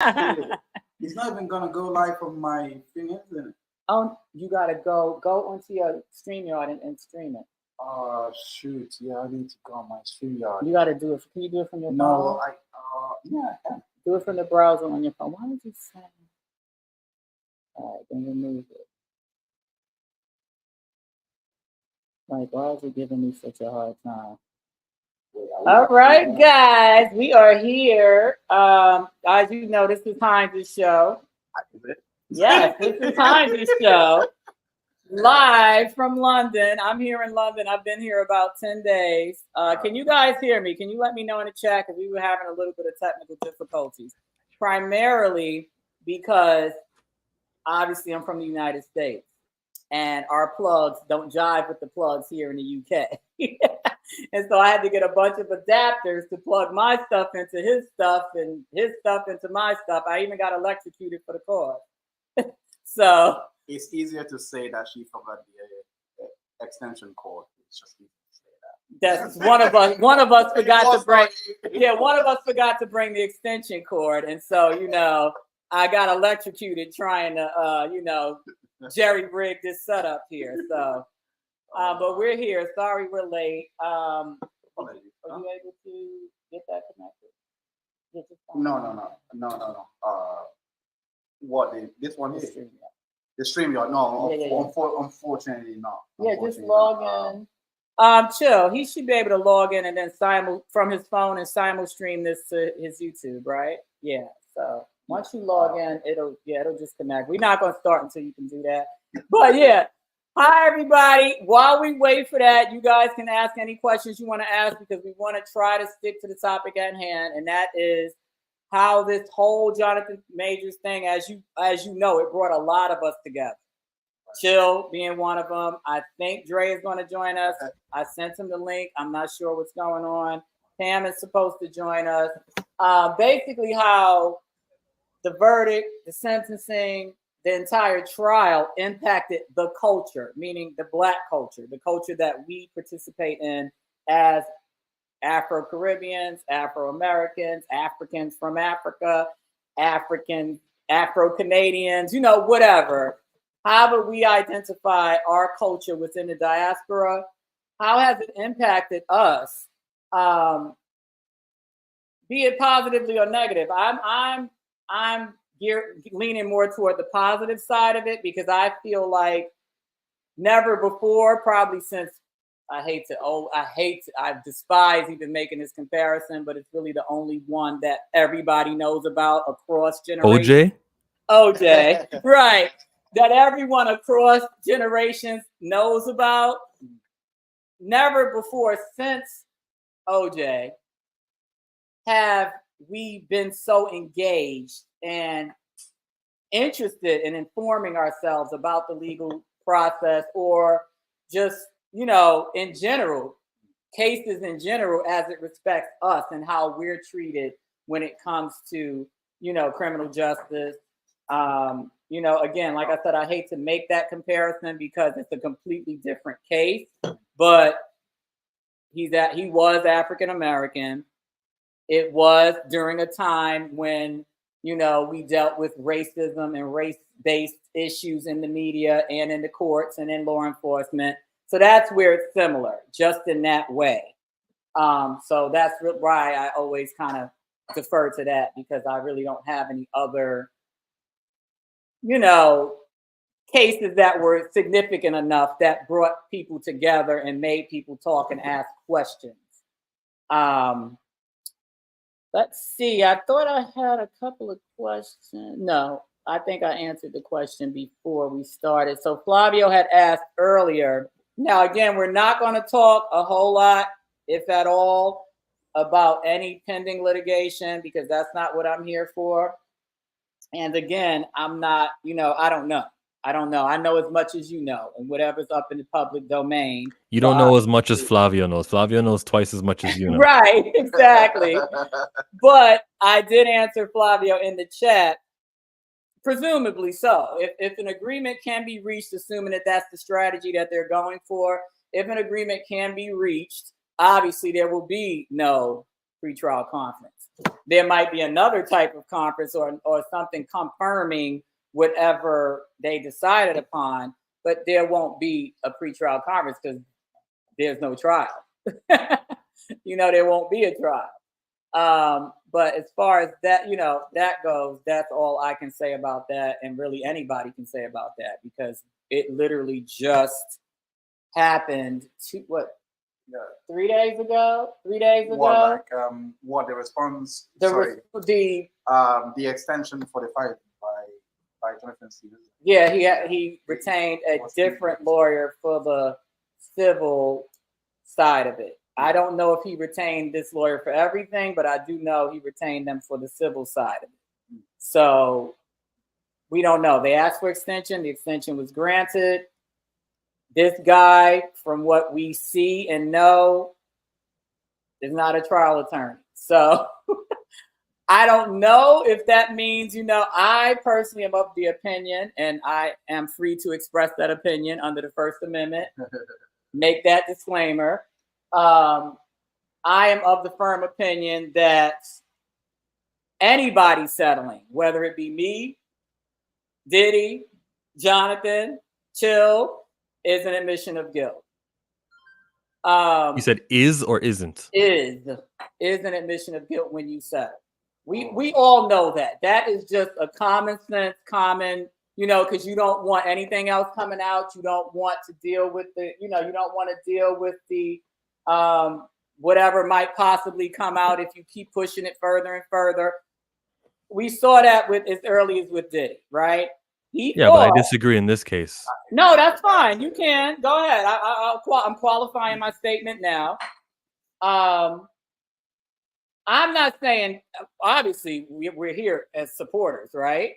It's not even gonna go live from my thing, isn't it? Oh, you gotta go onto your StreamYard and stream it. Oh shoot! Yeah, I need to go on my StreamYard. You gotta do it. Can you do it from your phone? No, yeah, I can. Do it from the browser on your phone. Why would you say? All right, then remove it. Like, why is it giving me such a hard time? All right, guys, we are here. As you know, this is Heinz's show. Yes, this is Heinz's show. Live from London. I'm here in London. I've been here about 10 days. Can you guys hear me? Can you let me know in the chat? Because we were having a little bit of technical difficulties. Primarily because obviously I'm from the United States. And our plugs don't jive with the plugs here in the UK. And so I had to get a bunch of adapters to plug my stuff into his stuff and his stuff into my stuff. I even got electrocuted for the cause. So it's easier to say that she forgot the extension cord. It's just easier to say that. That's one of us. One of us forgot to bring. Yeah, one of us forgot to bring the extension cord, and so I got electrocuted trying to jerry rig this setup here. So, but we're here. Sorry, we're late. Are you able to get that connected? No. What this one is? The StreamYard? No, unfortunately not. Yeah, just log in. Chill. He should be able to log in and then from his phone and simul stream this to his YouTube, right? Yeah. So once you log in, it'll just connect. We're not gonna start until you can do that. But yeah. Hi everybody. While we wait for that, you guys can ask any questions you want to ask because we want to try to stick to the topic at hand, and that is how this whole Jonathan Majors thing, as you know, it brought a lot of us together. Chill being one of them. I think Dre is going to join us. I sent him the link. I'm not sure what's going on. Pam is supposed to join us. Basically, how the verdict, the sentencing, the entire trial impacted the culture, meaning the Black culture, the culture that we participate in as Afro-Caribbeans, Afro-Americans, Africans from Africa, Afro-Canadians, whatever. However we identify our culture within the diaspora, how has it impacted us? Be it positively or negative. I'm leaning more toward the positive side of it because I feel like never before, probably since I despise even making this comparison, but it's really the only one that everybody knows about across generations. OJ, right. That everyone across generations knows about. Never before since OJ have we been so engaged and interested in informing ourselves about the legal process or just in general, cases in general as it respects us and how we're treated when it comes to, criminal justice. Again, like I said, I hate to make that comparison because it's a completely different case, but he was African American. It was during a time when, we dealt with racism and race-based issues in the media and in the courts and in law enforcement. So that's where it's similar, just in that way. So that's why I always kind of defer to that because I really don't have any other, cases that were significant enough that brought people together and made people talk and ask questions. Let's see. I thought I had a couple of questions. No, I think I answered the question before we started. So Flavio had asked earlier. Now, again, we're not going to talk a whole lot, if at all, about any pending litigation because that's not what I'm here for. And again, I'm not, I don't know. I know as much as you know, and whatever's up in the public domain. You don't know as much as Flavio knows. Flavio knows twice as much as you know. Right, exactly. But I did answer Flavio in the chat, presumably so. If an agreement can be reached, assuming that that's the strategy that they're going for, if an agreement can be reached, obviously there will be no pretrial conference. there might be another type of conference or something confirming whatever they decided upon, but there won't be a pretrial conference because there's no trial. There won't be a trial. But as far as that, that goes, that's all I can say about that. And really anybody can say about that because it literally just happened 3 days ago? 3 days ago? What the response? The extension for the fight by Jonathan Stevens. Yeah, he retained a different lawyer for the civil side of it. I don't know if he retained this lawyer for everything, but I do know he retained them for the civil side of it. So we don't know. They asked for extension. The extension was granted. This guy, from what we see and know, is not a trial attorney. So I don't know if that means, I personally am of the opinion, and I am free to express that opinion under the First Amendment. Make that disclaimer. I am of the firm opinion that anybody settling, whether it be me, Diddy, Jonathan, Chill, is an admission of guilt. You said is or isn't? Is an admission of guilt when you settle. We all know that. That is just a common sense, because you don't want anything else coming out. You don't want to deal with you don't want to deal with the whatever might possibly come out if you keep pushing it further and further. We saw that with as early as with Diddy, right? But I disagree in this case. No, that's fine. You can go ahead. I'm qualifying my statement now. I'm not saying, obviously, we're here as supporters, right?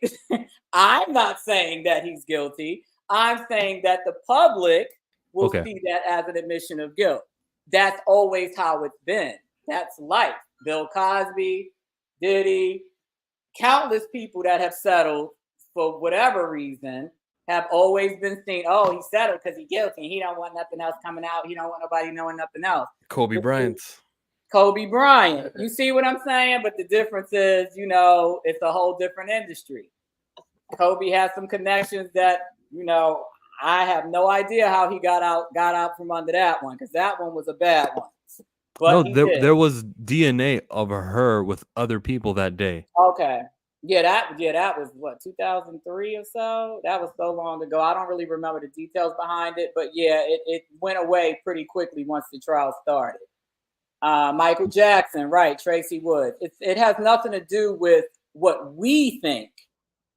I'm not saying that he's guilty. I'm saying that the public will see that as an admission of guilt. That's always how it's been. That's life. Bill Cosby, Diddy, countless people that have settled for whatever reason have always been seen, he settled because he's guilty. He don't want nothing else coming out. He don't want nobody knowing nothing else. Kobe Bryant. You see what I'm saying? But the difference is, it's a whole different industry. Kobe has some connections that, I have no idea how he got out from under that one, because that one was a bad one. But no, there was DNA of her with other people that day. Okay. Yeah, that was what, 2003 or so? That was so long ago. I don't really remember the details behind it, but yeah, it went away pretty quickly once the trial started. Michael Jackson, right? Tracy Wood. It has nothing to do with what we think.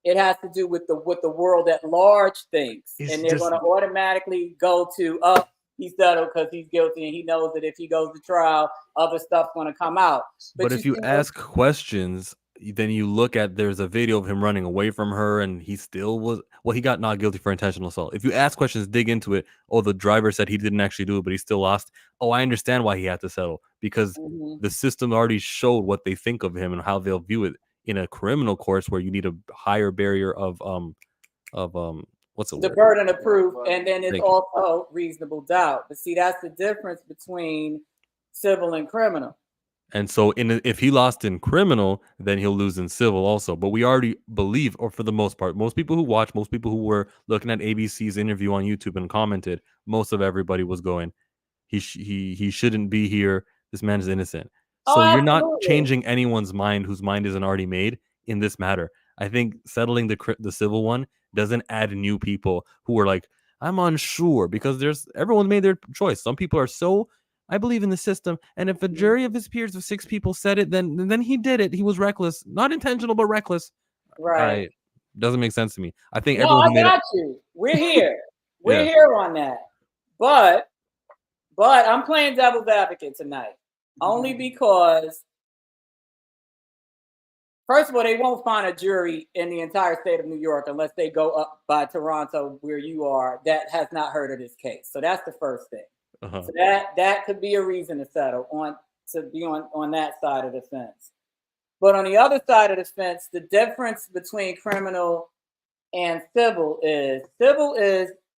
It has to do with what the world at large thinks, and they're going to automatically go to, he settled because he's guilty, and he knows that if he goes to trial, other stuff's going to come out. But if you ask questions, then you look at, there's a video of him running away from her, and he still was, he got not guilty for intentional assault. If you ask questions, dig into it, the driver said he didn't actually do it, but he still lost. I understand why he had to settle, because the system already showed what they think of him and how they'll view it in a criminal course, where you need a higher barrier of what's the word? Burden of proof, and then it's also reasonable doubt. But see, that's the difference between civil and criminal. And so if he lost in criminal, then he'll lose in civil also. But we already believe, or for the most part, most people who were looking at ABC's interview on YouTube and commented, most of everybody was going, he shouldn't be here. This man is innocent. So you're not changing anyone's mind whose mind isn't already made in this matter. I think settling the civil one doesn't add new people who are like, I'm unsure, because everyone made their choice. Some people are so, I believe in the system, and if a jury of his peers of 6 people said it, then he did it. He was reckless, not intentional, but reckless. Right? Doesn't make sense to me. I think everyone. I got you. We're here. We're here on that. But I'm playing devil's advocate tonight, only because, first of all, they won't find a jury in the entire state of New York unless they go up by Toronto, where you are, that has not heard of this case. So that's the first thing. So that could be a reason to settle on that side of the fence. But on the other side of the fence, the difference between criminal and civil is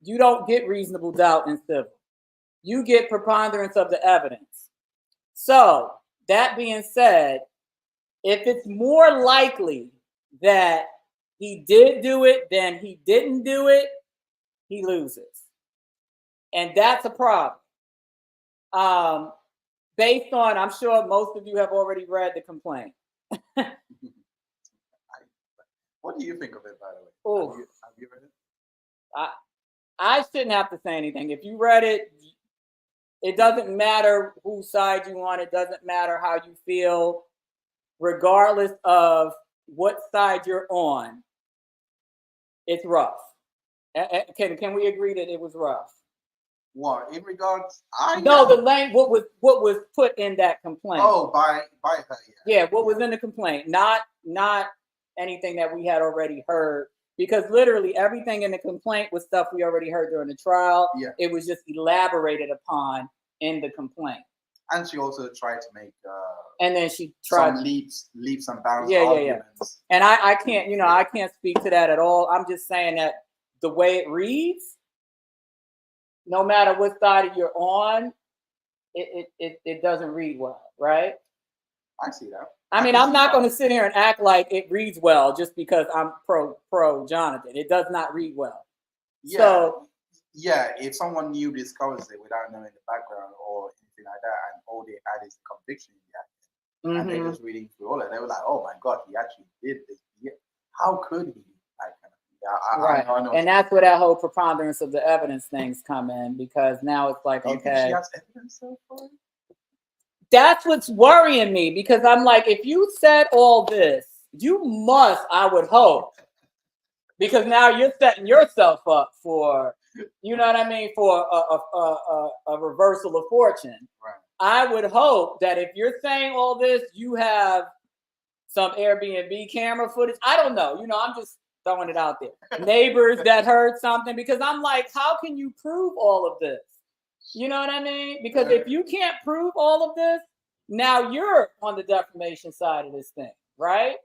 you don't get reasonable doubt in civil. You get preponderance of the evidence. So that being said, if it's more likely that he did do it than he didn't do it, he loses. And that's a problem. Based on, I'm sure most of you have already read the complaint. What do you think of it, by the way? Have you read it? I shouldn't have to say anything. If you read it, it doesn't matter whose side you on. It doesn't matter how you feel, regardless of what side you're on. It's rough. Can we agree that it was rough? What in regards? What was put in that complaint? Oh, by her. Yeah, what was in the complaint? Not anything that we had already heard. Because literally everything in the complaint was stuff we already heard during the trial. Yeah. It was just elaborated upon in the complaint. And she also tried to make and then she tried some leaps and bounds arguments. And I can't, I can't speak to that at all. I'm just saying that the way it reads, no matter what side you're on, it doesn't read well, right? I see that. I mean, I'm not going to sit here and act like it reads well just because I'm pro Jonathan. It does not read well. Yeah. So, yeah, if someone new discovers it without knowing the background or anything like that, and all they had is conviction, and they're just reading through all of it, they were like, "Oh my God, he actually did this. How could he?" Right, I know. And that's where that whole preponderance of the evidence things come in, because now it's like, okay, she has evidence so far? That's what's worrying me, because I'm like, if you said all this, you must, I would hope, because now you're setting yourself up for, you know what I mean, for a reversal of fortune. Right. I would hope that if you're saying all this, you have some Airbnb camera footage. I don't know. I'm just throwing it out there. Neighbors that heard something, because I'm like, how can you prove all of this? You know what I mean? Because if you can't prove all of this, now you're on the defamation side of this thing, right?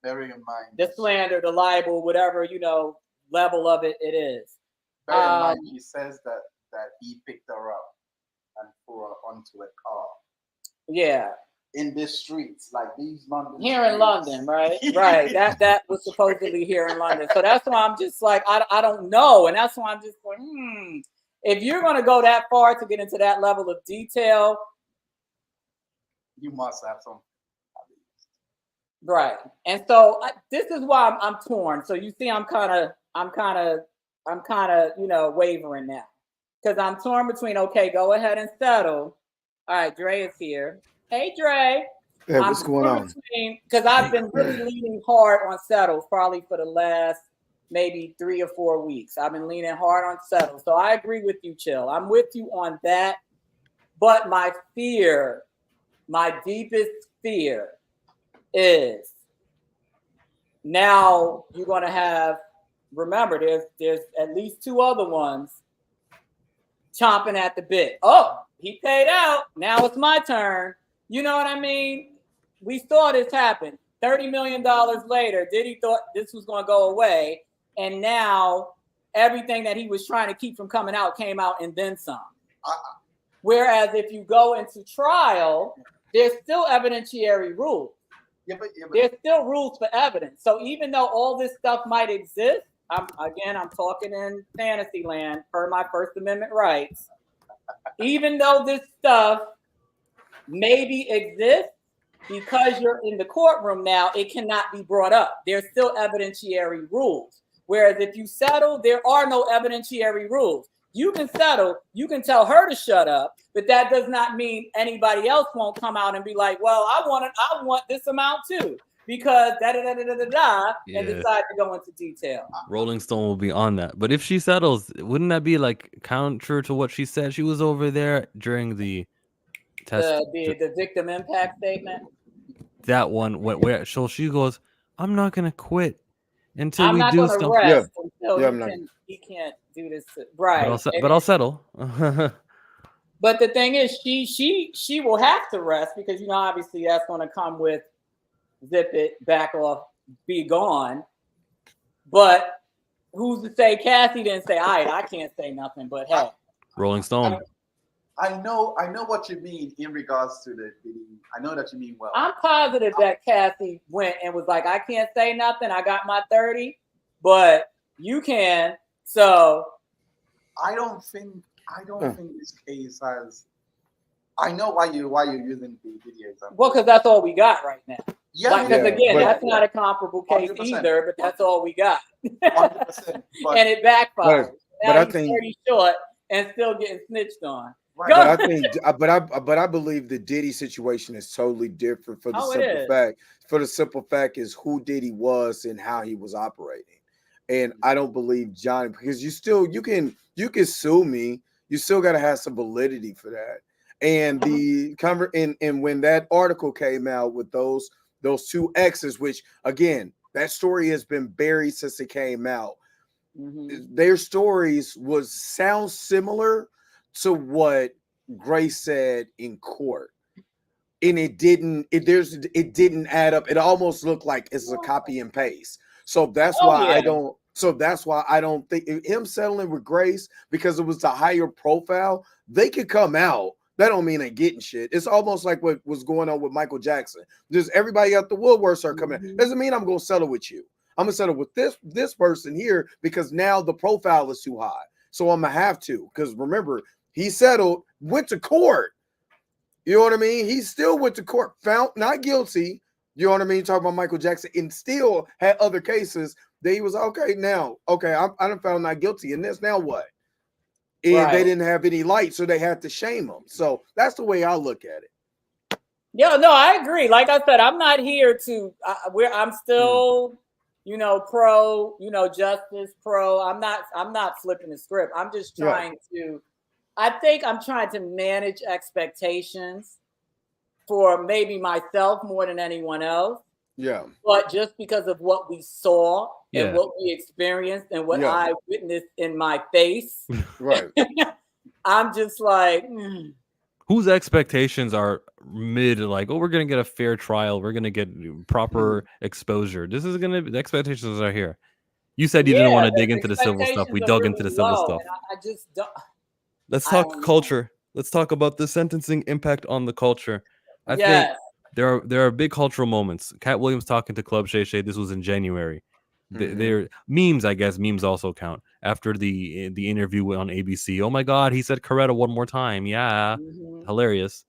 Bearing in mind the slander, the libel, whatever, level of it is. Bear in mind, he says that he picked her up and threw her onto a car. Yeah. In the streets, like these London here streets. In London, right? Right. That was supposedly here in London. So that's why I'm just like, I don't know. And that's why I'm just like, if you're going to go that far to get into that level of detail, you must have some. Right. And so this is why I'm torn. So you see, I'm kind of, wavering now, because I'm torn between, okay, go ahead and settle. All right, Dre is here. Hey, Dre. Hey, what's going on? Because I've been really leaning hard on settle probably for the last maybe 3 or 4 weeks. I've been leaning hard on settle. So I agree with you, Chill. I'm with you on that. But my deepest fear is now you're going to have, remember, there's at least 2 other ones chomping at the bit. Oh, he paid out. Now it's my turn. You know what I mean? We saw this happen. $30 million later, Diddy thought this was going to go away. And now everything that he was trying to keep from coming out came out and then some. Whereas if you go into trial, there's still evidentiary rules. Yeah, but there's still rules for evidence. So even though all this stuff might exist, I'm talking in fantasy land per my First Amendment rights. Even though this stuff maybe exists, because you're in the courtroom now, it cannot be brought up. There's still evidentiary rules. Whereas if you settle, there are no evidentiary rules. You can settle, you can tell her to shut up, but that does not mean anybody else won't come out and be like, well, I want this amount too, because and decide to go into detail. Rolling Stone will be on that. But if she settles, wouldn't that be like counter to what she said? She was over there during the test. The victim impact statement. That one where so she goes, I'm not gonna quit until I'm we not do gonna stuff. Rest until he can't do this. Right. But I'll settle. But the thing is, she will have to rest, because obviously that's going to come with zip it, back off, be gone. But who's to say Cassie didn't say, all right, I can't say nothing, but hey. Rolling Stone. I know what you mean in regards to the bidding. I know that you mean well. I'm positive that Kathy went and was like, I can't say nothing. I got my 30, but you can. So I don't think this case has. I know why you're using the video example. Well, because that's all we got right now. Yeah, because again, that's not a comparable case 100%. either, but that's all we got. 100%. And it backfired. But now I he's think 30 short and still getting snitched on. Right. But I think, but I believe the Diddy situation is totally different for the simple fact is who Diddy was and how he was operating. And I don't believe Johnny, because you can sue me. You still got to have some validity for that. And and when that article came out with those two exes, which again, that story has been buried since it came out. Their stories sound similar to what Grace said in court, and it didn't add up. It almost looked like it's a copy and paste. So that's why I don't think him settling with Grace, because it was a higher profile, they could come out. That don't mean they're getting shit. It's almost like what was going on with Michael Jackson. There's everybody out the woodworks are coming out. Doesn't mean I'm gonna settle with you. I'm gonna settle with this person here because now the profile is too high. So I'm gonna have to, because remember, he settled, went to court. You know what I mean? He still went to court, found not guilty. You know what I mean? Talking about Michael Jackson, and still had other cases that he was okay. Now, okay, I done found not guilty in this. Now what? And they didn't have any light, so they had to shame him. So that's the way I look at it. Yeah, no, I agree. Like I said, I'm not here to. I'm still, pro, justice, pro. I'm not flipping the script. I'm just trying to. I think I'm trying to manage expectations for maybe myself more than anyone else. Yeah. But just because of what we saw and what we experienced and what I witnessed in my face, right? I'm just like, whose expectations are mid, like, oh, we're gonna get a fair trial, we're gonna get proper exposure. The expectations are here. You said you didn't want to dig into the civil stuff. We dug into the civil stuff. I just don't. Let's talk culture. Let's talk about the sentencing impact on the culture. I think there are big cultural moments. Cat Williams talking to Club Shay Shay. This was in January. They're memes, I guess. Memes also count. After the interview on ABC. Oh my God, he said Coretta one more time. Yeah, hilarious.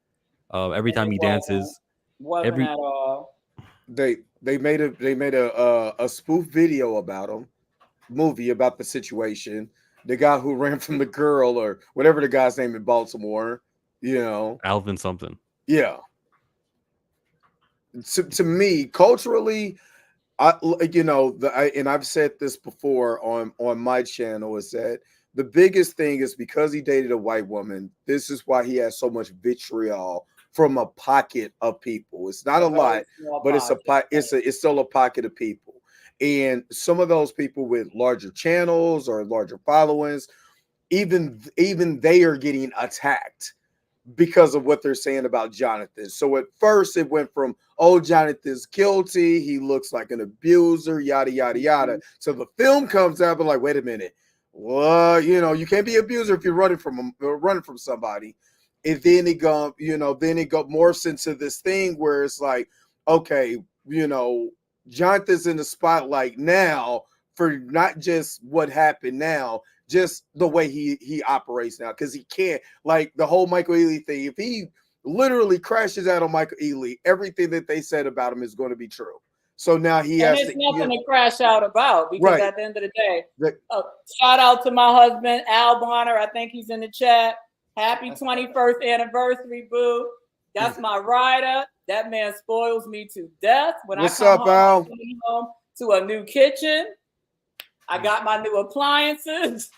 Every time he dances. Wasn't at all. They made a spoof video about him, movie about the situation. The guy who ran from the girl, or whatever the guy's name in Baltimore, Alvin something. Yeah. To me, culturally, and I've said this before on my channel, is that the biggest thing is because he dated a white woman. This is why he has so much vitriol from a pocket of people. It's not a lot, but it's still a pocket of people. And some of those people with larger channels or larger followings, even they are getting attacked because of what they're saying about Jonathan. So at first it went from, oh, Jonathan's guilty, he looks like an abuser, yada, yada, yada. So the film comes out, but like, wait a minute. Well, you can't be an abuser if you're running from somebody. And then it got morphs into this thing where it's like, okay, Jonathan's in the spotlight now for not just what happened now, just the way he operates now, because he can't, like the whole Michael Ealy thing. If he literally crashes out on Michael Ealy, everything that they said about him is going to be true. So now he has to. And it's nothing to crash out about, because at the end of the day, shout out to my husband Al Bonner. I think he's in the chat. Happy 21st anniversary, boo. That's my rider. That man spoils me to death. When What's I come up, Al? I'm coming home to a new kitchen. I got my new appliances.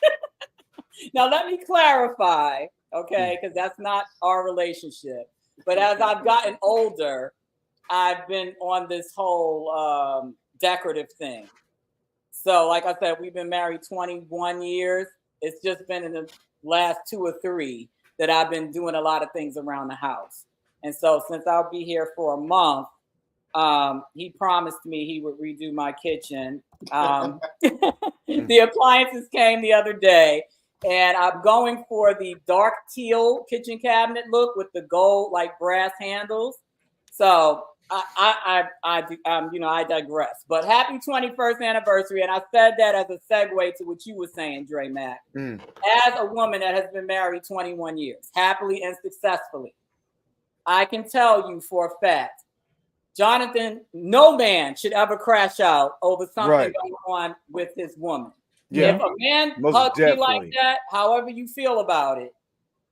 Now, let me clarify, okay, because that's not our relationship. But as I've gotten older, I've been on this whole decorative thing. So, like I said, we've been married 21 years. It's just been in the last 2 or 3 that I've been doing a lot of things around the house. And so since I'll be here for a month, he promised me he would redo my kitchen. The appliances came the other day, And I'm going for the dark teal kitchen cabinet look with the gold like brass handles. So I digress. But happy 21st anniversary. And I said that as a segue to what you were saying, Dre Mac. As a woman that has been married 21 years, happily and successfully, I can tell you for a fact, Jonathan, no man should ever crash out over something going on with his woman. Yeah. If a man hugs you like that, however you feel about it,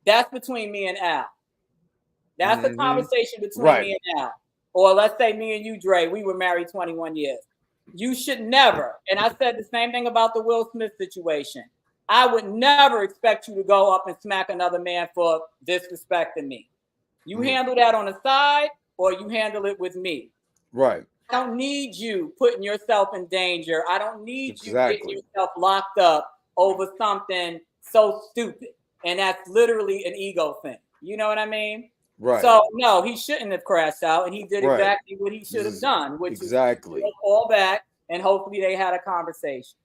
that's between me and Al. That's a conversation between me and Al. Or let's say me and you, Dre, we were married 21 years. You should never, and I said the same thing about the Will Smith situation. I would never expect you to go up and smack another man for disrespecting me. You handle that on the side or you handle it with me. Right. I don't need you putting yourself in danger. I don't need you getting yourself locked up over something so stupid. And that's literally an ego thing. You know what I mean? Right. So, no, he shouldn't have crashed out. And he did exactly what he should have done, which is fall back and hopefully they had a conversation.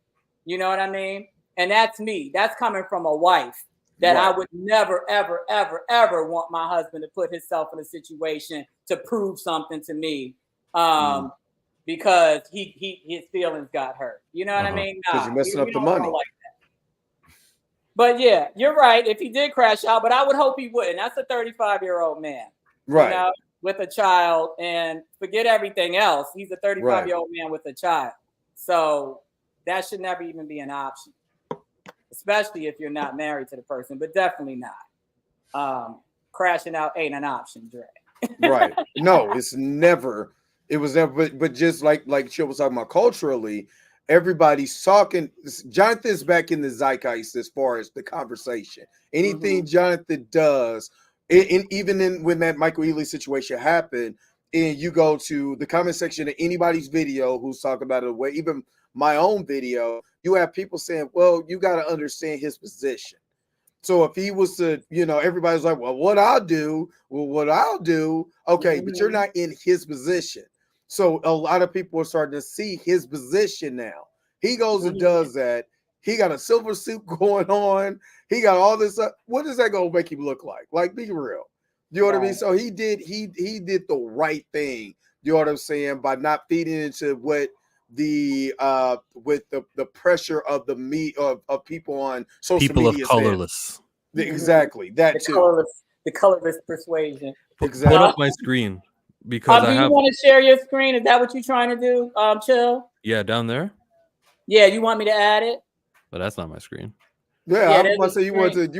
You know what I mean? And that's me. That's coming from a wife that I would never, ever, ever, ever want my husband to put himself in a situation to prove something to me. Because his feelings got hurt. You know what I mean? Because you're messing up the money. Like that. But yeah, you're right. If he did crash out, but I would hope he wouldn't. That's a 35-year-old man. Right. You know, with a child, and forget everything else. He's a 35-year-old man with a child. So that should never even be an option. Especially if you're not married to the person, but definitely not. Crashing out ain't an option, Dre. Right. No, it's never. It was never, but just like Chill was talking about culturally, everybody's talking. Jonathan's back in the zeitgeist as far as the conversation. Anything Jonathan does, when that Michael Ealy situation happened, and you go to the comment section of anybody's video who's talking about it, where even my own video, you have people saying, well, you got to understand his position. So if he was to, everybody's like, well, what I'll do, okay, but you're not in his position. So a lot of people are starting to see his position now. He goes and does that. He got a silver suit going on. He got all this. What is that going to make him look like? Like, be real. You know what I mean? So he did the right thing. You know what I'm saying? By not feeding into what with the pressure of of people on social media. People of colorless. Exactly. That too. The colorless persuasion. Exactly. Put up my screen. Because do you want to share your screen? Is that what you're trying to do, Chill? Yeah, down there. Yeah, you want me to add it? But that's not my screen. Yeah, I was going to say you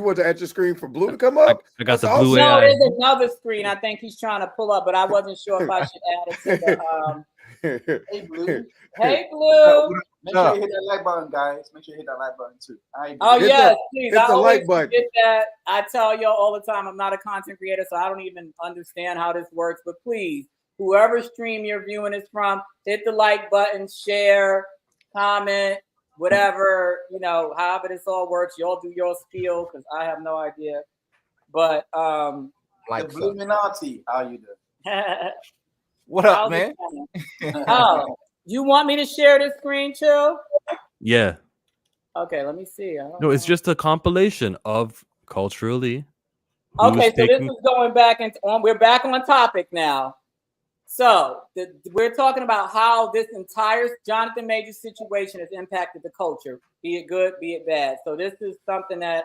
want to add your screen for Blue to come up. I got the Blue AI. No, there's another screen. I think he's trying to pull up, but I wasn't sure if I should add it to the. Hey Blue. Hey Blue. Make sure you hit that like button, guys. Make sure you hit that like button too. Please. I always forget that. I tell y'all all the time, I'm not a content creator, so I don't even understand how this works. But please, whoever stream you're viewing this from, hit the like button, share, comment, whatever, however this all works. Y'all do your spiel because I have no idea. But the Illuminati, how you doing? What up, man? You want me to share this screen, Chill? Yeah. Okay, let me see. No, it's just a compilation of culturally. Okay, so this is going back we're back on topic now. So we're talking about how this entire Jonathan Majors situation has impacted the culture, be it good, be it bad. So this is something that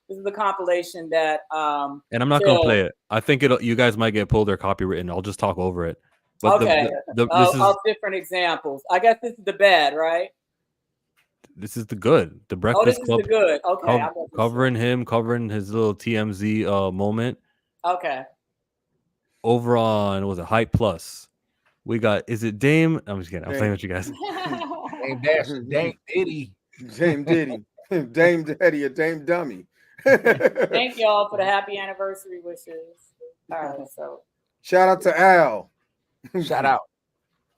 this is a compilation that and I'm not gonna play it. I think you guys might get pulled or copywritten. I'll just talk over it. But okay, this is different examples. I guess this is the bad, right? This is the good. The Breakfast Club. This is the good. Okay, covering his little TMZ moment. Okay. Over on, was it Hype Plus? We got, is it Dame? I'm just kidding. I'm playing with you guys. Dame Dash, Dame Diddy. Dame Diddy. Dame Daddy, a Dame Dummy. Thank y'all for the happy anniversary wishes. All right, so. Shout out to Al. Shout out.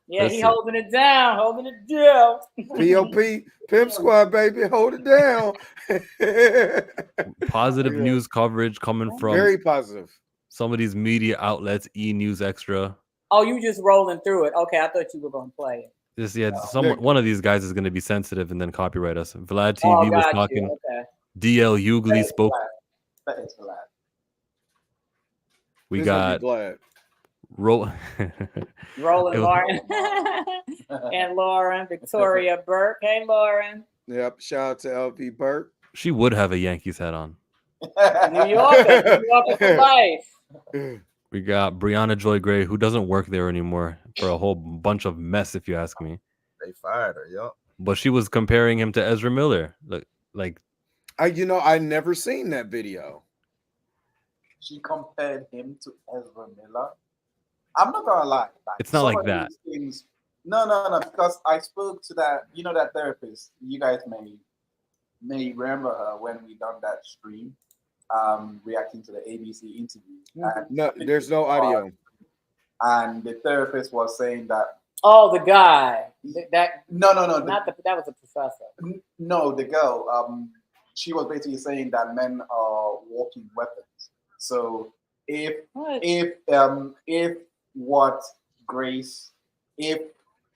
Yeah, he holding it down. POP, Pimp Squad, baby, hold it down. Positive news coverage coming from. Very positive. Some of these media outlets, E! News Extra. Oh, you just rolling through it. Okay, I thought you were going to play it. One of these guys is going to be sensitive and then copyright us. Vlad TV was talking. DL Hughley spoke. That is glad. We got Roland Martin and Lauren Victoria Burke. Hey, Lauren. Yep. Shout out to LV Burke. She would have a Yankees hat on. New Yorker for life. We got Brianna Joy Gray, who doesn't work there anymore, for a whole bunch of mess, if you ask me. They fired her, yup. But she was comparing him to Ezra Miller. I never seen that video. She compared him to Ezra Miller. I'm not gonna lie. It's not like that. Things, no, because I spoke to that therapist. You guys may remember her when we done that stream, reacting to the ABC interview. No, there's no audio. And the therapist was saying that. Oh, the guy. That was a professor. No, the girl. She was basically saying that men are walking weapons. So if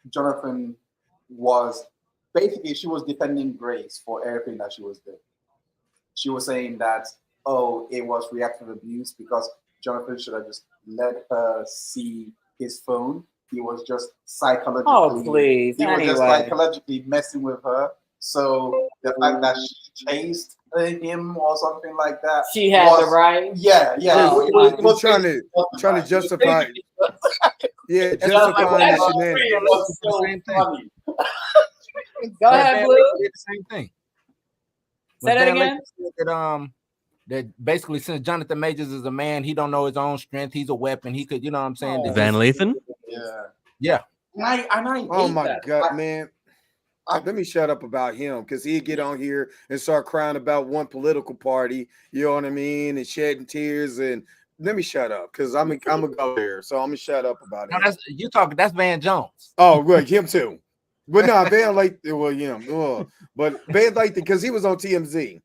Jonathan was basically, she was defending Grace for everything that she was doing. She was saying that, it was reactive abuse because Jonathan should have just let her see his phone. He was just psychologically. Just psychologically messing with her. So the fact that she chased him or something like that. She had the right. Yeah. It was trying to justify. Yeah, justifying the shenanigans. Go ahead, Blue. Did the same thing. Say that again. That basically, since Jonathan Majors is a man, he don't know his own strength. He's a weapon. He could, you know what I'm saying? Van Lathan? Yeah. Oh my God, man. Let me shut up about him, because he'd get on here and start crying about one political party, you know what I mean, and shedding tears. And let me shut up, because I'm gonna go there. So I'm gonna shut up about it. That's Van Jones. Oh, well, him too. But no, Van Lathan, well, yeah. But Van Lathan, because he was on TMZ.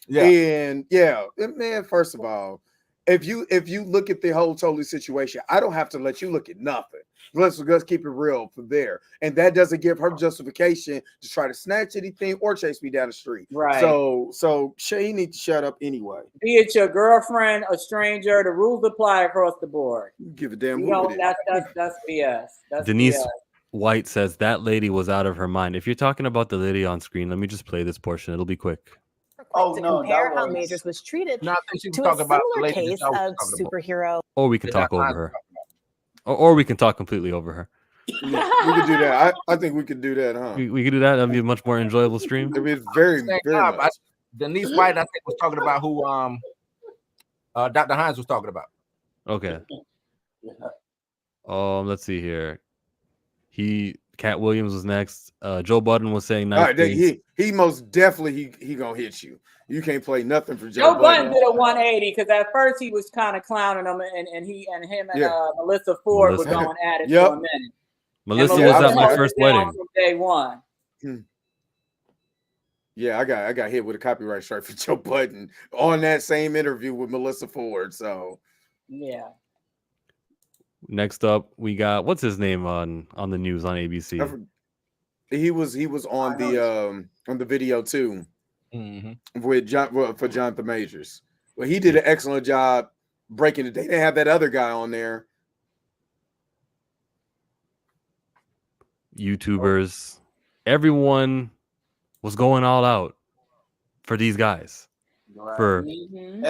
Yeah. And man, first of all, if you look at the whole totally situation, I don't have to let you look at nothing. Let's keep it real from there. And that doesn't give her justification to try to snatch anything or chase me down the street. Right. So she needs to shut up anyway. Be it your girlfriend, a stranger, the rules apply across the board. Give a damn. That's BS. That's Denise BS. White says that lady was out of her mind. If you're talking about the lady on screen, let me just play this portion. It'll be quick. Compare how Majors was treated to a similar case of superhero. Or we can talk over her. Or we can talk completely over her. We could do that. I think we could do that, huh? We could do that. That'd be a much more enjoyable stream. It'd be very nice. Denise White, I think, was talking about who Dr. Hines was talking about. Okay. Let's see here. Cat Williams was next. Joe Budden was saying nice. All right, he most definitely he gonna hit you. You can't play nothing for Joe Budden did a 180, because at first he was kind of clowning him, and him and Melissa Ford were going at it for a minute. Melissa was at my first wedding. From day one. Yeah, I got hit with a copyright strike for Joe Budden on that same interview with Melissa Ford. So yeah. Next up, we got, what's his name on the news on ABC? He was on the video too, with for Jonathan Majors. Well, he did an excellent job breaking it. They didn't have that other guy on there. YouTubers, everyone was going all out for these guys, for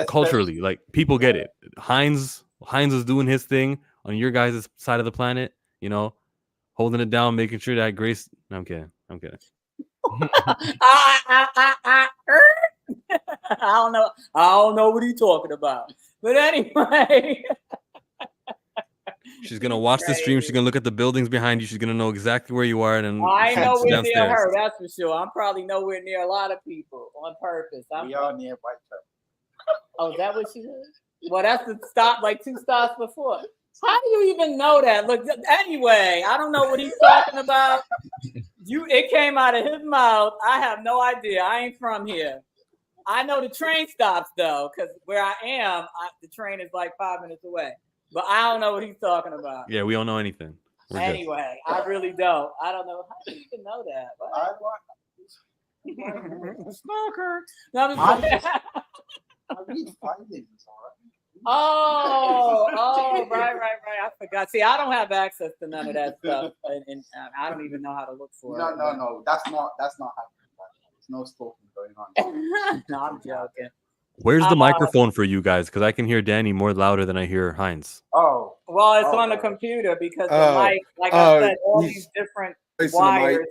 culturally, like, people get it. Hines was doing his thing on your guys' side of the planet, holding it down, making sure that Grace. No, I'm kidding. I don't know what he's talking about. But anyway. She's gonna watch the stream. She's gonna look at the buildings behind you. She's gonna know exactly where you are. And I ain't nowhere near her, that's for sure. I'm probably nowhere near a lot of people on purpose. We are near Whitechapel. Oh, is that what she is? Well, that's the stop, like 2 stops before. How do you even know that? Look, anyway, I don't know what he's talking about. It came out of his mouth. I have no idea. I ain't from here. I know the train stops though, because where I am, the train is like 5 minutes away. But I don't know what he's talking about. Yeah, we don't know anything. Anyway, I really don't. I don't know. How do you even know that? Stalker. No, I'm just I read findings, all right. Oh, right. I forgot. See, I don't have access to none of that stuff, and I don't even know how to look for it. No. That's not happening. There's no stalking going on. No, I'm joking. Where's the microphone for you guys? Because I can hear Danny more louder than I hear Heinz. Oh, well, it's on the computer because the mic, like I said, all these different wires.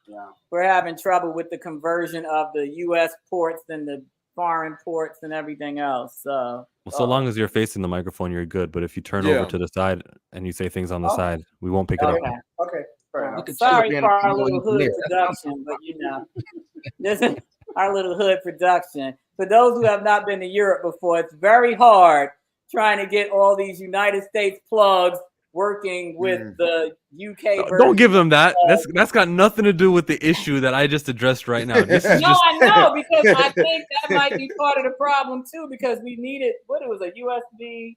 Yeah, we're having trouble with the conversion of the U.S. ports and the foreign ports and everything else. So long as you're facing the microphone, you're good. But if you turn over to the side and you say things on the side, we won't pick it up. Okay. Fair enough. Sorry for our little hood production, but this is our little hood production. For those who have not been to Europe before, it's very hard trying to get all these United States plugs working with the UK version. Don't give them that. That's got nothing to do with the issue that I just addressed right now. This is I know, because I think that might be part of the problem too, because we needed a USB.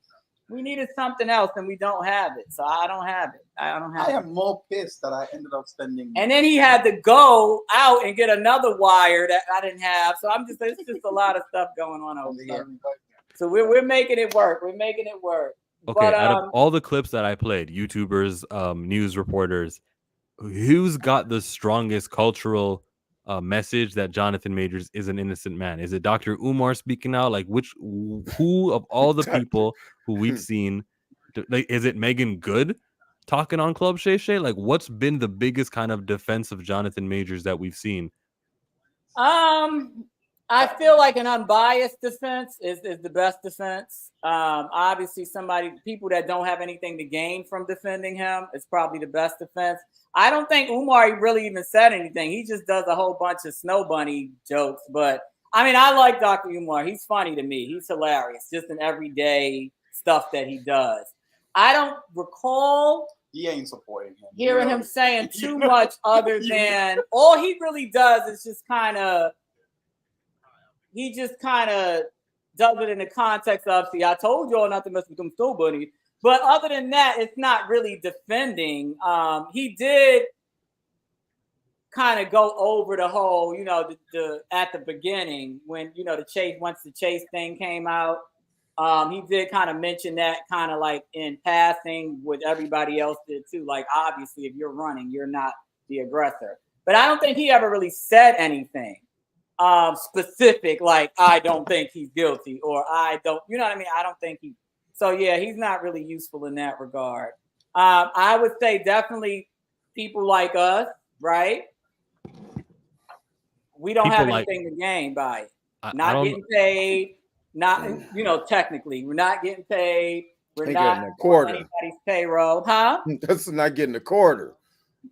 We needed something else and we don't have it. So I don't have it. I am more pissed that I ended up spending. And then he had to go out and get another wire that I didn't have. So it's just a lot of stuff going on over here. So we're making it work. We're making it work. Okay, but, out of all the clips that I played, YouTubers, news reporters, who's got the strongest cultural message that Jonathan Majors is an innocent man? Is it Dr. Umar speaking out? Like, who of all the people who we've seen, like, is it Megan Good talking on Club Shay Shay? Like, what's been the biggest kind of defense of Jonathan Majors that we've seen? I feel like an unbiased defense is the best defense. Obviously, people that don't have anything to gain from defending him is probably the best defense. I don't think Umar really even said anything. He just does a whole bunch of snow bunny jokes. But I mean, I like Dr. Umar. He's funny to me. He's hilarious. Just in everyday stuff that he does. I don't recall. He ain't supporting him. Hearing him saying too much other than all he really does is just kind of. He just kind of does it in the context of, see, I told y'all not to mess with them snow bunnies. But other than that, it's not really defending. He did kind of go over the whole, at the beginning when, once the Chase thing came out, he did kind of mention that kind of like in passing, what everybody else did too. Like, obviously, if you're running, you're not the aggressor. But I don't think he ever really said anything specific, like, I don't think he's guilty, or I don't, you know what I mean? I don't think he. So yeah, he's not really useful in that regard. I would say definitely people like us, right? We don't have anything to gain by it. Not getting paid, technically, we're not getting paid. We're not getting a quarter. Anybody's payroll, huh? That's not getting a quarter.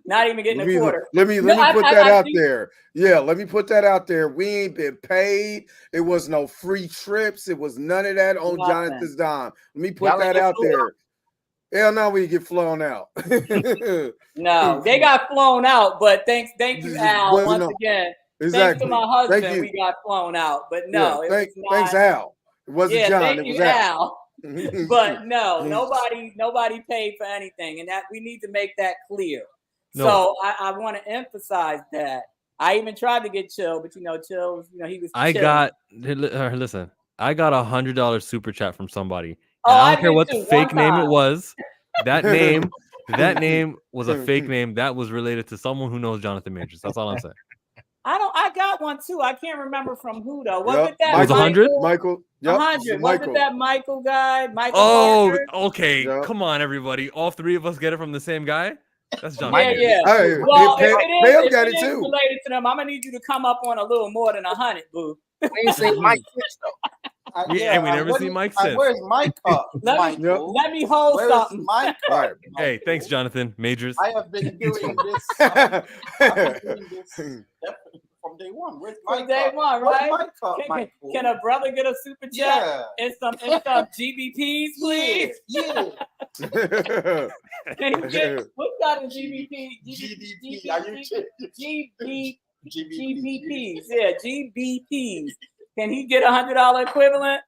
Not even getting a quarter. Let me put that out there. Yeah, let me put that out there. We ain't been paid. It was no free trips. It was none of that on Jonathan's dime. Let me put that out there. Hell no, we get flown out. No, they got flown out, but thank you, Al, once again. Exactly. Thanks to my husband, we got flown out. But no, thanks, Al. It wasn't John. Thank it was you, Al. But no, nobody paid for anything, and that we need to make that clear. No. So I want to emphasize that. I even tried to get Chill, but Chill, he was. I got $100 super chat from somebody. I don't care what the fake name it was. That name was a fake name that was related to someone who knows Jonathan Majors. That's all I'm saying. I got one too. I can't remember from who though. Was it that? It was 100? Michael. Yep. 100. Was it that Michael guy? Michael. Oh, Parker? Okay. Yep. Come on, everybody. All three of us get it from the same guy. That's John. Yeah. Hey, well, Pam got it too. Related to them, I'm gonna need you to come up on a little more than 100, boo. We ain't seen Mike since though. We never seen Mike since. Where's Mike? Let me hold something. Mike? Hey, thanks, Jonathan Majors. I have been doing this. From day one. Where's Mike? Day one, right? Can a brother get a super chat and some GBPs, please? Yeah. Can you get what's that in GBP? GBPs. GBPs. Yeah, GBPs. Can he get $100 equivalent?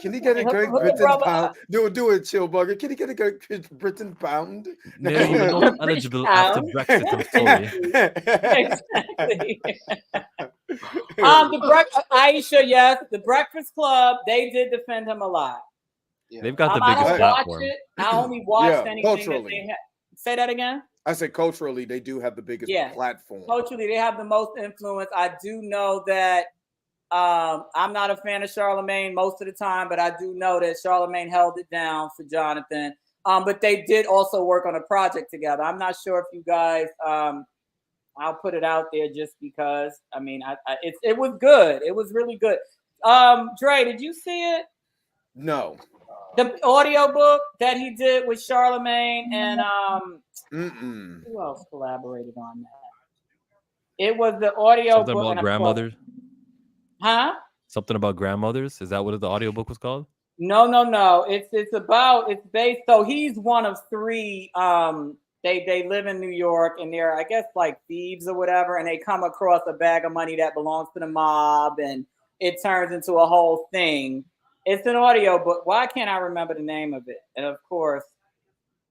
Can he get a Great Britain pound? Do it, chill bugger. Can he get a Great Britain pound? No, you were not eligible after Brexit. I'm sorry. Exactly. Aisha, yes, the Breakfast Club, they did defend him a lot. Yeah. They've got the biggest platform. I only watched anything that they had. Say that again. I said culturally, they do have the biggest platform. Culturally, they have the most influence. I do know that I'm not a fan of Charlemagne most of the time, but I do know that Charlemagne held it down for Jonathan. But they did also work on a project together. I'm not sure if you guys, I'll put it out there just because. I mean, it was good. It was really good. Dre, did you see it? No. The audio book that he did with Charlemagne and who else collaborated on that? It was the audio Something book about grandmothers. Huh? Something about grandmothers. Is that what the audio book was called? No. It's based. So he's one of three. They live in New York and they're, I guess, like thieves or whatever, and they come across a bag of money that belongs to the mob, and it turns into a whole thing. It's an audio book. Why can't I remember the name of it? And of course,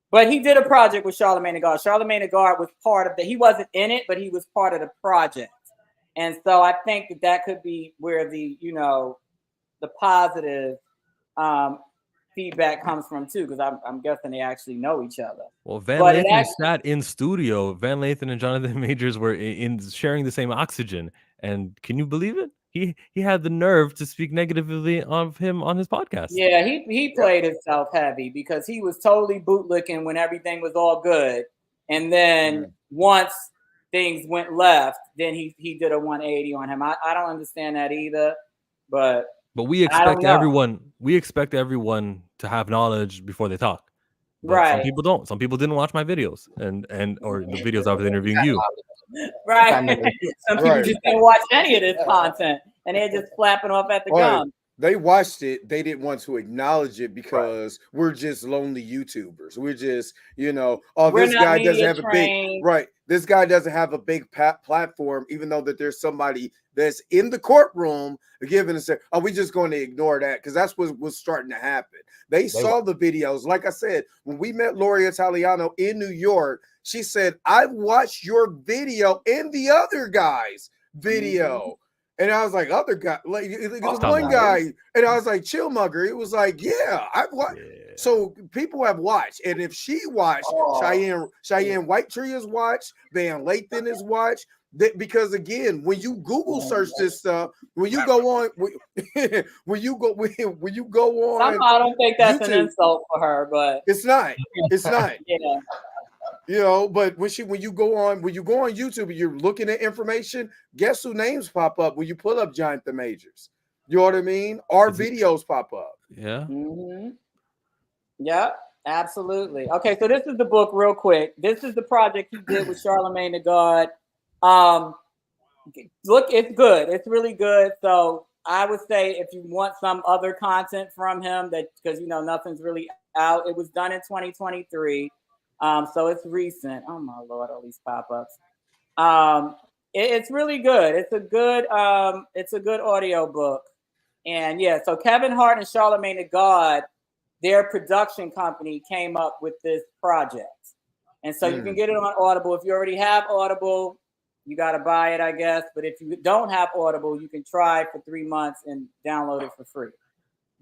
but he did a project with Charlemagne the God. Charlemagne the God was part of he wasn't in it, but he was part of the project. And so I think that could be where the positive feedback comes from too, because I'm guessing they actually know each other. Well, Van Lathan sat in studio. Van Lathan and Jonathan Majors were in sharing the same oxygen. And can you believe it? He had the nerve to speak negatively of him on his podcast. Yeah, he played himself heavy because he was totally bootlicking when everything was all good. And then once things went left, then he did a 180 on him. I don't understand that either. But we expect everyone to have knowledge before they talk. But right. Some people don't. Some people didn't watch my videos or the videos I was interviewing you. Right. Some people just didn't watch any of this content and they're just flapping off at the gum. They watched it. They didn't want to acknowledge it because we're just lonely YouTubers. We're just, this guy doesn't have a big This guy doesn't have a big platform, even though that there's somebody that's in the courtroom giving us, are we just going to ignore that? Because that's what was starting to happen. They saw the videos. Like I said, when we met Lori Italiano in New York, she said, I've watched your video and the other guy's video. Mm-hmm. And I was like, other guy, like one guy, and I was like, chill mugger. It was like, yeah, I've watched. Yeah. So people have watched, and if she watched, Cheyenne Whitetree has watched, Van Lathan has watched. Because again, when you Google search this stuff, when you go on, when you go on, somehow I don't think that's YouTube, an insult for her, but it's not. It's not. Yeah. But when you go on YouTube and you're looking at information, guess who names pop up when you pull up Jonathan Majors? You know what I mean? Our videos pop up. Yeah. Mm-hmm. Yeah, absolutely. Okay, so this is the book real quick. This is the project he did with Charlemagne the God. Look, it's good. It's really good. So I would say if you want some other content from him, that because nothing's really out. It was done in 2023. So it's recent. Oh my Lord, all these pop-ups. It's really good. It's a good audio book. And yeah, so Kevin Hart and Charlemagne the God, their production company came up with this project. And so you can get it on Audible. If you already have Audible, you got to buy it, I guess. But if you don't have Audible, you can try for 3 months and download it for free.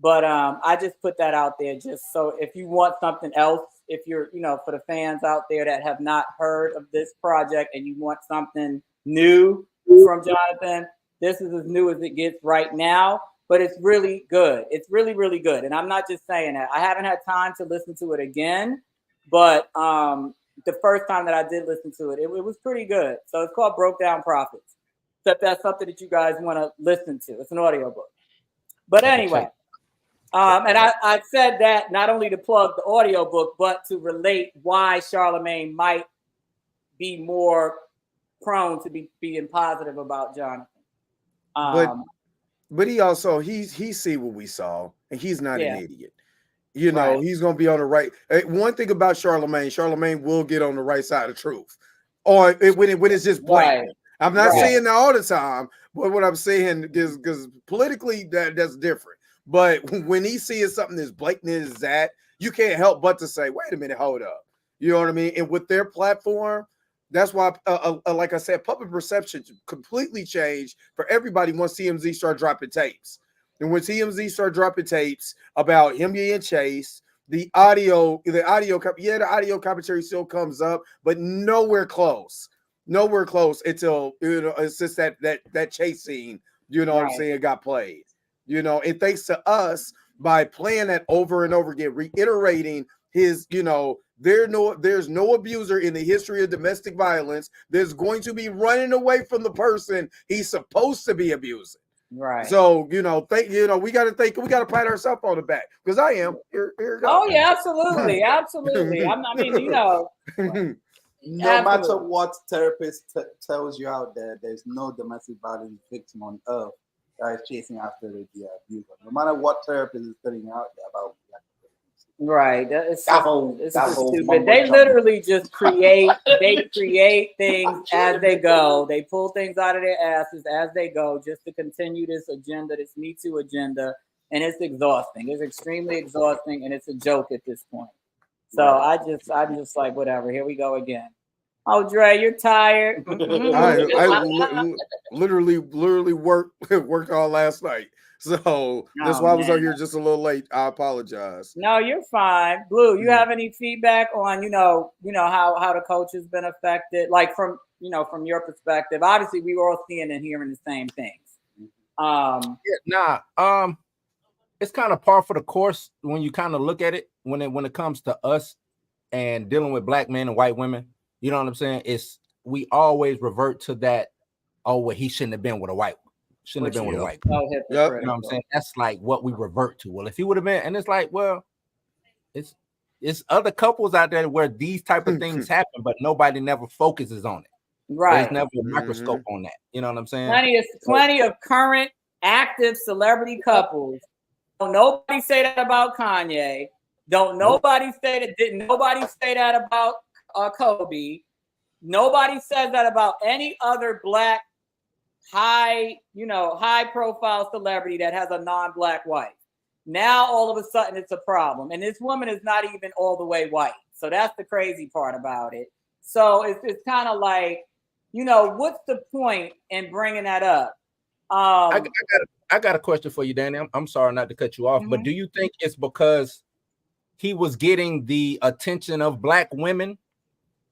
But I just put that out there just so if you want something else, if you're, for the fans out there that have not heard of this project and you want something new from Jonathan, this is as new as it gets right now, but it's really good. It's really, really good. And I'm not just saying that. I haven't had time to listen to it again, but the first time that I did listen to it, it was pretty good. So it's called Broke Down Profits. Except that's something that you guys want to listen to. It's an audiobook. But anyway, and I said that not only to plug the audiobook, but to relate why Charlemagne might be more prone to be being positive about Jonathan. But he also he see what we saw, and he's not an idiot. He's going to be on the right. One thing about Charlemagne will get on the right side of truth, or when it's just blatant. I'm not saying that all the time, but what I'm saying is because politically that's different. But when he sees something as blatant as that, you can't help but to say, wait a minute, hold up. You know what I mean? And with their platform, that's why, like I said, public perception completely changed for everybody once TMZ started dropping tapes. And when TMZ started dropping tapes about him being chased, the audio commentary still comes up, but nowhere close until it's just that chase scene. You know what I'm saying? Got played. And thanks to us by playing that over and over again, reiterating his, there's no abuser in the history of domestic violence. There's going to be running away from the person he's supposed to be abusing. Right. So, we got to pat ourselves on the back because I am. Here oh, yeah, absolutely. Absolutely. No matter what therapist tells you out there, there's no domestic violence victim on earth that is chasing after the abuser. No matter what therapist is telling you out there about right. It's stupid. They literally just create things as they go. They pull things out of their asses as they go just to continue this agenda, this Me Too agenda. And it's exhausting. It's extremely exhausting, and it's a joke at this point. So I'm just like, whatever. Here we go again. Oh, Dre, you're tired. I literally worked all last night. So that's why I was out here just a little late. I apologize. No, you're fine. Blue, you have any feedback on, how the coach has been affected? Like from your perspective, obviously we were all seeing and hearing the same things. It's kind of par for the course when you kind of look at it when it comes to us and dealing with black men and white women. You know what I'm saying? We always revert to that. Oh, well, he shouldn't have been with a white one. Shouldn't have been with a white one. You know what I'm saying? That's like what we revert to. Well, if he would have been, and it's like, well, it's other couples out there where these type of things happen, but nobody never focuses on it. Right. There's never a microscope on that. You know what I'm saying? Plenty of current active celebrity couples. Don't nobody say that about Kanye. Didn't nobody say that about Kobe. Nobody says that about any other black high profile celebrity that has a non-black wife. Now all of a sudden it's a problem, and this woman is not even all the way white. So that's the crazy part about it. So it's kind of like, what's the point in bringing that up? I got a question for you, Danny. I'm sorry not to cut you off, but do you think it's because he was getting the attention of black women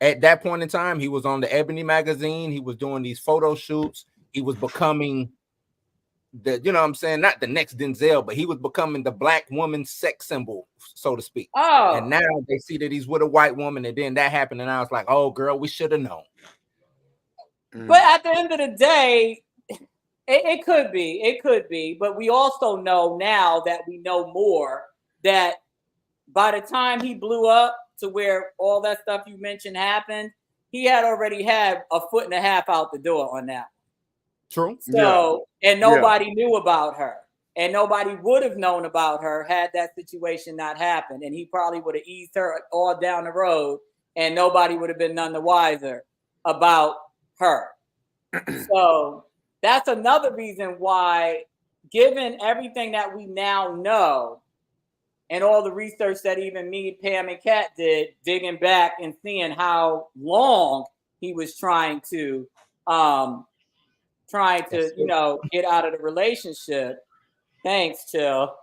at that point in time? He was on the Ebony magazine. He was doing these photo shoots. He was becoming not the next Denzel, but he was becoming the black woman sex symbol, so to speak. Oh. And now they see that he's with a white woman, and then that happened, and I was like, oh, girl, we should have known. But at the end of the day, it could be, but we also know now that we know more that by the time he blew up to where all that stuff you mentioned happened, he had already had a foot and a half out the door on that. True. So, and nobody knew about her, and nobody would have known about her had that situation not happened. And he probably would have eased her all down the road, and nobody would have been none the wiser about her. So that's another reason why, given everything that we now know and all the research that even me, Pam, and Kat did, digging back and seeing how long he was trying to get out of the relationship. Thanks, Chill.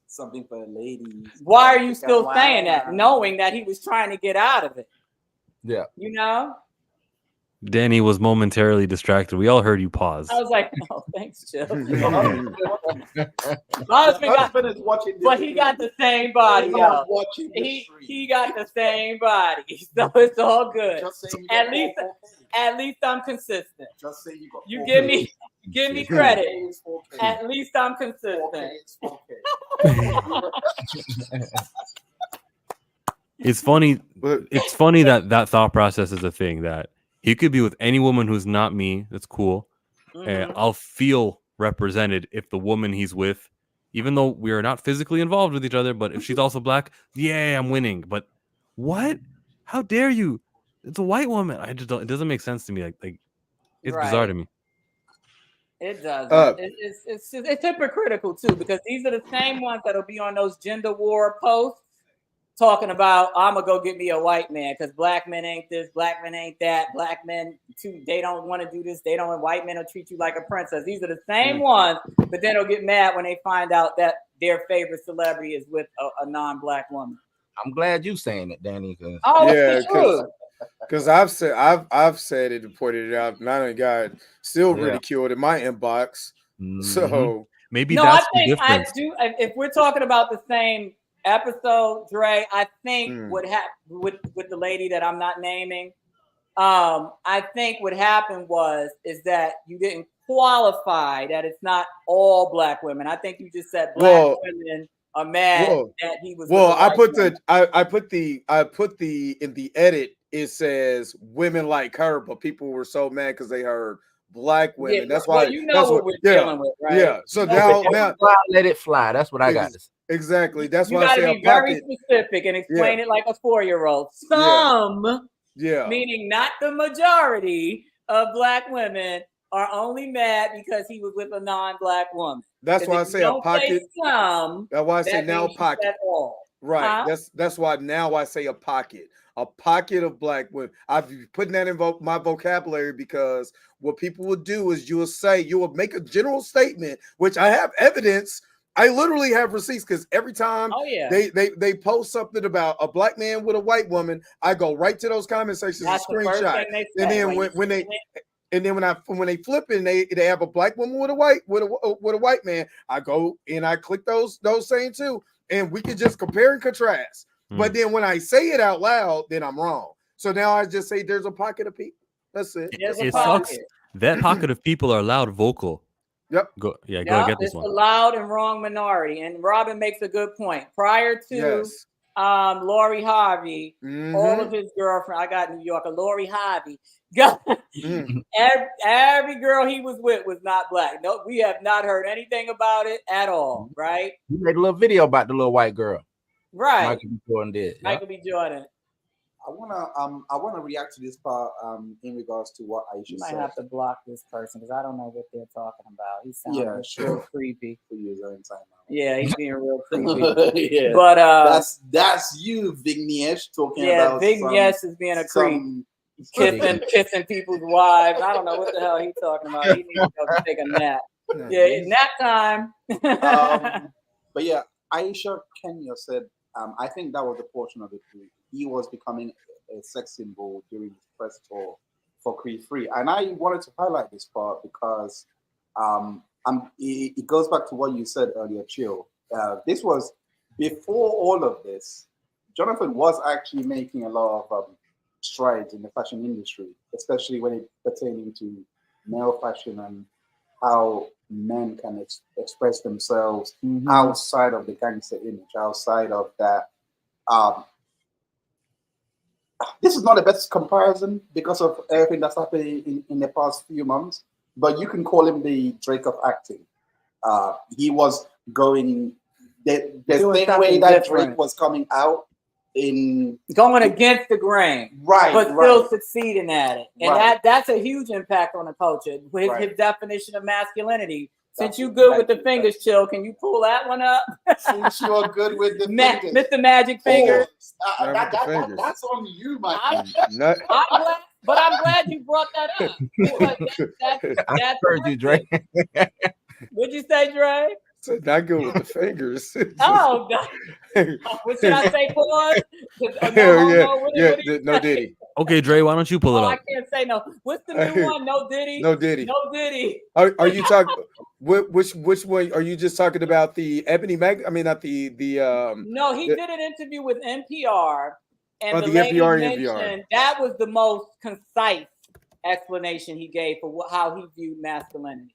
Something for the ladies. Why are you still saying that, knowing that he was trying to get out of it? Yeah. Danny was momentarily distracted. We all heard you pause. I was like, no, thanks, Chill. But he got the same body, yo. He got the same body, so it's all good. At least I'm consistent. Just say you got. You give me credit. At least I'm consistent. It's funny. It's funny that thought process is a thing, that he could be with any woman who's not me. That's cool. And I'll feel represented if the woman he's with, even though we are not physically involved with each other, but if she's also black, yeah, I'm winning. But what? How dare you? It's a white woman. I just don't. It doesn't make sense to me. Like it's bizarre to me. It doesn't. It's hypocritical too, because these are the same ones that'll be on those gender war posts talking about, I'm gonna go get me a white man because black men ain't this, black men ain't that, black men too, they don't want to do this, they don't, white men will treat you like a princess. These are the same ones, but then they'll get mad when they find out that their favorite celebrity is with a non-black woman. I'm glad you saying it, Danny. Because I've said it and pointed it out, and I done got still ridiculed in my inbox. So maybe that's the difference. I do. If we're talking about the same episode, Dre, I think what happened with the lady that I'm not naming, I think what happened is that you didn't qualify that it's not all black women. I think you just said black women are mad that he was. Well, I put the in the edit. It says women like her, but people were so mad because they heard black women. Yeah, that's why that's what we're dealing with, right? Yeah. So now let it fly. That's what I got. Exactly. That's why you I say gotta be very specific and explain it like a 4-year-old. Some, meaning not the majority of black women, are only mad because he was with a non-black woman. That's why I say a pocket. Some, that's why I say now pocket. Right. Huh? That's why now I say a pocket. A pocket of black women. I've been putting that in my vocabulary, because what people will do is you will make a general statement, which I have evidence. I literally have receipts, because every time they post something about a black man with a white woman, I go right to those comment sections and screenshot. And then when they flip it and they have a black woman with a white man, I go and I click those same too, and we can just compare and contrast. But then when I say it out loud, then I'm wrong. So now I just say there's a pocket of people. That's it. It sucks. That pocket of people are loud vocal. Yep. Go get this one. It's a loud and wrong minority. And Robin makes a good point. Prior to Lori Harvey, all of his girlfriends, I got New Yorker, Lori Harvey. Every girl he was with was not black. No, we have not heard anything about it at all, right? He made a little video about the little white girl. Right. Michael B. Jordan did. Michael B. Jordan. I wanna react to this part in regards to what Aisha said. You might have to block this person because I don't know what they're talking about. He sounds real creepy. For you, own time now. Yeah, he's being real creepy. But that's you, Vignesh, talking about. Yeah, Vignesh is being a creep. Kissing people's wives. I don't know what the hell he's talking about. He needs to go take a nap. Nap time. But yeah, Aisha Kenya said, I think that was a portion of it too. He was becoming a sex symbol during his press tour for Creed 3. And I wanted to highlight this part because it goes back to what you said earlier, Chill. This was before all of this. Jonathan was actually making a lot of strides in the fashion industry, especially when it pertaining to male fashion and how men can express themselves outside of the gangster image, outside of that. This is not the best comparison because of everything that's happening in the past few months, but you can call him the Drake of acting. He was going the same way that Drake was coming out, going against the grain, right, but still succeeding at it, and that's a huge impact on the culture with his definition of masculinity. Since you good with the fingers, Chill, can you pull that one up? Since you're good with the fingers, Mr. Magic Fingers. That's on you, my friend. I'm glad you brought that up. I heard you, Dre. What'd you say, Dre? So not good with the fingers. Oh, what should I say? Pause? No Diddy. Okay, Dre, why don't you pull it up? I can't say no. What's the new one? No Diddy. No Diddy. No Diddy. Are you talking? Which one? Are you just talking about the Ebony Mag? I mean, not the. No, he did an interview with NPR, and the NPR interview. That was the most concise explanation he gave for how he viewed masculinity.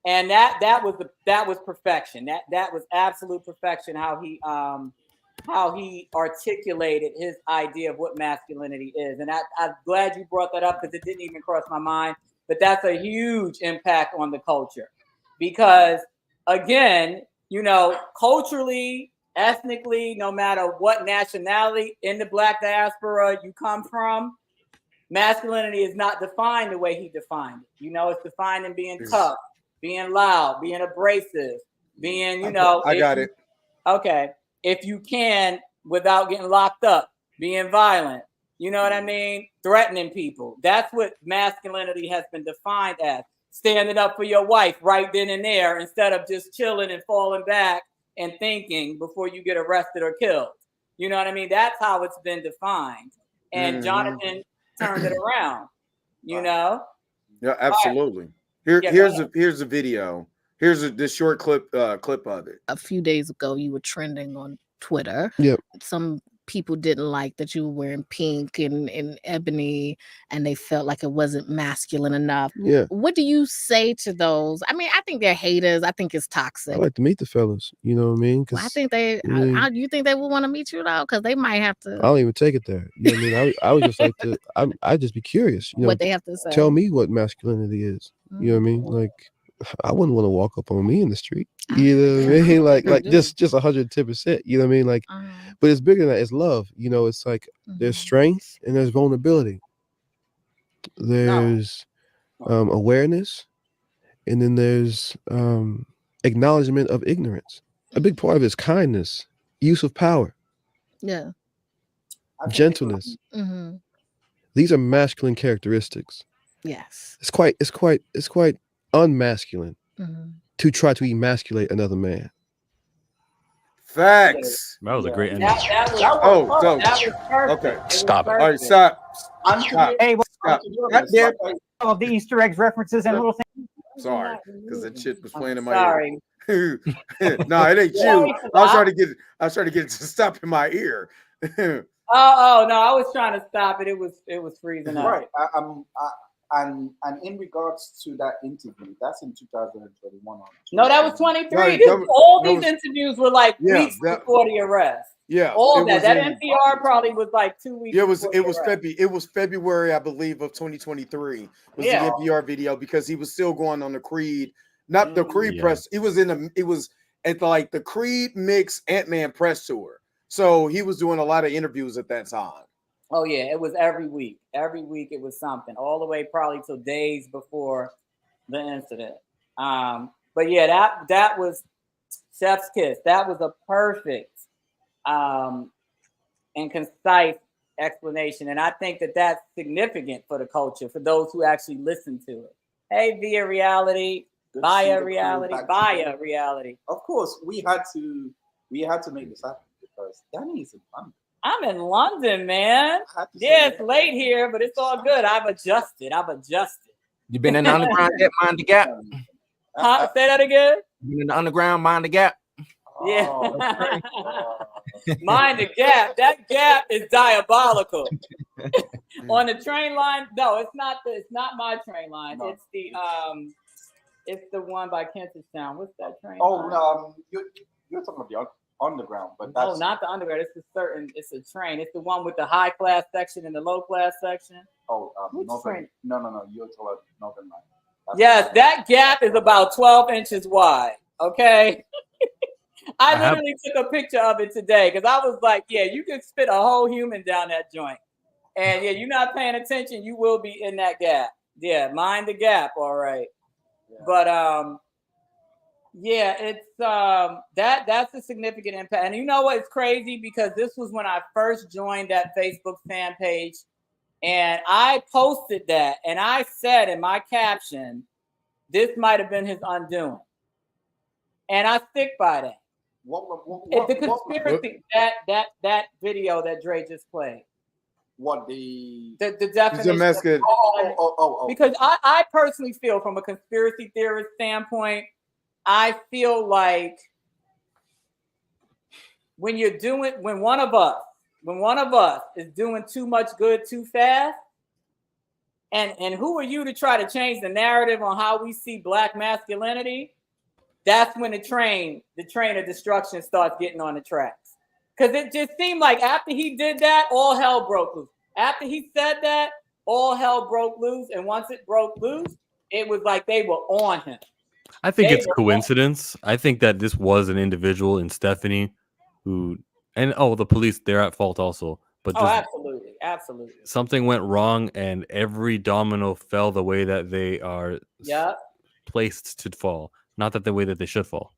And that was perfection. That was absolute perfection. How he articulated his idea of what masculinity is. And I'm glad you brought that up because it didn't even cross my mind. But that's a huge impact on the culture because, again, culturally ethnically, no matter what nationality in the Black diaspora you come from, masculinity is not defined the way he defined it. You know, it's defined in being tough, being loud, being abrasive, being, you know. I got it. Okay. If you can, without getting locked up, being violent, you know what I mean? Threatening people. That's what masculinity has been defined as. Standing up for your wife right then and there instead of just chilling and falling back and thinking before you get arrested or killed. You know what I mean? That's how it's been defined. And Jonathan turned it around, you know? Yeah, absolutely. Here's a video. Here's this short clip of it. A few days ago, you were trending on Twitter. Yep. Some people didn't like that you were wearing pink and ebony, and they felt like it wasn't masculine enough. Yeah. What do you say to those? I mean, I think they're haters. I think it's toxic. I like to meet the fellas. You know what I mean? Well, I think they. How do you think they would want to meet you though? Because they might have to. I don't even take it there. You know what I mean? I would just like to. I'd just be curious. You know, what they have to say. Tell me what masculinity is. You know what I mean? Like, I wouldn't want to walk up on me in the street. You know what I mean? Like just 110%. You know what I mean? Like, but it's bigger than that. It's love. You know, it's like there's strength and there's vulnerability. There's awareness, and then there's acknowledgement of ignorance. A big part of it is kindness, use of power, gentleness. These are masculine characteristics. Yes. It's quite unmasculine to try to emasculate another man. Facts. That was a great ending. That was perfect. Okay. Stop it. All right, stop. Hey, there all the Easter eggs references and little things. Sorry, because that shit was playing in my ear. No, it ain't you. I was trying to get it to stop in my ear. Oh no, I was trying to stop it. It was freezing up. Right. And in regards to that interview, that's in 2021. No, that was 23. All these interviews were like weeks before the arrest. Yeah, all that. That NPR probably was like 2 weeks. Yeah, it was February, I believe, of 2023. Was the NPR video, because he was still going on the Creed, not the Creed press. It was at like the Creed mix Ant-Man press tour. So he was doing a lot of interviews at that time. Oh yeah, it was every week. Every week it was something, all the way probably till days before the incident. But yeah, that was chef's kiss. That was a perfect and concise explanation, and I think that that's significant for the culture, for those who actually listen to it. Hey, via reality, via reality. Of course, we had to make this happen because Danny is in London. I'm in London, man. Yeah, it's late here, but it's all good. I've adjusted. You been in the underground yet? Mind the gap. Say that again. You been in the underground? Mind the gap. Yeah. Mind the gap. That gap is diabolical. On the train line, no, it's not my train line. No. It's the one by Kentish Town. What's that train line? No, you're talking about the underground, but that's not the underground. It's a train. It's the one with the high class section and the low class section. Northern. No, you're talking about Northern Line. Yes, that gap is about 12 inches wide. Okay. I literally took a picture of it today because I was like, yeah, you can spit a whole human down that joint. And yeah, you're not paying attention, you will be in that gap. Yeah, mind the gap, all right. Yeah. But yeah, it's that's a significant impact. And you know what? It's crazy because this was when I first joined that Facebook fan page, and I posted that, and I said in my caption, this might have been his undoing. And I stick by that. The conspiracy, that video that Dre just played. What the definition? Because I personally feel, from a conspiracy theorist standpoint, I feel like when one of us is doing too much good too fast, and who are you to try to change the narrative on how we see Black masculinity? That's when the train of destruction starts getting on the tracks. Because it just seemed like after he did that, all hell broke loose. After he said that, all hell broke loose. And once it broke loose, it was like they were on him. I think it's coincidence. I think that this was an individual in Stephanie who, and the police, they're at fault also. But absolutely. Something went wrong, and every domino fell the way that they are placed to fall, not that the way that they should fall.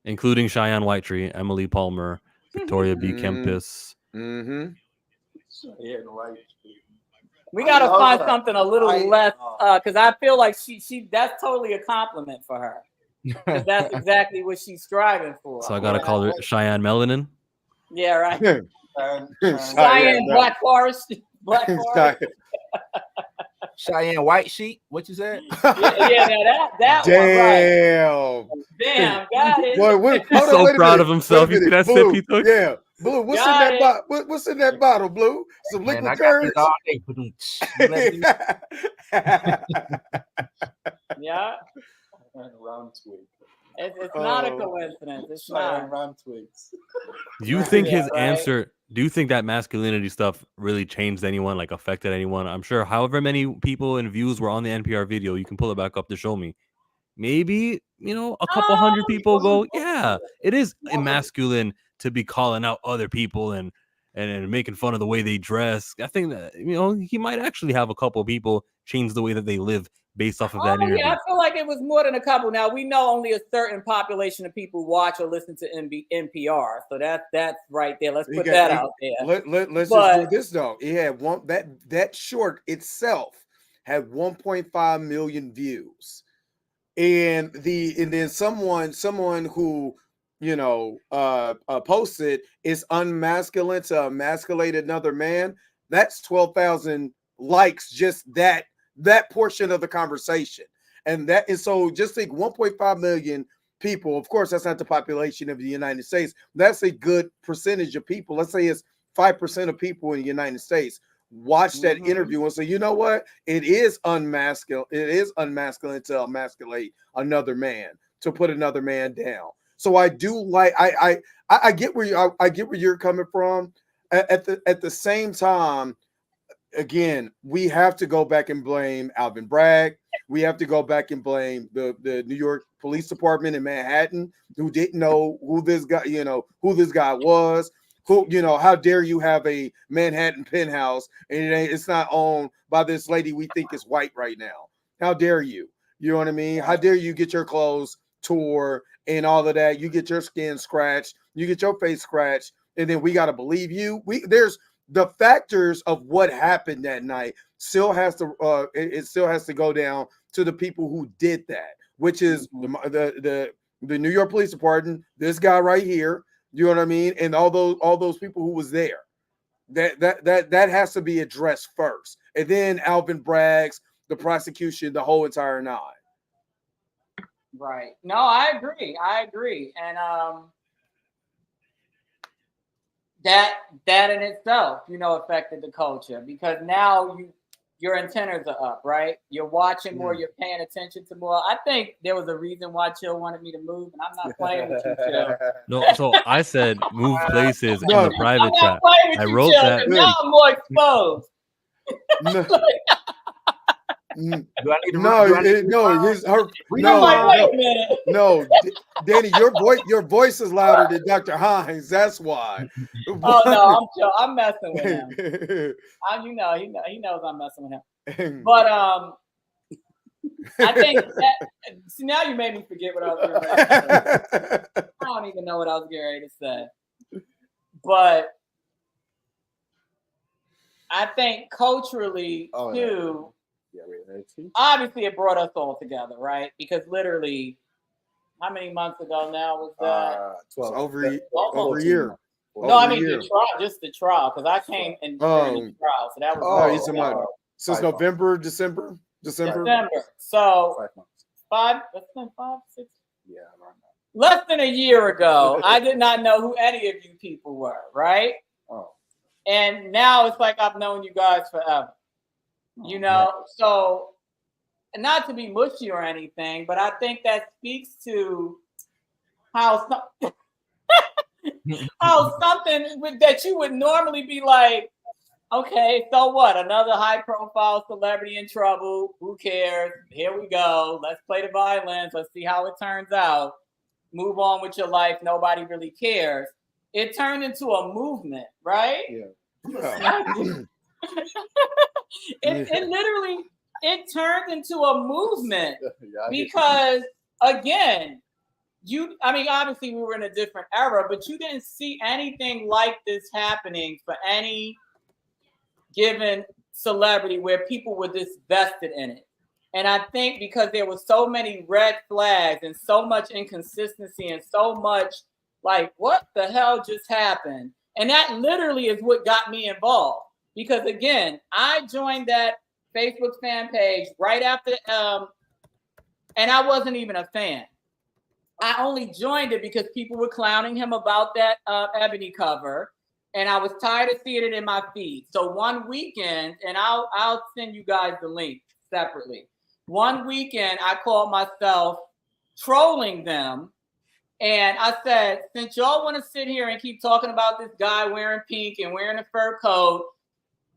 Including Cheyenne Whitetree, Emily Palmer, Victoria B. Kempis. Mm-hmm. We gotta find something a little less, because I feel like she that's totally a compliment for her. Because that's exactly what she's striving for. So I gotta call her Cheyenne Melanin. Yeah, right. Cheyenne Black Forest. Cheyenne White Sheet. What you said? that Damn. one. Right. Damn, got it. Boy, He's so proud of himself. You see that sip he took? Yeah. Blue, what's in that bottle? What's in that bottle, Blue? Some liquid courage. Yeah. Round twig. It's not a coincidence. It's not. Round twigs. Do you think his answer? Do you think that masculinity stuff really changed anyone? Like affected anyone? I'm sure. However many people and views were on the NPR video, you can pull it back up to show me. Maybe a couple hundred people go, yeah, it is masculine to be calling out other people and making fun of the way they dress. I think that he might actually have a couple people change the way that they live based off of that interview. Yeah, I feel like it was more than a couple. Now we know only a certain population of people watch or listen to NPR, so that's right there. Let's put that out there. Let's just do this though. It had that short itself had 1.5 million views, and then someone who posted is unmasculine to emasculate another man. That's 12,000 likes. Just that portion of the conversation. And that is so just think 1.5 million people. Of course, that's not the population of the United States. That's a good percentage of people. Let's say it's 5% of people in the United States watch that interview and say, you know what? It is unmasculine. It is unmasculine to emasculate another man, to put another man down. So I do like I get where you're coming from. At the same time, again, we have to go back and blame Alvin Bragg. We have to go back and blame the New York Police Department in Manhattan, who didn't know who this guy was. Who, how dare you have a Manhattan penthouse and it's not owned by this lady we think is white right now? How dare you? You know what I mean? How dare you get your clothes tore and all of that? You get your skin scratched, you get your face scratched, and then we got to believe you. There's the factors of what happened that night still has to it still has to go down to the people who did that, which is the New York Police Department, this guy right here, you know what I mean, and all those people who was there. That has to be addressed first, and then Alvin Bragg's, the prosecution, the whole entire nine. Right. No, I agree, and that in itself, affected the culture, because now your antennas are up, right? You're watching more, you're paying attention to more. I think there was a reason why Chill wanted me to move, and I'm not playing with you, Chill. No, so I said move places in the private chat. I wrote Chill, that. now I'm more exposed. No, Danny, your voice is louder than Dr. Hines. That's why. Oh no, I'm messing with him. He knows I'm messing with him. But I think that. See, now you made me forget what I was getting ready to say. I don't even know what I was getting ready to say. But I think culturally too. Yeah, obviously, it brought us all together, right? Because literally, how many months ago now was that? 12. Over a year. No, I mean the trial, just the trial, because I came in during the trial, so that was. Since November, December. So 5, 6. Yeah, less than a year ago, I did not know who any of you people were, right? Oh. And now it's like I've known you guys forever. So not to be mushy or anything, but I think that speaks to how something that you would normally be like, okay, so what? Another high-profile celebrity in trouble. Who cares? Here we go. Let's play the violins. Let's see how it turns out. move on with your life. Nobody really cares. It turned into a movement, right? Yeah. It literally, it turned into a movement because, again, obviously we were in a different era, but you didn't see anything like this happening for any given celebrity where people were this vested in it. And I think because there were so many red flags and so much inconsistency and so much like, what the hell just happened? And that literally is what got me involved. Because again, I joined that Facebook fan page right after, and I wasn't even a fan. I only joined it because people were clowning him about that Ebony cover. And I was tired of seeing it in my feed. So one weekend, and I'll send you guys the link separately. One weekend, I called myself trolling them. And I said, since y'all want to sit here and keep talking about this guy wearing pink and wearing a fur coat,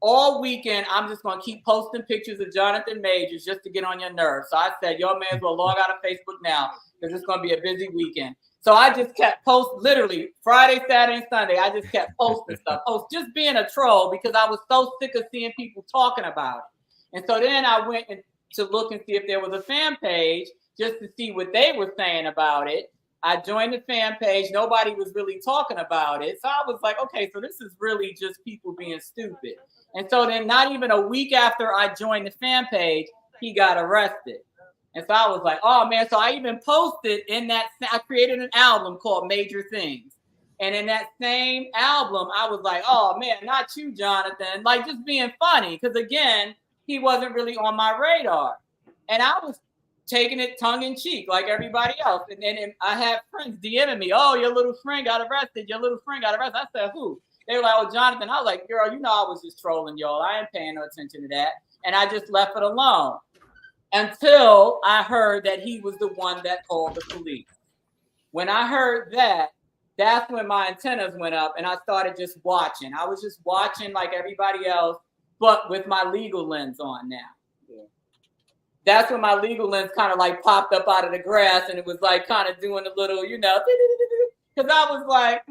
all weekend, I'm just going to keep posting pictures of Jonathan Majors just to get on your nerves. So I said, y'all may as well log out of Facebook now because it's going to be a busy weekend. So I just kept posting, literally Friday, Saturday, and Sunday. I just kept posting stuff, just being a troll because I was so sick of seeing people talking about it. And so then I went to look and see if there was a fan page just to see what they were saying about it. I joined the fan page. Nobody was really talking about it. So I was like, okay, so this is really just people being stupid. And so then not even a week after I joined the fan page, he got arrested. And so I was like, oh man. So I even posted I created an album called Major Things. And in that same album, I was like, oh man, not you, Jonathan. Like just being funny. Because again, he wasn't really on my radar. And I was taking it tongue in cheek like everybody else. And then I had friends DMing me, oh, your little friend got arrested. Your little friend got arrested. I said, who? They were like, oh, Jonathan. I was like, girl, you know I was just trolling y'all. I ain't paying no attention to that. And I just left it alone until I heard that he was the one that called the police. When I heard that, that's when my antennas went up and I started just watching. I was just watching like everybody else, but with my legal lens on now. Yeah. That's when my legal lens kind of like popped up out of the grass and it was like kind of doing a little, because I was like,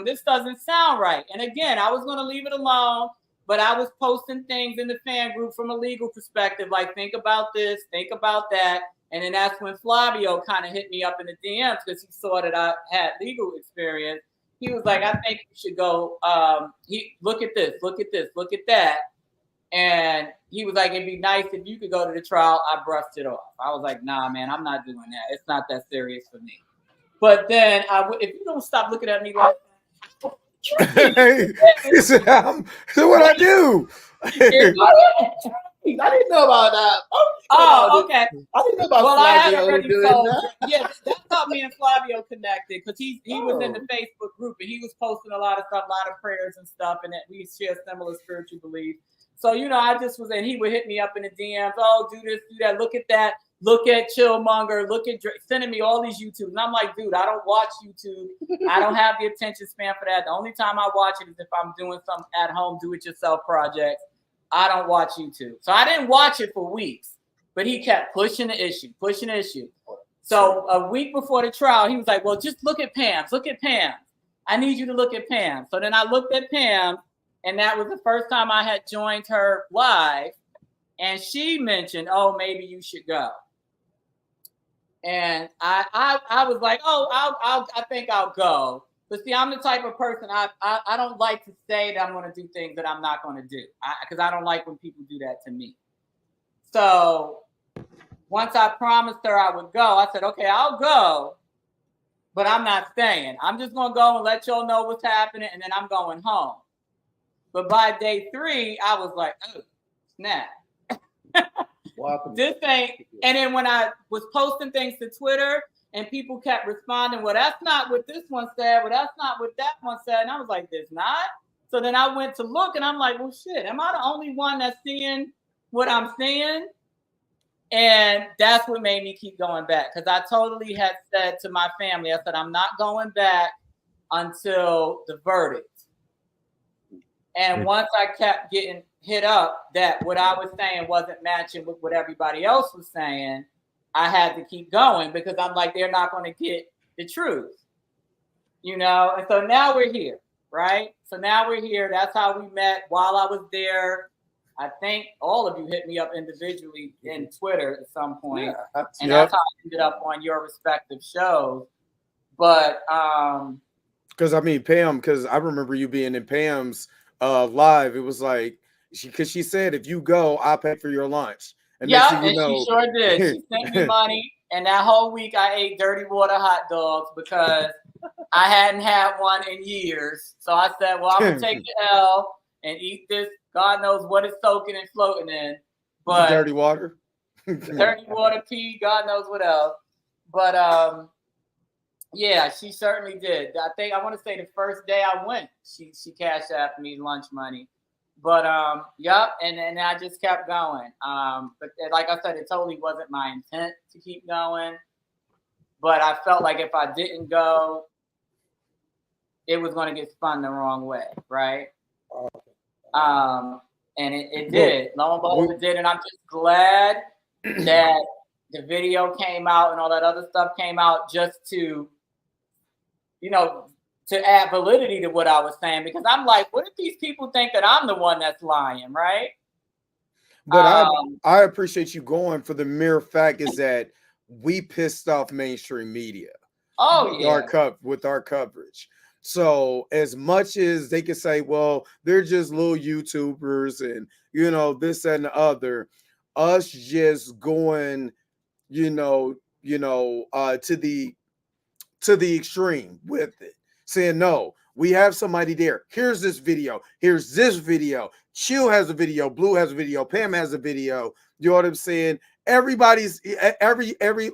this doesn't sound right. And again, I was going to leave it alone, but I was posting things in the fan group from a legal perspective, like think about this, think about that. And then that's when Flavio kind of hit me up in the DMs because he saw that I had legal experience. He was like, I think you should go, look at this, look at this, look at that. And he was like, it'd be nice if you could go to the trial. I brushed it off. I was like, nah, man, I'm not doing that. It's not that serious for me. But then if you don't stop looking at me like he said, so what I do? I didn't know about that. Okay. I didn't know about I had Flavio already doing told. that. Yeah, that's how me and Flavio connected because he was in the Facebook group and he was posting a lot of stuff, a lot of prayers and stuff, and that we share similar spiritual beliefs. So I just was, and he would hit me up in the DMs. Oh, do this, do that. Look at that. Look at Chillmonger. Look at Drake. Sending me all these YouTube, and I'm like, dude, I don't watch YouTube. I don't have the attention span for that. The only time I watch it is if I'm doing some at home do-it-yourself projects. I don't watch YouTube. So I didn't watch it for weeks, but he kept pushing the issue. So a week before the trial, he was like, well, just look at Pam's. Look at Pam's. I need you to look at Pam. So then I looked at Pam, and that was the first time I had joined her live. And she mentioned, oh, maybe you should go. And I was like, oh, I think I'll go. But see, I'm the type of person, I don't like to say that I'm going to do things that I'm not going to do. Because I don't like when people do that to me. So once I promised her I would go, I said, okay, I'll go. But I'm not staying. I'm just going to go and let y'all know what's happening. And then I'm going home. But by day 3, I was like, oh, snap. This ain't. And then when I was posting things to Twitter and people kept responding, well, that's not what this one said. Well, that's not what that one said. And I was like, there's not. So then I went to look and I'm like, well, shit, am I the only one that's seeing what I'm seeing? And that's what made me keep going back. Because I totally had said to my family, I said, I'm not going back until the verdict. And once I kept getting hit up that what I was saying wasn't matching with what everybody else was saying, I had to keep going because I'm like, they're not going to get the truth, you know. And so now we're here, right? So now we're here. That's how we met while I was there. I think all of you hit me up individually in Twitter at some point, and that's how I ended up on your respective shows. But because I mean Pam, because I remember you being in Pam's live. It was like she said, if you go, I'll pay for your lunch. And yeah, and she sure did. She sent me money, and that whole week I ate dirty water hot dogs because I hadn't had one in years. So I said, well, I'm gonna take the L and eat this. God knows what it's soaking and floating in, but dirty water, pee, God knows what else. But yeah, she certainly did. I think I want to say the first day I went, she cashed out me lunch money. But yep, and I just kept going. But like I said, it totally wasn't my intent to keep going. But I felt like if I didn't go, it was going to get spun the wrong way, right? And it did. Lo and behold, it did. And I'm just glad that the video came out and all that other stuff came out just to, you know, to add validity to what I was saying. Because I'm like, what if these people think that I'm the one that's lying, right? But I appreciate you going for the mere fact is that we pissed off mainstream media. Oh, yeah. With our coverage. So as much as they could say, well, they're just little YouTubers and, you know, this and the other, us just going, to the extreme with it, saying, no, we have somebody there. Here's this video. Here's this video. Chill has a video. Blue has a video. Pam has a video. You know what I'm saying? Everybody's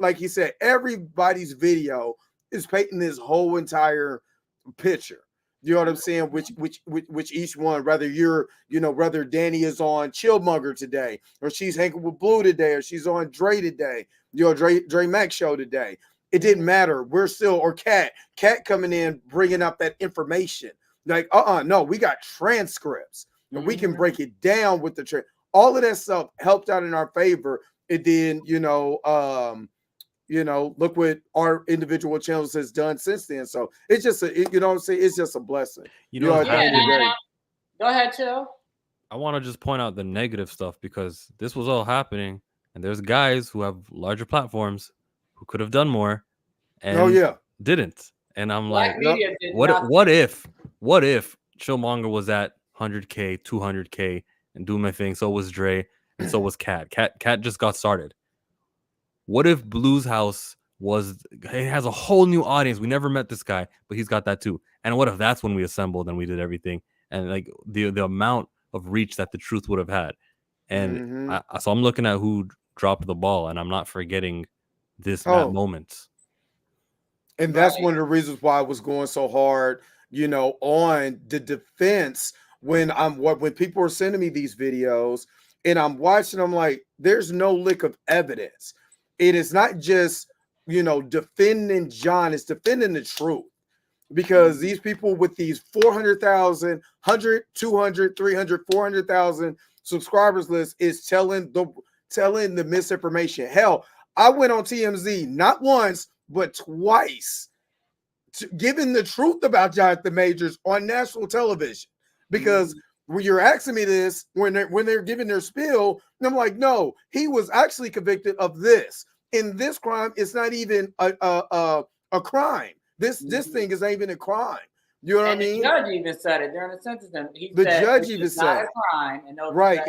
like he said, everybody's video is painting this whole entire picture. You know what I'm saying? Which each one, whether Danny is on Chillmonger today, or she's hanging with Blue today, or she's on Dre today, Dre Max show today. It didn't matter. We're still, or Cat coming in, bringing up that information. Like, no, we got transcripts and we can break it down with the all of that stuff helped out in our favor. And then, look what our individual channels has done since then. So it's just it's just a blessing. Go ahead, Chill. I want to just point out the negative stuff because this was all happening, and there's guys who have larger platforms who could have done more and didn't. And I'm like, what if Chillmonger was at 100K, 200K and doing my thing? So was Dre, and so was Cat. Cat just got started. What if Blue's House has a whole new audience? We never met this guy, but he's got that too. And what if that's when we assembled and we did everything? And like the amount of reach that the truth would have had. And so I'm looking at who dropped the ball, and I'm not forgetting that moment. And that's one of the reasons why I was going so hard, on the defense when people are sending me these videos and I'm watching them, like, there's no lick of evidence. It is not just, defending John, it's defending the truth. Because these people with these 400,000, 100, 200, 300, 400,000 subscribers list is telling the misinformation. Hell, I went on TMZ not once, but twice, giving the truth about Jonathan Majors on national television. Because when you're asking me this, when they're giving their spiel, I'm like, no, he was actually convicted of this. In this crime, it's not even a crime. This thing is not even a crime. You know what I mean? The judge even said it during the sentencing. The judge even said a crime. Right,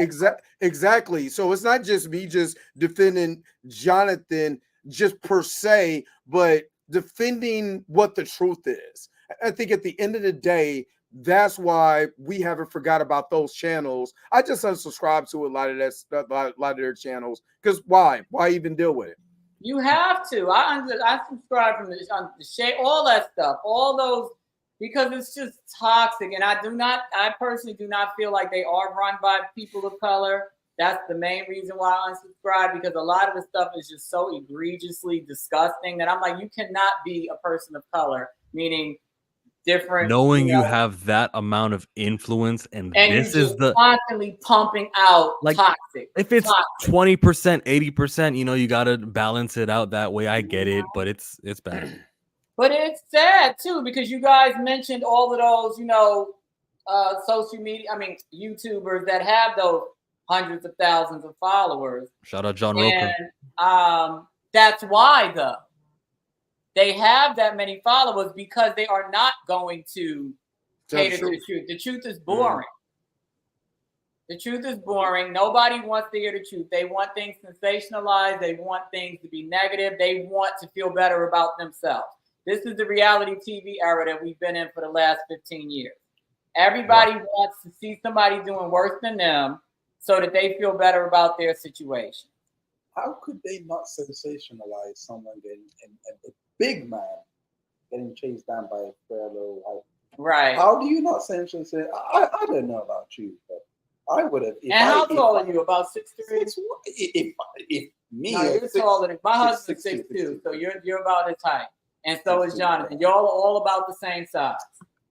exactly. So it's not just me just defending Jonathan just per se, but defending what the truth is. I think at the end of the day, that's why we haven't forgot about those channels. I just unsubscribed to a lot of their channels because why even deal with it? You have to. I subscribe from the shade, all that stuff, all those, because it's just toxic. And I personally do not feel like they are run by people of color. That's the main reason why I unsubscribe, because a lot of the stuff is just so egregiously disgusting that I'm like, you cannot be a person of color, meaning different. Knowing you have that amount of influence and this is the constantly pumping out toxic. If it's 20%, 80%, you got to balance it out that way. I get it, but it's bad. But it's sad too, because you guys mentioned all of those, social media, YouTubers that have those hundreds of thousands of followers. Shout out John Roker. And that's why though. They have that many followers because they are not going to cater to the truth. The truth is boring. The truth is boring. Nobody wants to hear the truth. They want things sensationalized. They want things to be negative. They want to feel better about themselves. This is the reality TV era that we've been in for the last 15 years. Everybody wants to see somebody doing worse than them so that they feel better about their situation. How could they not sensationalize someone getting a big man getting chased down by a fellow? Right. How do you not sensationalize? I don't know about you, but I would have. And how tall are you? About 6'3"? If me, no, you're taller than my husband's 6'2", so you're about his height, and so is Jonathan. Y'all are all about the same size.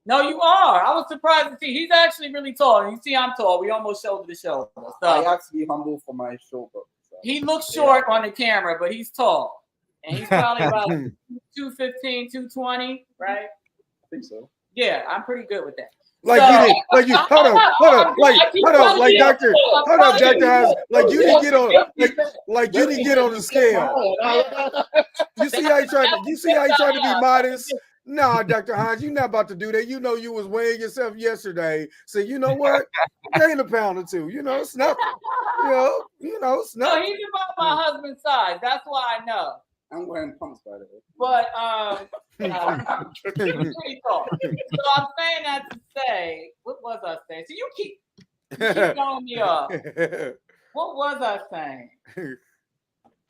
No, you are. I was surprised to see he's actually really tall. And you see, I'm tall. We almost shoulder to shoulder. So I have to be humble for my shoulder. So. He looks short on the camera, but he's tall, and he's probably about 215, 220, right? I think so. Yeah, I'm pretty good with that. Hold on, Doctor Hans, you didn't get on the scale. You see how he tried to be modest? Nah, Dr. Hans, you're not about to do that. You know you was weighing yourself yesterday. So you know what? Gain a pound or two. It's nothing. It's nothing. No, he's about my husband's size. That's why I know. I'm wearing pumps, by the way. But he's pretty tall. So I'm saying that to say, what was I saying? So you keep throwing me off. What was I saying?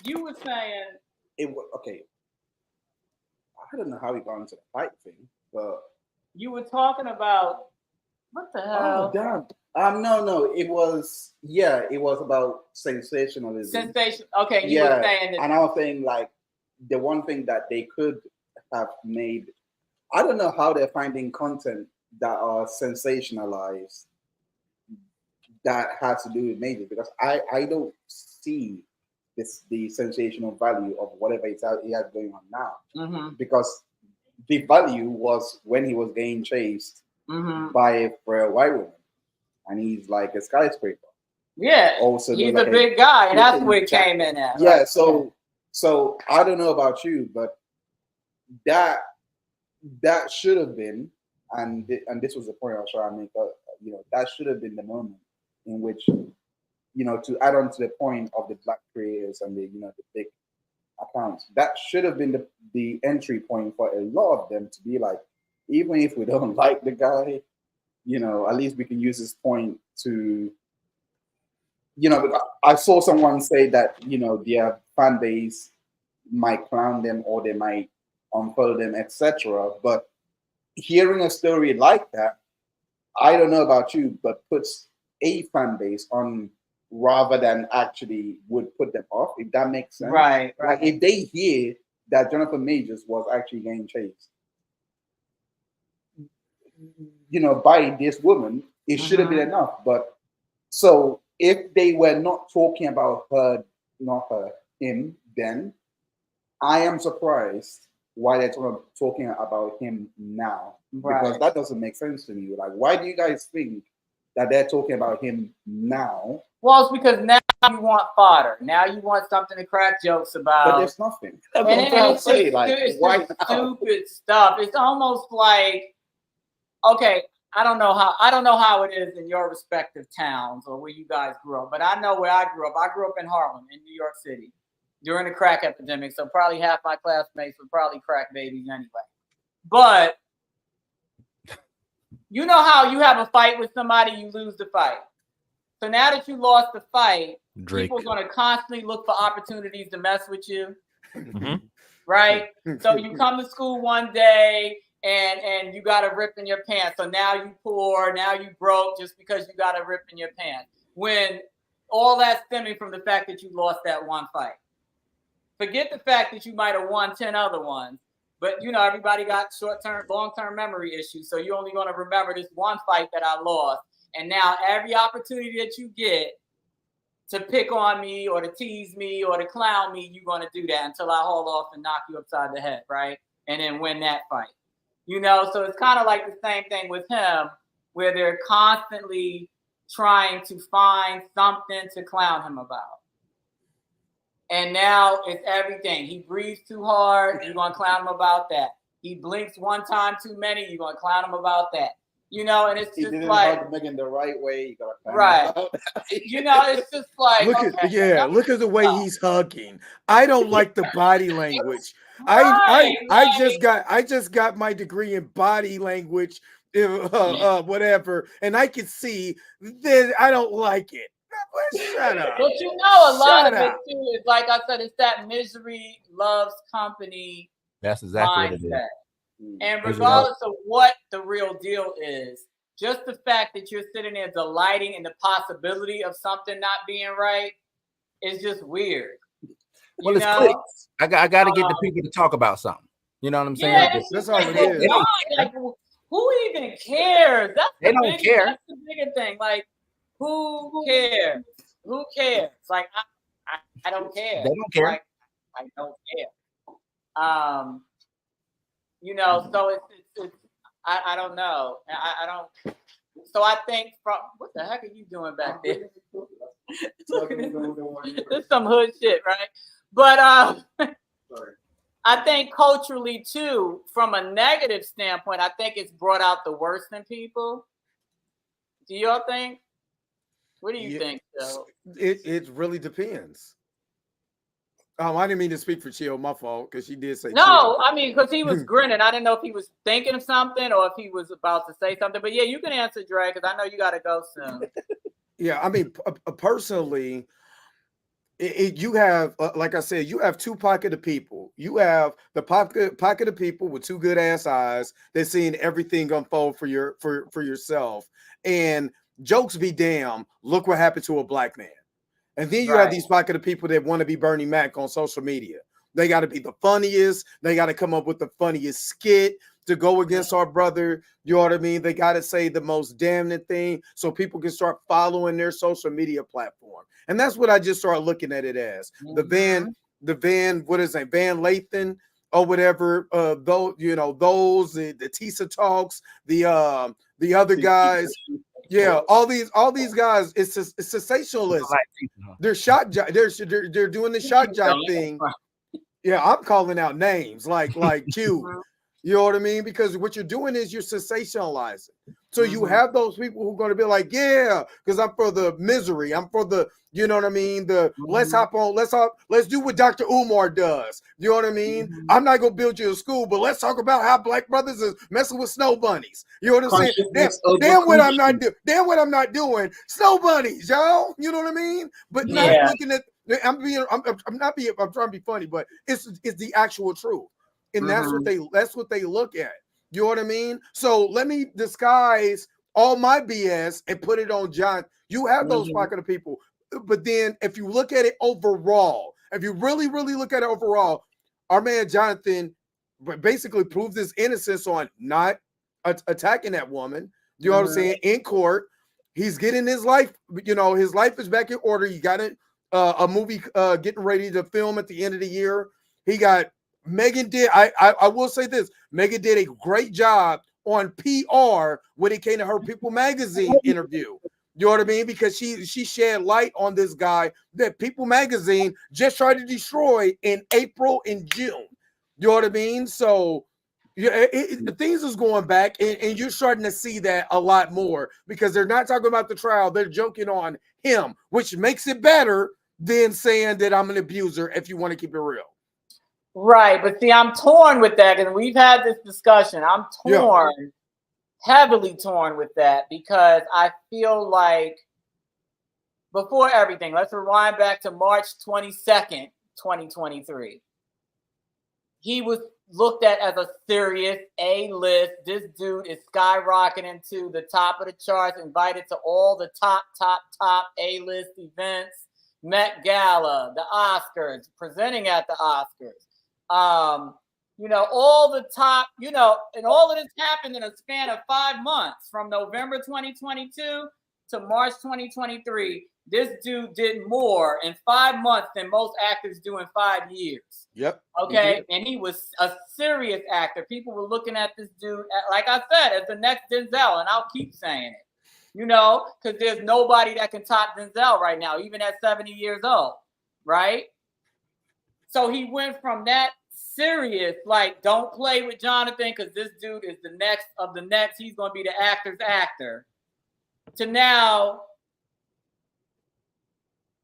You were saying it was okay. I don't know how we got into the fight thing, but you were talking about what the hell? Oh damn. No. It was about sensationalism. Okay, you were saying that. And I was saying the one thing that they could have made, I don't know how they're finding content that are sensationalized that has to do with majors, because I don't see the sensational value of whatever he has going on now, because the value was when he was getting chased by a white woman, and he's like a skyscraper. Yeah, also he's a big guy, and that's where it came in at. Yeah, so I don't know about you, but that should have been, and this was the point I was trying to make. That should have been the moment in which, to add on to the point of the black creators and the big accounts, that should have been the entry point for a lot of them to be like, even if we don't like the guy, at least we can use this point to, I saw someone say that, their fan base might clown them or they might unfollow them, etc. But hearing a story like that, I don't know about you, but puts a fan base on rather than actually would put them off, if that makes sense. Right. Like if they hear that Jonathan Majors was actually getting chased, by this woman, it should have been enough. But so if they were not talking about him, then I am surprised why they're talking about him now. Right. Because that doesn't make sense to me. Like, why do you guys think that they're talking about him now? Well, it's because now you want fodder. Now you want something to crack jokes about. But there's nothing. And it's stupid stuff. It's almost like, okay, I don't know how it is in your respective towns or where you guys grew up, but I know where I grew up. I grew up in Harlem, in New York City, during the crack epidemic. So probably half my classmates were probably crack babies anyway. But you know how you have a fight with somebody, you lose the fight. So now that you lost the fight, people are going to constantly look for opportunities to mess with you, right? So you come to school one day and you got a rip in your pants. So now you poor, now you broke just because you got a rip in your pants. When all that's stemming from the fact that you lost that one fight. Forget the fact that you might have won 10 other ones, but everybody got short-term, long-term memory issues. So you're only going to remember this one fight that I lost. And now every opportunity that you get to pick on me or to tease me or to clown me, you're going to do that until I haul off and knock you upside the head, right? and then win that fight. You know, so it's kind of like the same thing with him, where they're constantly trying to find something to clown him about. And now it's everything. He breathes too hard, you're going to clown him about that. He blinks one time too many, you're going to clown him about that. You know, and it's just like making the right way. You gotta right. You know, it's just like look at the way he's hugging. I don't like the body language. I just got my degree in body language, whatever, and I can see that I don't like it. Shut up. But you know, a lot of it too is like I said, it's that misery loves company. That's exactly what it is. And regardless of what the real deal is, just the fact that you're sitting there delighting in the possibility of something not being right is just weird. Well, it's clicks. I got to get the people to talk about something. You know what I'm saying? Yeah, that's all it is. Like, who even cares? They don't care. That's the bigger thing. Like, who cares? Who cares? Like, I don't care. They don't care. Like, I don't care. You know, so it's I don't know. I don't. So I think from what the heck are you doing back there? This is some hood shit, right? But I think culturally too, from a negative standpoint, I think it's brought out the worst in people. Do y'all think? What do you think, Joe? It really depends. I didn't mean to speak for Chill. My fault, because she did say. No, Chill. I mean, because he was grinning. I didn't know if he was thinking of something or if he was about to say something. But yeah, you can answer, Dre, because I know you got to go soon. Yeah, I mean, personally, you have, like I said, you have two pocket of people. You have the pocket of people with two good ass eyes that's seeing everything unfold for yourself. And jokes be damn, look what happened to a black man. And then you have these pocket of people that want to be Bernie Mac on social media. They got to be the funniest. They got to come up with the funniest skit to go against our brother. You know what I mean? They got to say the most damning thing so people can start following their social media platform. And that's what I just started looking at it as. The Van, what is it? Van Lathan or whatever. Those, the Tisa Talks, the other guys. Yeah, all these guys, it's sensationalism. They're shot job. They're doing the shot job thing. Yeah, I'm calling out names like Q. You know what I mean? Because what you're doing is you're sensationalizing. So you have those people who are going to be like, yeah, because I'm for the misery. I'm for the, you know what I mean? The let's do what Dr. Umar does. You know what I mean? I'm not going to build you a school, but let's talk about how black brothers is messing with snow bunnies. You know what I'm saying? Damn what I'm not doing. Snow bunnies, y'all. You know what I mean? But not looking at, I'm trying to be funny, but it's the actual truth. And that's what they look at. You know what I mean? So let me disguise all my BS and put it on John. You have those pocket of people. But then if you look at it overall, if you really, really look at it overall, our man Jonathan basically proved his innocence on not attacking that woman. You know what I'm saying? In court, he's getting his life. His life is back in order. You got a movie getting ready to film at the end of the year. He got Megan did. I will say this: Megan did a great job on PR when it came to her People Magazine interview. You know what I mean? Because she shed light on this guy that People Magazine just tried to destroy in April and June. You know what I mean? So things is going back, and you're starting to see that a lot more because they're not talking about the trial; they're joking on him, which makes it better than saying that I'm an abuser. If you want to keep it real. Right, but see, I'm torn with that, and we've had this discussion. I'm torn, heavily torn with that, because I feel like before everything, let's rewind back to March 22nd, 2023. He was looked at as a serious A-list. This dude is skyrocketing to the top of the charts, invited to all the top A-list events, Met Gala, the Oscars, presenting at the Oscars. All the top, and all of this happened in a span of 5 months from November 2022 to March 2023. this dude did more in 5 months than most actors do in 5 years. Yep. Okay. And he was a serious actor. People were looking at this dude, like I said, as the next Denzel, and I'll keep saying it. You know, because there's nobody that can top Denzel right now, even at 70 years old, right? So he went from that serious, like, don't play with Jonathan because this dude is the next of the next. He's going to be the actor's actor. To now,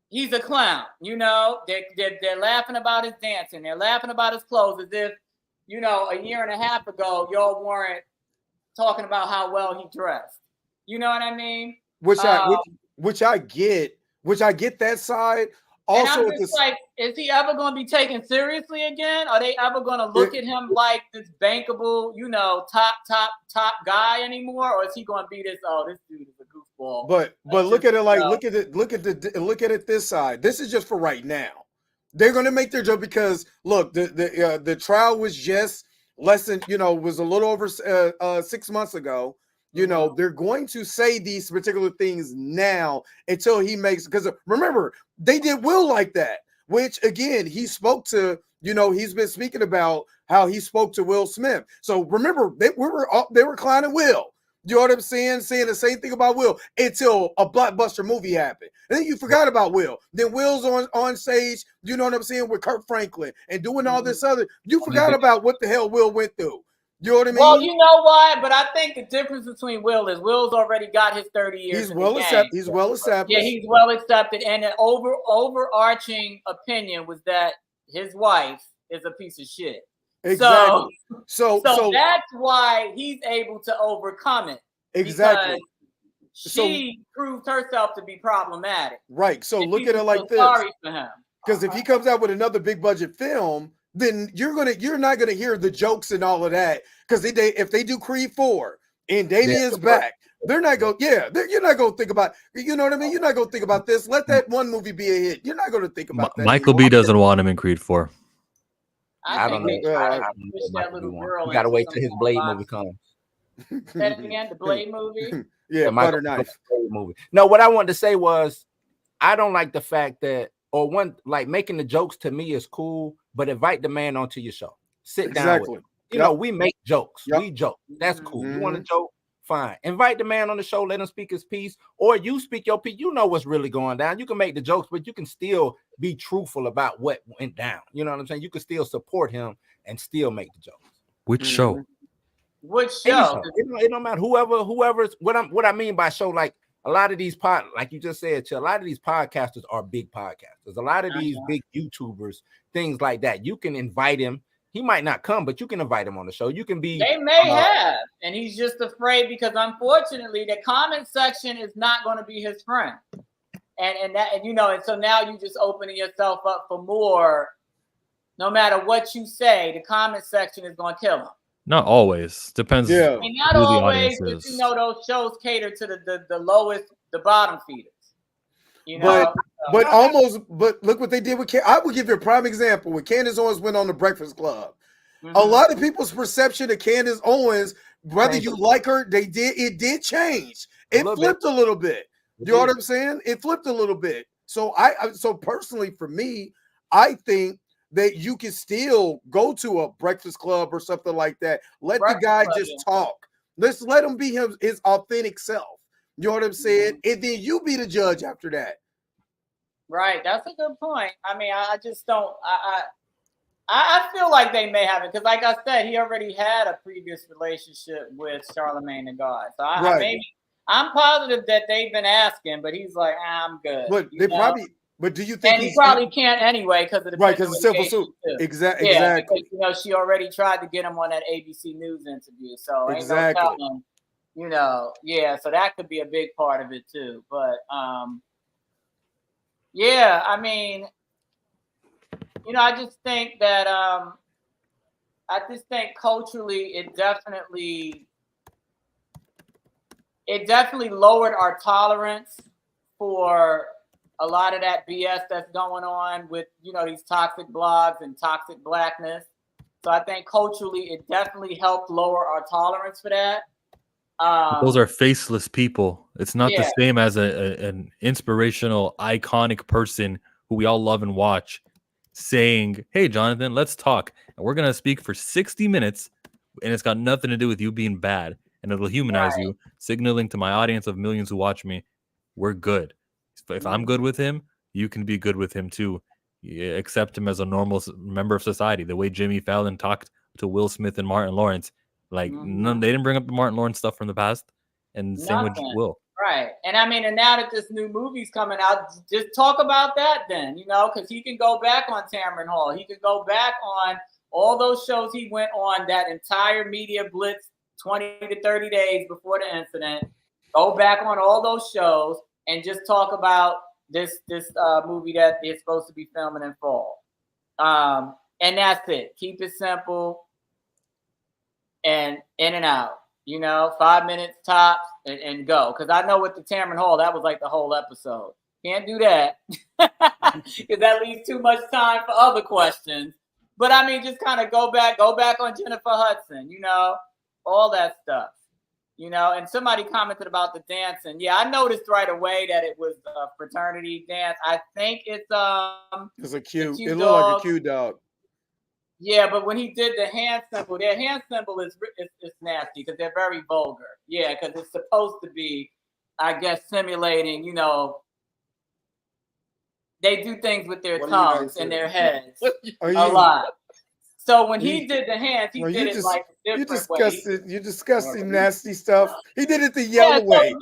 he's a clown. You know, they're laughing about his dancing. They're laughing about his clothes as if, you know, a year and a half ago, y'all weren't talking about how well he dressed. You know what I mean? Which I get that side. Also, and I'm just like, is he ever going to be taken seriously again? Are they ever going to look at him like this bankable, you know, top guy anymore, or is he going to be this? Oh, this dude is a goofball. But look at it like look at it this side. This is just for right now. They're going to make their joke because look, the trial was just less than was a little over 6 months ago. You know, they're going to say these particular things now until he makes, because remember, they did Will like that, which again, he spoke to, he's been speaking about how he spoke to Will Smith. So remember, they were clowning Will. You know what I'm saying? Saying the same thing about Will until a blockbuster movie happened. And then you forgot about Will. Then Will's on stage, you know what I'm saying, with Kirk Franklin and doing all this other. You forgot about what the hell Will went through. You know what I mean? Well, you know what? But I think the difference between Will is Will's already got his 30 years. He's well accepted. He's well established. Yeah, he's well accepted. And an overarching opinion was that his wife is a piece of shit. Exactly. So that's why he's able to overcome it. Exactly. She proved herself to be problematic. Right. So look at it like this. Sorry for him. Because if he comes out with another big budget film, then you're not gonna hear the jokes and all of that. Because if they do Creed 4 and Damien's back, they're not going. Yeah, you're not gonna think about. You know what I mean? You're not gonna think about this. Let that one movie be a hit. You're not gonna think about that. Michael B doesn't want him in Creed 4. I don't know. We gotta wait till his Blade movie comes. Say it again, the Blade movie. Yeah, Butter Knife movie. No, what I wanted to say was, I don't like the fact that, making the jokes to me is cool, but invite the man onto your show. Sit down with him. You know, we make jokes. Yep. We joke. That's cool. You want to joke? Fine. Invite the man on the show. Let him speak his piece, or you speak your piece. You know what's really going down. You can make the jokes, but you can still be truthful about what went down. You know what I'm saying? You can still support him and still make the jokes. Which show? Which show? It don't matter. Whoever's what I mean by show, like a lot of these like you just said, a lot of these podcasters are big podcasters. A lot of these big YouTubers, things like that. You can invite him. He might not come, but you can invite him on the show. You can be. They may have, and he's just afraid because unfortunately the comment section is not going to be his friend, and so now you just opening yourself up for more. No matter what you say, the comment section is going to kill him. Not always. Depends. Yeah, I mean, not always, but those shows cater to the lowest, the bottom feeders. But look what they did with. I will give you a prime example when Candace Owens went on the Breakfast Club. A lot of people's perception of Candace Owens, whether you like her, it did change. It flipped a little bit. You know what I'm saying? It flipped a little bit. So so personally for me, I think that you can still go to a Breakfast Club or something like that. Let the guy just talk. Let's let him be his authentic self. You know what I'm saying? And then you be the judge after that. Right. That's a good point. I mean, I just don't. I feel like they may have it because, like I said, he already had a previous relationship with Charlamagne the God. So I'm positive that they've been asking, but he's like, I'm good. But they probably. But do you think and he probably can't anyway because of the because of civil suit? Exactly. Because, she already tried to get him on that ABC News interview. So exactly. Ain't no telling, so that could be a big part of it too. But I mean, I just think that culturally it definitely lowered our tolerance for a lot of that BS that's going on with, these toxic blogs and toxic blackness. So I think culturally, it definitely helped lower our tolerance for that. Those are faceless people. It's not the same as an inspirational, iconic person who we all love and watch saying, "Hey, Jonathan, let's talk. And we're going to speak for 60 minutes. And it's got nothing to do with you being bad. And it'll humanize you, signaling to my audience of millions who watch me, we're good. If I'm good with him, you can be good with him too. You accept him as a normal member of society. The way Jimmy Fallon talked to Will Smith and Martin Lawrence. Like, they didn't bring up the Martin Lawrence stuff from the past. And same with Will. Right. And I mean, and now that this new movie's coming out, just talk about that then, you know, because he can go back on Tamron Hall. He can go back on all those shows he went on, that entire media blitz 20 to 30 days before the incident. Go back on all those shows and just talk about this movie that they're supposed to be filming in fall. And that's it. Keep it simple and in and out. You know, 5 minutes tops and go. Because I know with the Tamron Hall, that was like the whole episode. Can't do that. Because that leaves too much time for other questions. But I mean, just kind of go back on Jennifer Hudson, you know, all that stuff. You know, and somebody commented about the dancing. Yeah, I noticed right away that it was a fraternity dance. I think it's a Q. It looked like a Q dog. Yeah, but when he did the hand symbol, their hand symbol is nasty because they're very vulgar. Yeah, because it's supposed to be, I guess, simulating, you know, they do things with their tongues and their heads a lot. So when he did the hands, he did it like a different way. You disgusting, nasty stuff. He did it the yellow way.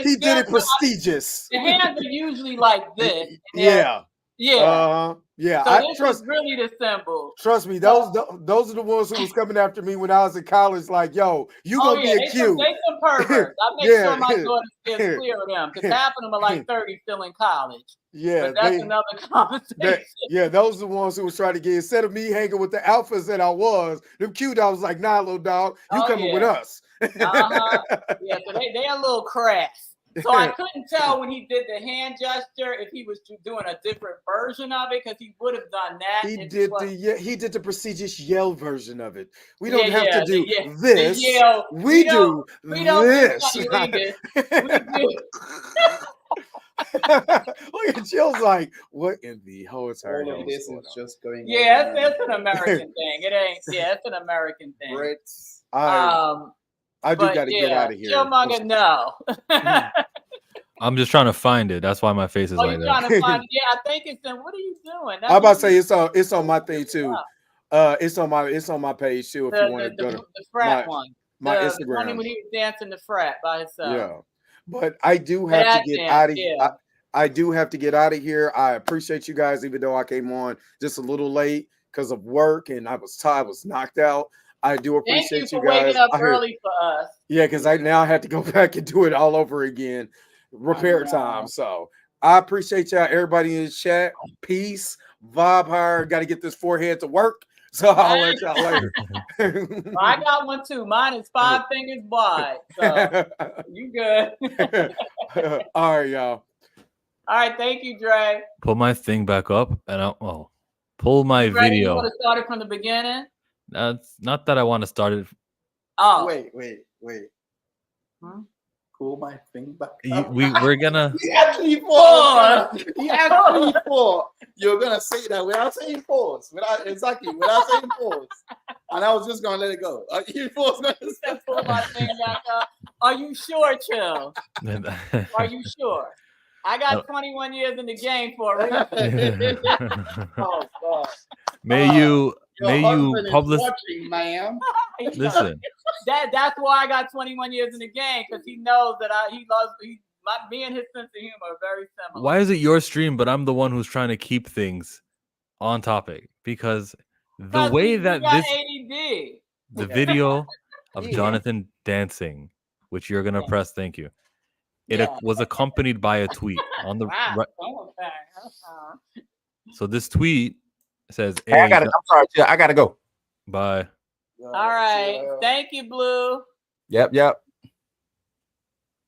He did it prestigious. The hands are usually like this. Yeah. Yeah. Yeah. So this is really the symbol. Trust me, those are the ones who was coming after me when I was in college. Like, yo, you gonna be a Q. They some perverts. I make sure my daughter gets clear of them because half of them are like 30 still in college. Yeah, but that's another conversation. Those are the ones who was trying to get, instead of me hanging with the alphas that I was, them Q dogs was like, nah, little dog, you coming with us. Yeah, so they a little crass. So I couldn't tell when he did the hand gesture if he was doing a different version of it because he would have done that. He did the prestigious yell version of it. We don't have to do this. We do this. We do. Look at Jill's like, what in the whole entire all of this is just going on. Yeah, it's an American thing. It ain't. Yeah, it's an American thing. Brits. I do got to get out of here. Killmonger, no. I'm just trying to find it. That's why my face is like that. Trying to find it? Yeah, I think it's in. What are you doing? I'm about to say it's on my thing too. It's on my page too. If you want to go to the frat one, my Instagram. When he was dancing the frat by himself. Yeah, but I do have to get out of here. I do have to get out of here. I appreciate you guys, even though I came on just a little late because of work and I was tired, I was knocked out. I do appreciate Thank you guys. Waking up early for us. Yeah, because I now have to go back and do it all over again. Repair time. So I appreciate y'all, everybody in the chat. Peace. Vibe hard. Got to get this forehead to work. So I'll let y'all later. Well, I got one too. Mine is 5 fingers wide. So you good. All right, y'all. All right. Thank you, Dre. Pull my thing back up and pull my video. You want to start it from the beginning? That's not that I want to start it. Oh, wait. Pull my thing back. We're gonna. He actually paused. You're gonna say that without saying pause. Without saying pause. And I was just gonna let it go. You was gonna say pull my thing back up. Are you sure, Chill? Are you sure? I got 21 years in the game for a reason. Oh God. May you publish. Ma'am. Listen. That's why I got 21 years in the game, because he knows that me and his sense of humor are very similar. Why is it your stream, but I'm the one who's trying to keep things on topic? Because the way that the video of Jonathan dancing, which you're gonna press, thank you. It was accompanied by a tweet on the right. So this tweet says, "Hey, I'm sorry, I gotta go. Bye." All right, thank you, Blue. Yep.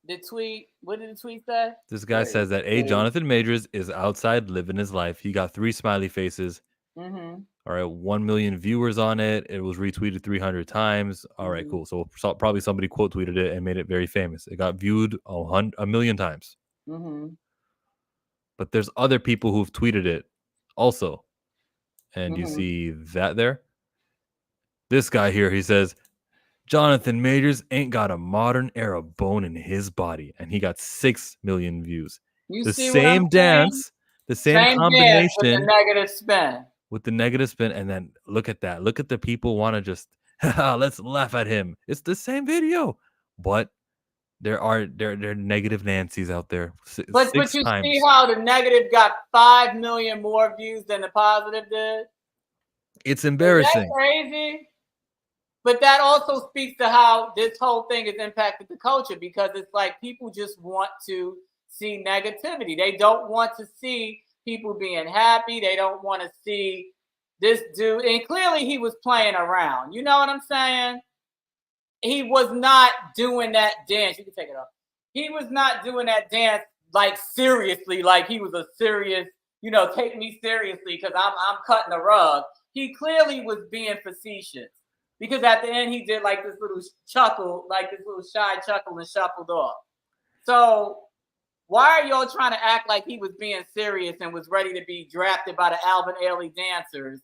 The tweet. What did the tweet say? This guy says that Jonathan Majors is outside living his life. He got 3 smiley faces. All All right, 1 million viewers on it. It was retweeted 300 times. All right, cool. So probably somebody quote tweeted it and made it very famous. It got viewed a million times. But there's other people who've tweeted it also. And you see that there? This guy here, he says, Jonathan Majors ain't got a modern era bone in his body. And he got 6 million views. You see same dance, the same combination. With the negative spin. With the negative spin. And then look at that. Look at the people want to just, let's laugh at him. It's the same video. But there are negative Nancy's out there. But you see how the negative got 5 million more views than the positive did? It's embarrassing. Isn't that crazy? But that also speaks to how this whole thing has impacted the culture, because it's like people just want to see negativity. They don't want to see people being happy. They don't want to see this dude. And clearly he was playing around. You know what I'm saying? He was not doing that dance. You can take it off. He was not doing that dance like seriously, like he was a serious, take me seriously because I'm cutting the rug. He clearly was being facetious, because at the end he did like this little chuckle, like this little shy chuckle, and shuffled off. So why are y'all trying to act like he was being serious and was ready to be drafted by the Alvin Ailey dancers?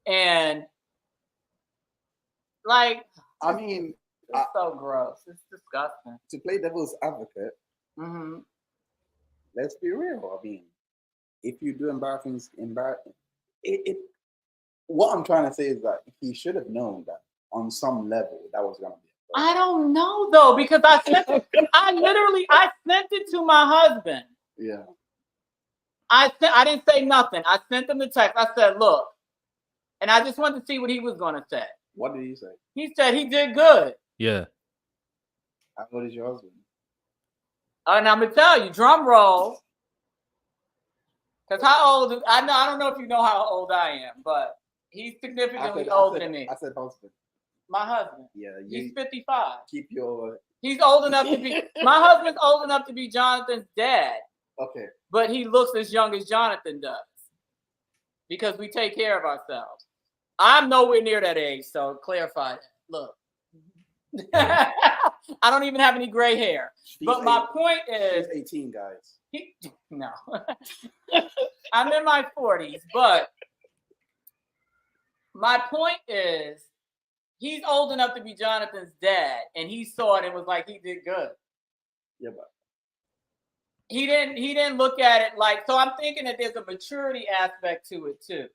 And like, I mean, it's so gross. It's disgusting. To play devil's advocate, let's be real. I mean, if you do embarrassing, what I'm trying to say is that he should have known that on some level that was going to be. I don't know though, because I sent it to my husband. Yeah. I didn't say nothing. I sent him the text. I said, look, and I just wanted to see what he was going to say. What did he say? He said he did good. Yeah. How old is your husband? And I'm gonna tell you, drum roll. Because how old? I don't know if you know how old I am, but he's significantly older than me. I said husband. My husband. Yeah. He's 55. Keep your. He's old enough to be. My husband's old enough to be Jonathan's dad. Okay. But he looks as young as Jonathan does, because we take care of ourselves. I'm nowhere near that age, so clarify that. Look. I don't even have any gray hair. But my point is, he's 18, guys. No. I'm in my 40s, but my point is, he's old enough to be Jonathan's dad, and he saw it and was like, he did good. Yeah, but he didn't look at it like, so I'm thinking that there's a maturity aspect to it too.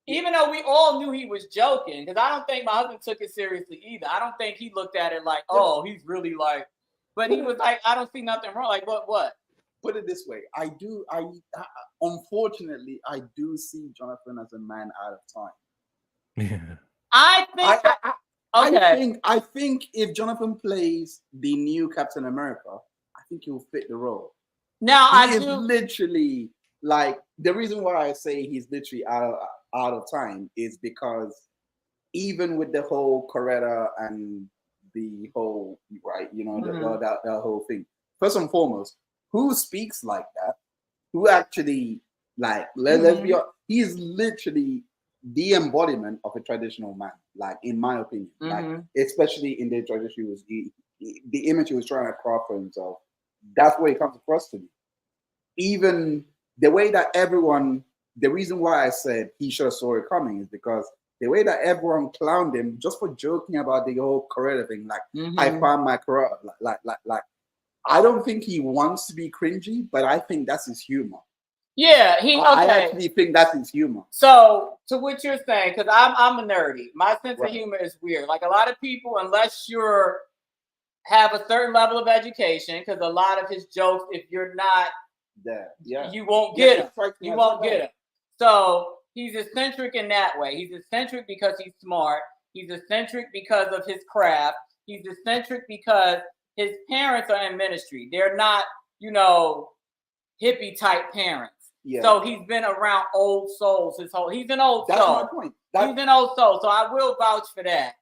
Even though we all knew he was joking, because I don't think my husband took it seriously either. I don't think he looked at it like, oh, he's really like, but he was like, I don't see nothing wrong. Like, what? Put it this way. I unfortunately, I do see Jonathan as a man out of time. Yeah. I think if Jonathan plays the new Captain America, I think he'll fit the role. Now, he is literally like, the reason why I say he's literally out of time is because even with the whole Coretta and the whole, right, that whole thing. First and foremost, who speaks like that? Who actually, like, let's be honest, he's literally the embodiment of a traditional man, like, in my opinion. Like, especially in the tradition, he was the image he was trying to craft for himself. That's where it comes across to me. Even the way that the reason why I said he should have saw it coming is because the way that everyone clowned him just for joking about the whole Coretta thing, like, I found my Coretta, like, I don't think he wants to be cringy, but I think that's his humor. Yeah, I actually think that's his humor. So, to what you're saying, because I'm a nerdy, my sense of humor is weird. Like, a lot of people, unless you're have a certain level of education, because a lot of his jokes, if you're not, you won't get them. You won't get them. So he's eccentric in that way. He's eccentric because he's smart. He's eccentric because of his craft. He's eccentric because his parents are in ministry. They're not, hippie type parents. Yeah. So he's been around old souls his whole. He's an old soul. That's my point. He's an old soul. So I will vouch for that.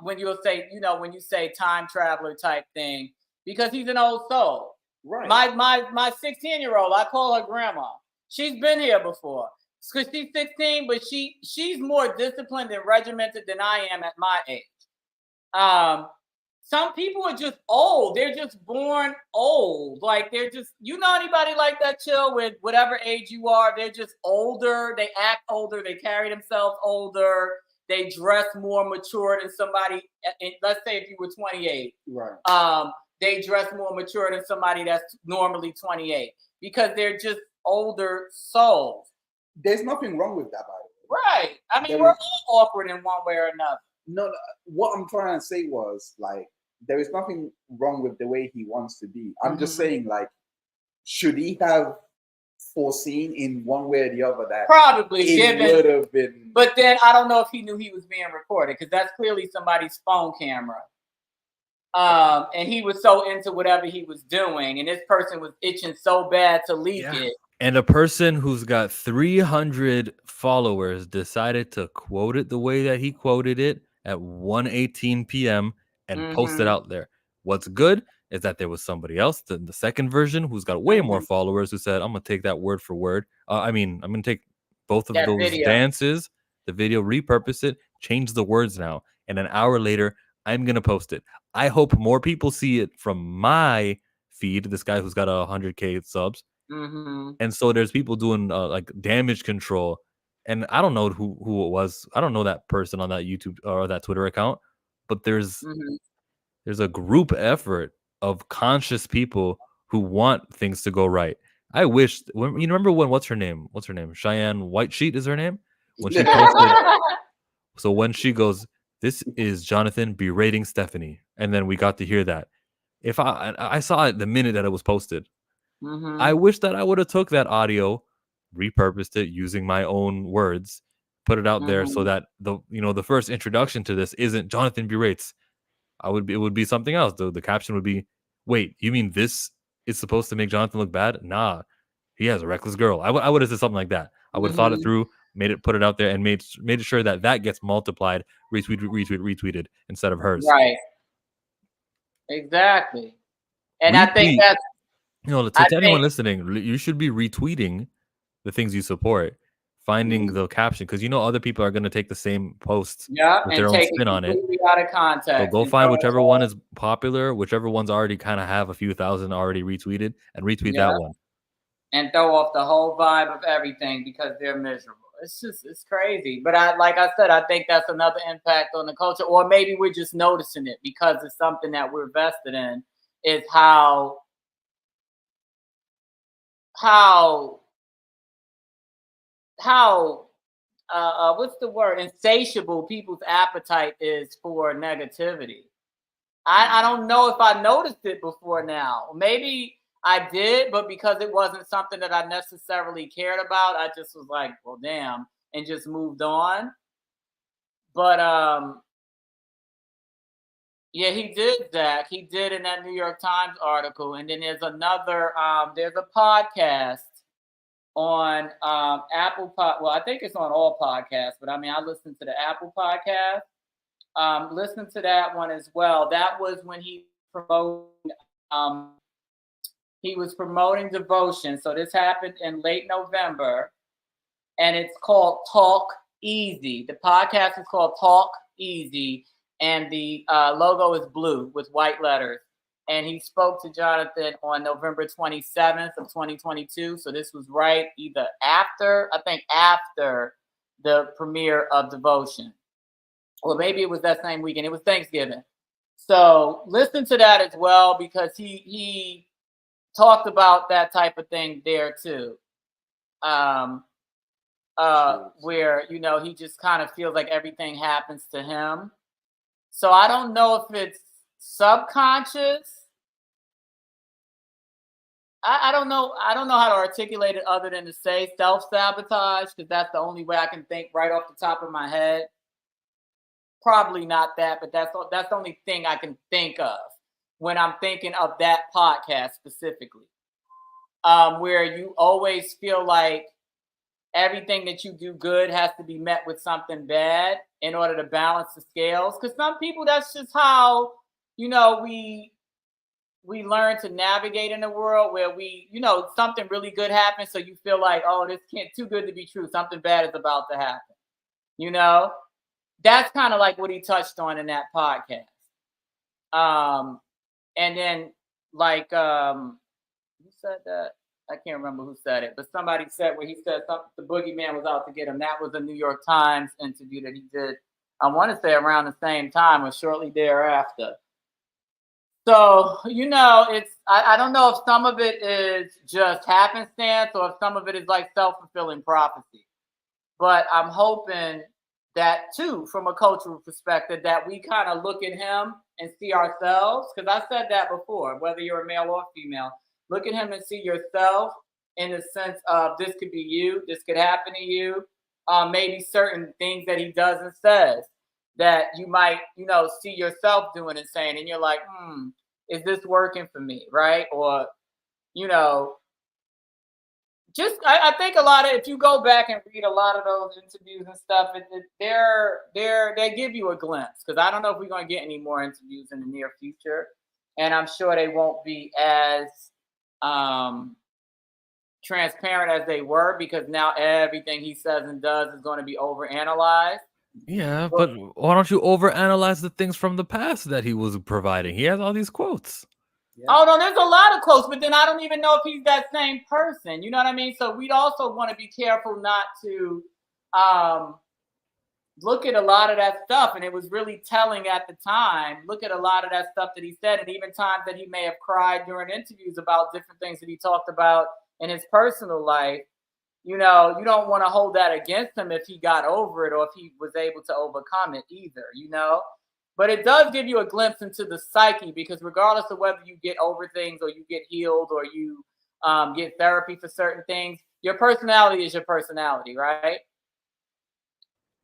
When you'll say, when you say time traveler type thing, because he's an old soul. Right. My 16-year-old, I call her grandma. She's been here before. because she's 16, but she's more disciplined and regimented than I am at my age. Some people are just old. They're just born old. Like they're just, anybody like that, Chill, with whatever age you are, they're just older. They act older. They carry themselves older. They dress more mature than somebody. Let's say if you were 28. Right. They dress more mature than somebody that's normally 28 because they're just older souls. There's nothing wrong with that, by the way. Right. I mean, we're all awkward in one way or another. No, what I'm trying to say was like, there is nothing wrong with the way he wants to be. I'm just saying, like, should he have foreseen in one way or the other that probably it would have been? But then I don't know if he knew he was being recorded because that's clearly somebody's phone camera. And he was so into whatever he was doing, and this person was itching so bad to leak it. And a person who's got 300 followers decided to quote it the way that he quoted it at 1:18 p.m. and post it out there. What's good is that there was somebody else, the second version, who's got way more followers, who said, I'm going to take that word for word. I'm going to take both of those dances, the video, repurpose it, change the words now. And an hour later, I'm going to post it. I hope more people see it from my feed, this guy who's got 100K subs. And so there's people doing like damage control. And I don't know who it was. I don't know that person on that YouTube or that Twitter account. But there's a group effort of conscious people who want things to go right. I wish, you remember when, what's her name? Cheyenne Whitesheet is her name? When she posted, so when she goes, this is Jonathan berating Stephanie. And then we got to hear that. If I saw it the minute that it was posted. I wish that I would have took that audio, repurposed it using my own words, put it out there so that the first introduction to this isn't Jonathan berates. It would be something else. The caption would be, wait, you mean this is supposed to make Jonathan look bad? Nah, he has a reckless girl. I would have said something like that. I would have thought it through, put it out there, and made sure that gets multiplied, retweeted instead of hers. Right. Exactly. And I think that's, to anyone listening, you should be retweeting the things you support, finding the caption, because other people are going to take the same post with their own spin on it. Out of context. So go find whichever one is popular, whichever one's already kind of have a few thousand already retweeted, and retweet that one. And throw off the whole vibe of everything because they're miserable. It's crazy. But like I said, I think that's another impact on the culture, or maybe we're just noticing it because it's something that we're vested in, is how what's the word? Insatiable people's appetite is for negativity. I don't know if I noticed it before now. Maybe I did, but because it wasn't something that I necessarily cared about, I just was like, well, damn, and just moved on. But yeah, he did, Zach. He did in that New York Times article. And then there's another, there's a podcast on Apple well, I think it's on all podcasts, but I mean, I listened to the Apple podcast. Listen to that one as well. That was when he was promoting devotion. So this happened in late November, and it's called Talk Easy. The podcast is called Talk Easy, and the logo is blue with white letters. And he spoke to Jonathan on November 27th of 2022. So this was right either after the premiere of Devotion. Or maybe it was that same weekend. It was Thanksgiving. So listen to that as well, because he talked about that type of thing there too. Where, he just kind of feels like everything happens to him. So I don't know if it's subconscious. I don't know how to articulate it other than to say self-sabotage, because that's the only way I can think right off the top of my head. Probably not that, but that's the only thing I can think of when I'm thinking of that podcast specifically. Where you always feel like everything that you do good has to be met with something bad in order to balance the scales. Because some people, that's just how, we we learn to navigate in a world where we, you know, something really good happens, so you feel like, oh, this can't too good to be true. Something bad is about to happen. You know, that's kind of like what he touched on in that podcast. And then like who said that? I can't remember who said it, but somebody said where he said something, the boogeyman was out to get him. That was a New York Times interview that he did. I want to say around the same time or shortly thereafter. So, you know, it's I don't know if some of it is just happenstance or if some of it is like self-fulfilling prophecy. But I'm hoping that too, from a cultural perspective, that we kind of look at him and see ourselves. Because I said that before, whether you're a male or female, look at him and see yourself in the sense of this could be you, this could happen to you. Maybe certain things that he does and says that you might, you know, see yourself doing and saying, and you're like, is this working for me, right? Or, you know, just I think a lot of, if you go back and read a lot of those interviews and stuff, they give you a glimpse, because I don't know if we're going to get any more interviews in the near future, and I'm sure they won't be as transparent as they were, because now everything he says and does is going to be overanalyzed. Yeah, but why don't you overanalyze the things from the past that he was providing? He has all these quotes. Yeah. Oh no, there's a lot of quotes, but then I don't even know if he's that same person. You know what I mean? So we'd also want to be careful not to look at a lot of that stuff. And it was really telling at the time. Look at a lot of that stuff that he said, and even times that he may have cried during interviews about different things that he talked about in his personal life. You know, you don't want to hold that against him if he got over it or if he was able to overcome it either, you know? But it does give you a glimpse into the psyche, because regardless of whether you get over things or you get healed or you get therapy for certain things, your personality is your personality, right?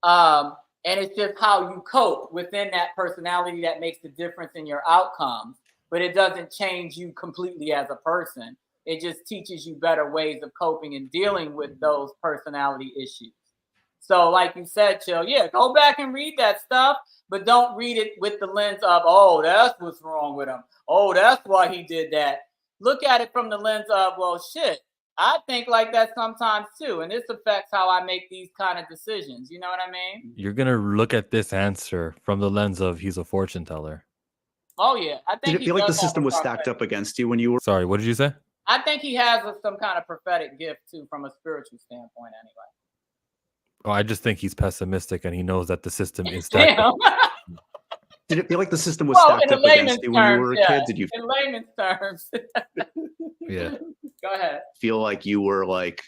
And it's just how you cope within that personality that makes the difference in your outcomes. But it doesn't change you completely as a person. It just teaches you better ways of coping and dealing with those personality issues. So like you said, Chill, yeah, go back and read that stuff, but don't read it with the lens of, oh, that's what's wrong with him. Oh, that's why he did that. Look at it from the lens of, well, shit, I think like that sometimes too. And this affects how I make these kind of decisions. You know what I mean? You're going to look at this answer from the lens of he's a fortune teller. Oh, yeah. I think did it feel like the system was stacked up against you when you were... Sorry, what did you say? I think he has some kind of prophetic gift too, from a spiritual standpoint anyway. Oh, I just think he's pessimistic and he knows that the system is stacked up. Did it feel like the system was stacked up against you when you were a kid? Did you, in layman's terms? Yeah. Go ahead. Feel like you were like,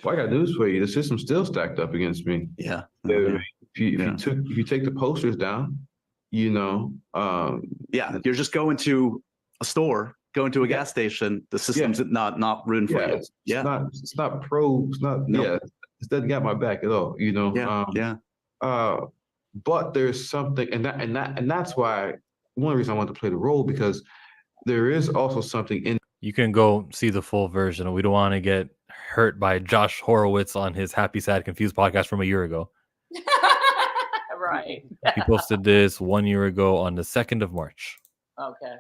well, I got news for you. The system's still stacked up against me. Yeah. If you take the posters down, you know, you're just going to a store, going to a gas station. The system's not room for you. It's not pro. It's not. Nope. It doesn't got my back at all. You know. But there's something, and that's why one reason I want to play the role, because there is also something in. You can go see the full version. We don't want to get hurt by Josh Horowitz on his Happy, Sad, Confused podcast from a year ago. Right. He posted this 1 year ago on the 2nd of March. Okay.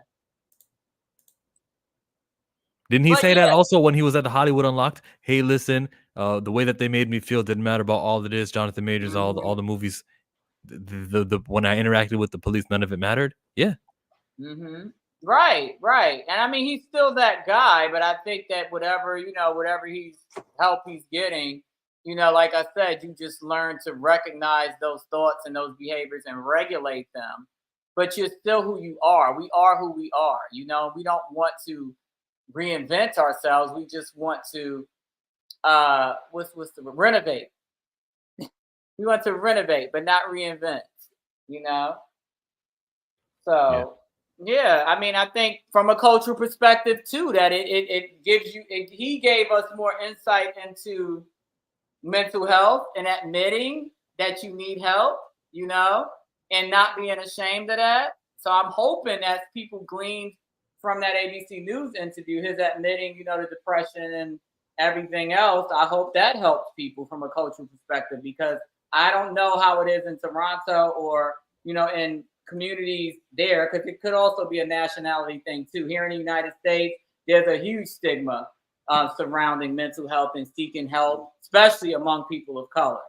Didn't he say that also when he was at the Hollywood Unlocked? Hey, listen, the way that they made me feel didn't matter about all it is. Jonathan Majors, all the movies. The when I interacted with the police, none of it mattered. Yeah. Mm-hmm. Right. And I mean, he's still that guy, but I think that whatever help he's getting, you know, like I said, you just learn to recognize those thoughts and those behaviors and regulate them. But you're still who you are. We are who we are. You know, we don't want to reinvent ourselves. We just want to renovate. We want to renovate, but not reinvent, you know? So yeah, I mean, I think from a cultural perspective too, that it gives you, he gave us more insight into mental health and admitting that you need help, you know, and not being ashamed of that. So I'm hoping as people gleaned from that ABC News interview, his admitting, you know, the depression and everything else, I hope that helps people from a cultural perspective, because I don't know how it is in Toronto or, you know, in communities there, because it could also be a nationality thing too. Here in the United States, there's a huge stigma surrounding mental health and seeking help, especially among people of color.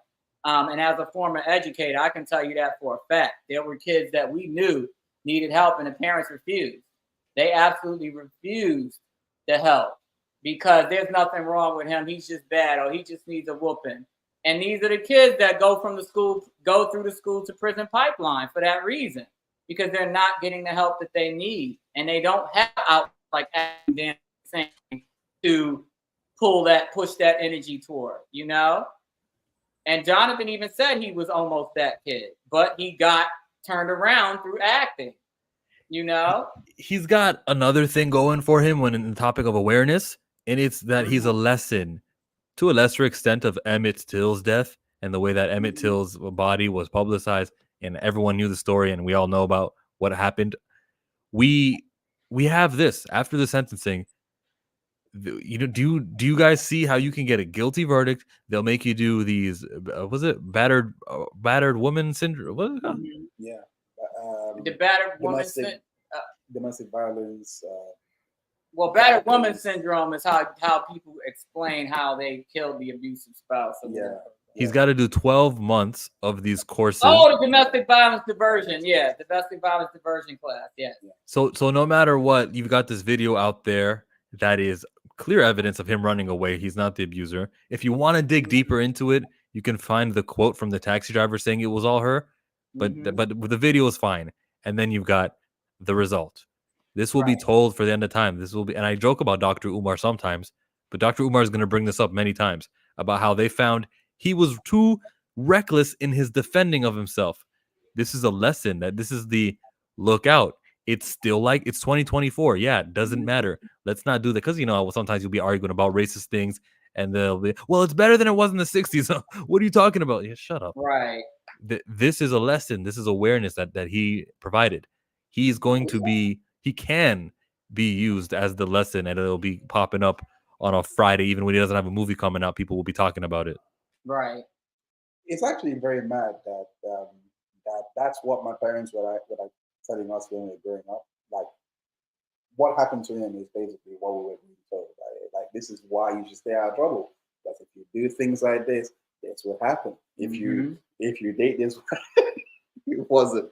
And as a former educator, I can tell you that for a fact. There were kids that we knew needed help and the parents refused. They absolutely refused to help because there's nothing wrong with him. He's just bad, or he just needs a whooping. And these are the kids that go through the school to prison pipeline for that reason, because they're not getting the help that they need, and they don't have out like saying to push that energy toward, you know. And Jonathan even said he was almost that kid, but he got turned around through acting, you know. He's got another thing going for him when in the topic of awareness, and it's that he's a lesson to a lesser extent of Emmett Till's death and the way that Emmett Till's body was publicized and everyone knew the story and we all know about what happened. We have this after the sentencing. You know, do you guys see how you can get a guilty verdict? They'll make you do these. Was it battered woman syndrome? What is it called? Yeah, the battered woman domestic violence. Well, battered woman syndrome is how people explain how they killed the abusive spouse. Yeah. He's got to do 12 months of these courses. Oh, the domestic violence diversion. Yeah, domestic violence diversion class. Yeah. So no matter what, you've got this video out there that is clear evidence of him running away. He's not the abuser. If you want to dig deeper into it, you can find the quote from the taxi driver saying it was all her. But the video is fine. And then you've got the result. This will be told for the end of time. This will be, and I joke about Dr. Umar sometimes, but Dr. Umar is going to bring this up many times about how they found he was too reckless in his defending of himself. This is a lesson that this is the look out. It's still like it's 2024. Yeah, it doesn't matter. Let's not do that, because you know sometimes you'll be arguing about racist things, and they'll be, well, it's better than it was in the 60s. What are you talking about? Yeah, shut up. Right. This is a lesson. This is awareness that he provided. He's going to be. He can be used as the lesson, and it'll be popping up on a Friday, even when he doesn't have a movie coming out. People will be talking about it. Right. It's actually very mad that that's what my parents were telling us when we were growing up. Like, what happened to him is basically what we were being told. Like this is why you should stay out of trouble. Because if you do things like this, that's what happened. If you date this. It wasn't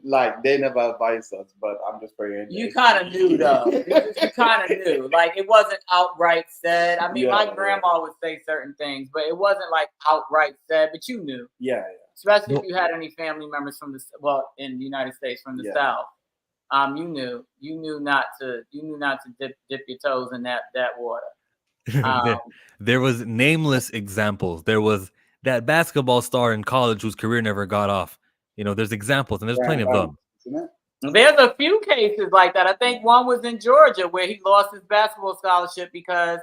like they never advised us, but I'm just praying. You kind of knew though. You kind of knew. Like it wasn't outright said. I mean, my grandma would say certain things, but it wasn't like outright said, but you knew. Yeah. Especially if you had any family members from in the United States from the South. You knew not to dip your toes in that water. There was nameless examples. There was that basketball star in college whose career never got off. You know, there's examples, and there's plenty of them. There's a few cases like that. I think one was in Georgia where he lost his basketball scholarship because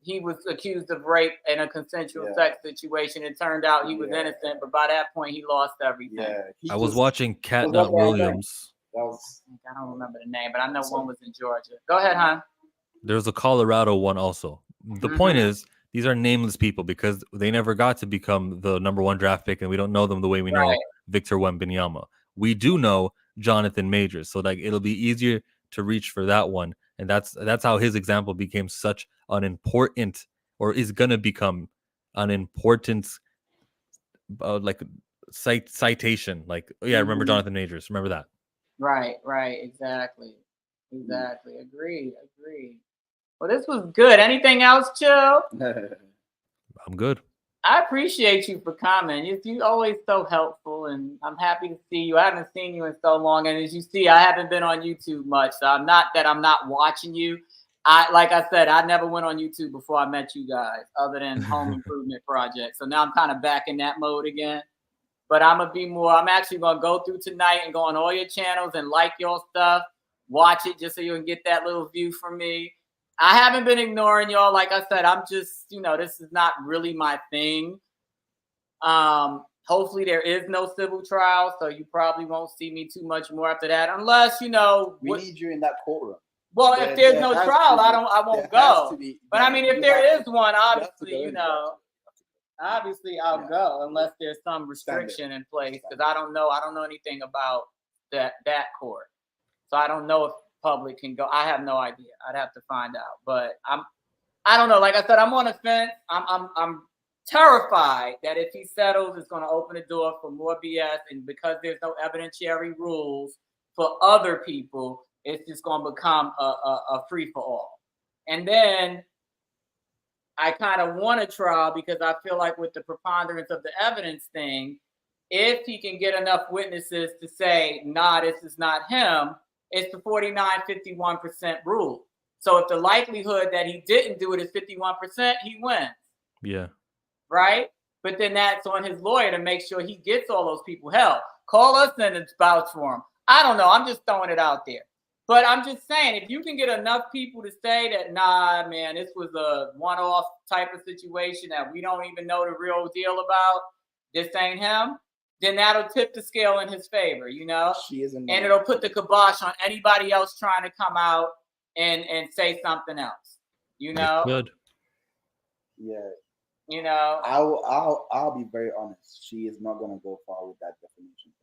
he was accused of rape in a consensual sex situation. It turned out he was innocent, but by that point, he lost everything. Yeah, I was watching Catnut Williams. I don't remember the name, but I know one was in Georgia. Go ahead, hon. There's a Colorado one also. The point is, these are nameless people because they never got to become the #1 draft pick, and we don't know them the way we know Victor Wembanyama. We do know Jonathan Majors, so like it'll be easier to reach for that one, and that's how his example became such an important, or is gonna become an important, like citation. Like, yeah, remember Jonathan Majors? Remember that? Right, exactly. Agreed. Well, this was good. Anything else, Chill? I'm good. I appreciate you for coming. You're always so helpful, and I'm happy to see you. I haven't seen you in so long, and as you see, I haven't been on YouTube much, so I'm not watching you. Like I said, I never went on YouTube before I met you guys, other than Home Improvement Project. So now I'm kind of back in that mode again. But I'm actually gonna go through tonight and go on all your channels and like your stuff, watch it just so you can get that little view from me. I haven't been ignoring y'all. Like I said, I'm just, this is not really my thing. Hopefully there is no civil trial, so you probably won't see me too much more after that, unless, we need you in that courtroom. Well, if there's no trial, I won't go. But I mean, if there is one, obviously, Obviously, I'll go unless there's some restriction in place because I don't know anything about that court, so I don't know if public can go. I have no idea. I'd have to find out, but I don't know. Like I said, I'm on the fence. I'm terrified that if he settles, it's going to open the door for more BS, and because there's no evidentiary rules for other people, it's just going to become a free for all, and then. I kind of want a trial because I feel like with the preponderance of the evidence thing, if he can get enough witnesses to say, nah, this is not him, it's the 49-51% rule. So if the likelihood that he didn't do it is 51%, he wins. Yeah. Right? But then that's on his lawyer to make sure he gets all those people. Hell, call us and vouch for him. I don't know. I'm just throwing it out there. But I'm just saying, if you can get enough people to say that, nah, man, this was a one-off type of situation that we don't even know the real deal about, this ain't him, then that'll tip the scale in his favor, you know? And it'll put the kibosh on anybody else trying to come out and say something else, you know? Good. Yeah. You know? I'll be very honest. She is not going to go far with that definition.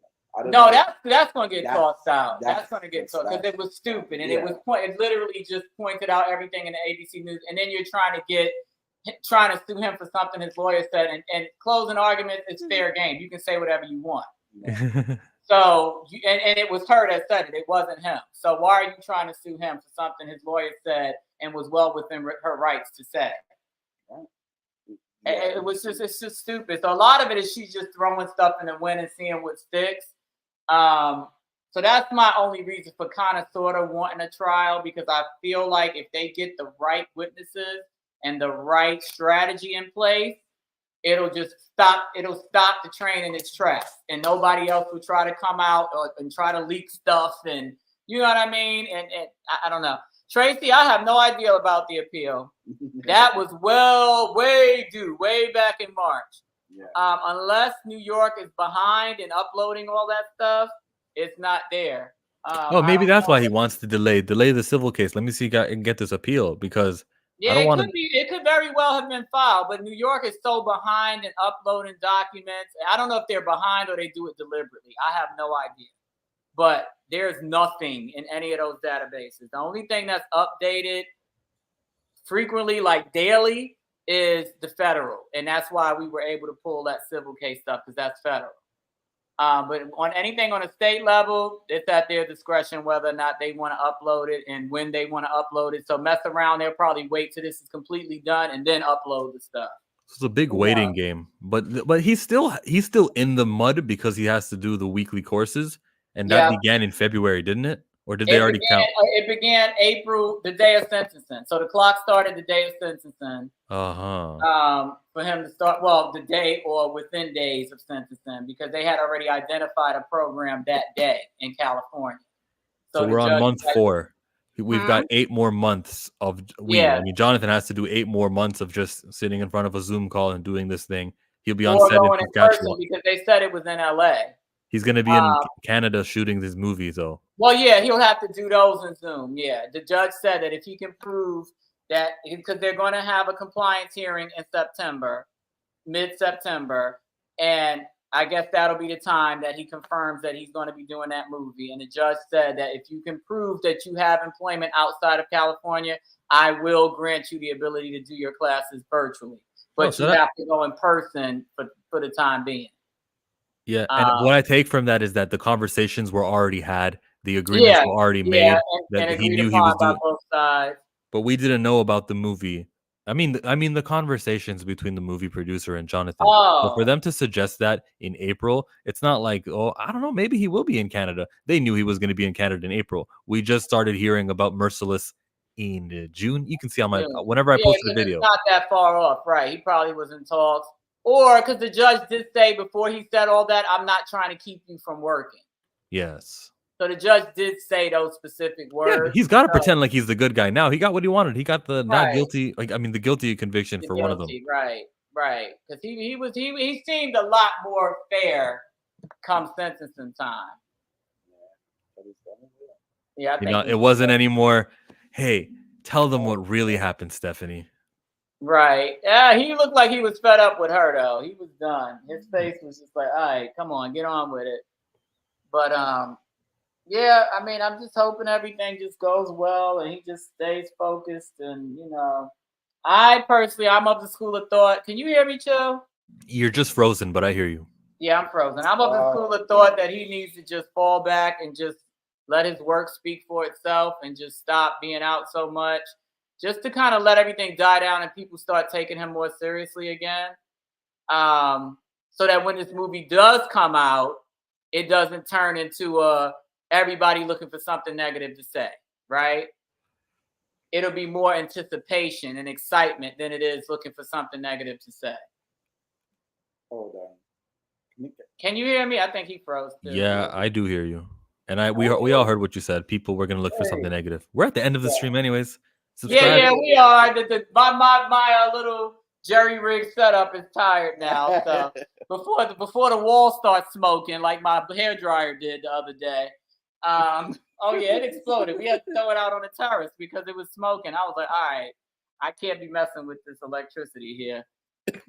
No, that's going to get tossed out. That's going to get tossed because it was stupid and it literally just pointed out everything in the ABC News. And then you're trying to sue him for something his lawyer said. And closing argument is fair game. You can say whatever you want. So and it was her that said it. It wasn't him. So why are you trying to sue him for something his lawyer said and was well within her rights to say? It's just stupid. So a lot of it is she's just throwing stuff in the wind and seeing what sticks. So that's my only reason for kind of sort of wanting a trial, because I feel like if they get the right witnesses and the right strategy in place, it'll stop the train in its tracks and nobody else will try to come out and try to leak stuff, and you know what I mean? And I don't know. Tracy, I have no idea about the appeal. That was way back in March. Yeah. Unless New York is behind in uploading all that stuff, it's not there. Maybe that's why he wants to delay the civil case. Let me see if I can get this appeal, because it could very well have been filed, but New York is so behind in uploading documents. I don't know if they're behind or they do it deliberately. I have no idea. But there's nothing in any of those databases. The only thing that's updated frequently, like daily, is the federal, and that's why we were able to pull that civil case stuff, because that's federal. But on anything on a state level, it's at their discretion whether or not they want to upload it and when they want to upload it. So mess around, they'll probably wait till this is completely done and then upload the stuff. It's a big waiting game, but he's still in the mud because he has to do the weekly courses, and that began in February, didn't it? Or did they already count? It began April, the day of sentencing. So the clock started the day of sentencing. For him to start, the day or within days of sentencing, because they had already identified a program that day in California. So we're on month 4. We've got 8 more months of I mean, Jonathan has to do 8 more months of just sitting in front of a Zoom call and doing this thing. He'll be on set in Saskatchewan because they said it was in LA. He's going to be in Canada shooting this movie, though. Well, yeah, he'll have to do those in Zoom. Yeah, the judge said that if he can prove that, because they're going to have a compliance hearing in September, mid-September, and I guess that'll be the time that he confirms that he's going to be doing that movie. And the judge said that if you can prove that you have employment outside of California, I will grant you the ability to do your classes virtually. But you have to go in person for the time being. Yeah, and what I take from that is that the conversations were already had, the agreements were already made, that he knew he was doing. Both sides. But we didn't know about the movie. I mean, the conversations between the movie producer and Jonathan. But for them to suggest that in April, it's not like, I don't know, maybe he will be in Canada. They knew he was going to be in Canada in April. We just started hearing about Merciless in June. You can see on my whenever I post the video. It's not that far off, right? He probably was in talks. Or because the judge did say before he said all that, I'm not trying to keep you from working. Yes. So the judge did say those specific words. Yeah, he's got to pretend like he's the good guy now. He got what he wanted. He got the not guilty, the guilty conviction for one of them. Right. Because he seemed a lot more fair come sentencing time. Yeah, I think it wasn't anymore. Hey, tell them what really happened, Stephanie. Right. Yeah, he looked like he was fed up with her though. He was done. His face was just like, all right, come on, get on with it. But yeah, I mean, I'm just hoping everything just goes well and he just stays focused. And I personally, I'm of the school of thought. Can you hear me, Chill? You're just frozen, but I hear you. Yeah, I'm frozen. I'm of the school of thought that he needs to just fall back and just let his work speak for itself and just stop being out so much, just to kind of let everything die down and people start taking him more seriously again. So that when this movie does come out, it doesn't turn into everybody looking for something negative to say, right? It'll be more anticipation and excitement than it is looking for something negative to say. Hold on. Can you hear me? I think he froze too. Yeah, I do hear you. And we all heard what you said. People were gonna look for something negative. We're at the end of the stream anyways. Subscribe. Yeah, we are. My little jerry rig setup is tired now. So before the wall starts smoking, like my hairdryer did the other day. Oh yeah, it exploded. We had to throw it out on the terrace because it was smoking. I was like, all right, I can't be messing with this electricity here.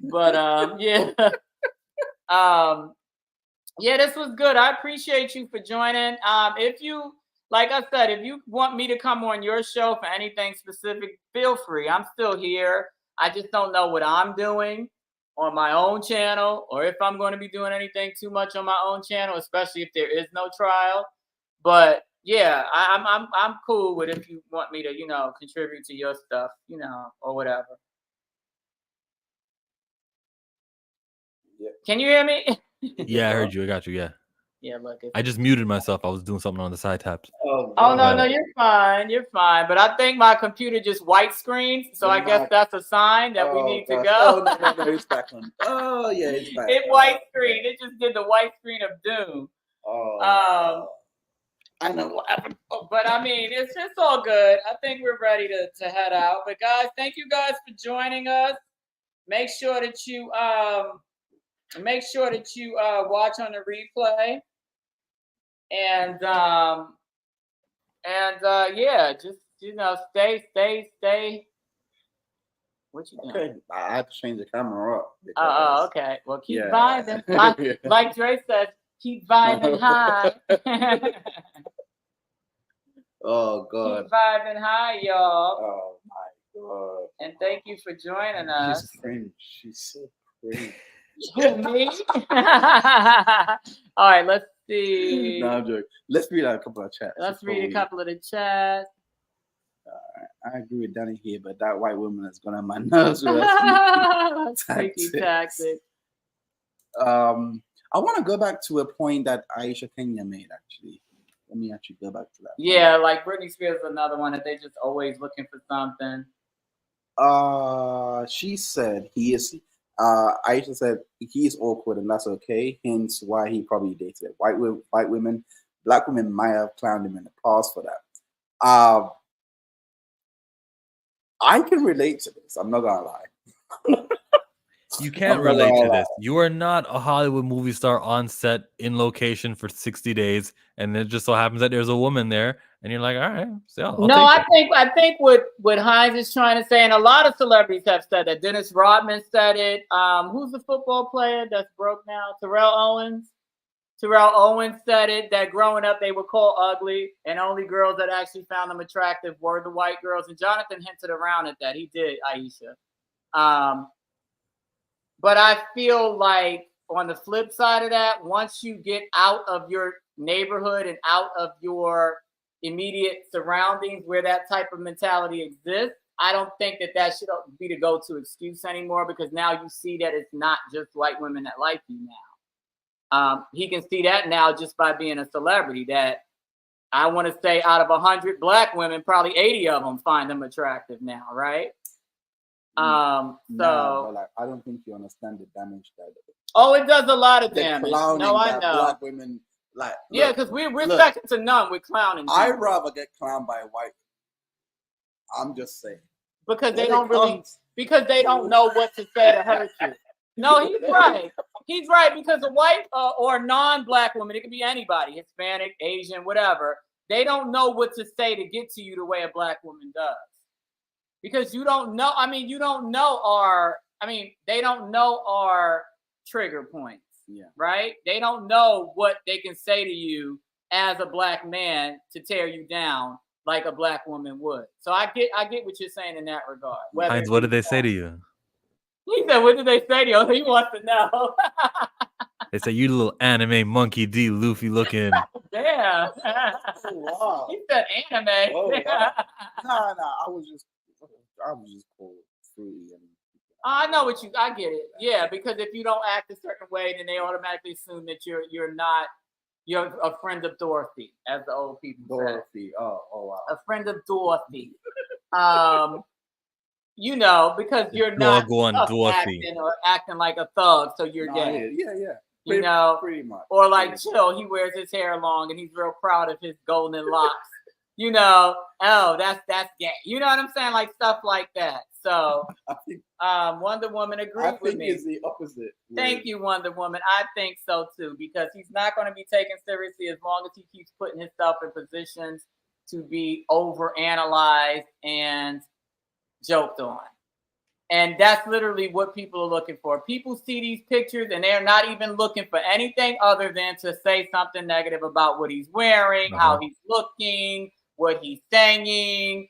But yeah. Yeah, this was good. I appreciate you for joining. If you, like I said, if you want me to come on your show for anything specific, feel free. I'm still here. I just don't know what I'm doing on my own channel or if I'm going to be doing anything too much on my own channel, especially if there is no trial. But yeah, I'm cool with if you want me to, contribute to your stuff, or whatever. Yeah. Can you hear me? Yeah, I heard you. I got you. Yeah. Yeah, look. I just muted myself. I was doing something on the side tabs. Oh no, you're fine. You're fine. But I think my computer just white screened, so I guess that's a sign that we need to go. Oh no, it's back on. Oh yeah, it's back. It white screened. It just did the white screen of doom. I know what happened. But I mean, it's all good. I think we're ready to head out. But guys, thank you guys for joining us. Make sure that you watch on the replay. And yeah, just stay. What you doing? Okay, I have to change the camera up. Oh, okay. Well, keep vibing. Like Dre said, keep vibing high. Oh God. Keep vibing high, y'all. Oh my God. And thank you for joining us. She's cringe. She's so cringe. Me? All right, let's see. No, I'm joking. Let's read out a couple of chats. Let's read a couple of the chats. I agree with Danny here, but that white woman has gone on my nerves. Sneaky tactic. I want to go back to a point that Aisha Kenya made, actually. Let me actually go back to that. Yeah, like Britney Spears is another one that they just always looking for something. She said Aisha said he is awkward and that's okay, hence why he probably dated white women. Black women might have clowned him in the past for that. I can relate to this. I'm not gonna lie. You can't relate to this. You are not a Hollywood movie star on set in location for 60 days, and it just so happens that there's a woman there, and you're like, all right. So I think what Hines is trying to say, and a lot of celebrities have said that. Dennis Rodman said it. Who's the football player that's broke now? Terrell Owens. Terrell Owens said it, that growing up they were called ugly, and only girls that actually found them attractive were the white girls. And Jonathan hinted around at that. He did, Aisha. But I feel like on the flip side of that, once you get out of your neighborhood and out of your immediate surroundings where that type of mentality exists, I don't think that should be the go-to excuse anymore, because now you see that it's not just white women that like you now. He can see that now just by being a celebrity, that I want to say out of 100 black women, probably 80 of them find them attractive now, right? No, like, I don't think you understand the damage that. Oh, it does a lot of damage. No, I know. Black women, like, yeah, because we're second to none with clowning. I'd rather get clowned by a white. I'm just saying. Because they don't know what to say to hurt you. No, he's right. He's right, because a white or non-black woman, it could be anybody, Hispanic, Asian, whatever. They don't know what to say to get to you the way a black woman does. Because you don't know. I mean, you don't know our. I mean, they don't know our trigger points. Yeah. Right. They don't know what they can say to you as a black man to tear you down like a black woman would. So I get what you're saying in that regard. Hines, what did they say to you? He said, what did they say to you? He wants to know. They say, you little anime monkey D Luffy looking. Yeah. Oh, wow. He said anime. Oh, wow. Nah, I was just cool, fruity. I know what I get it. Yeah, because if you don't act a certain way, then they automatically assume that you're a friend of Dorothy, as the old people say. Dorothy. Oh wow. A friend of Dorothy. Because you're not acting like a thug, so you're gay. Yeah. Pretty much. Or like Chill, he wears his hair long and he's real proud of his golden locks. That's gay. You know what I'm saying? Like stuff like that. So Wonder Woman agreed with me. I think it's the opposite. Thank you, Wonder Woman. I think so too, because he's not going to be taken seriously as long as he keeps putting himself in positions to be overanalyzed and joked on. And that's literally what people are looking for. People see these pictures and they're not even looking for anything other than to say something negative about what he's wearing, how he's looking, what he's saying.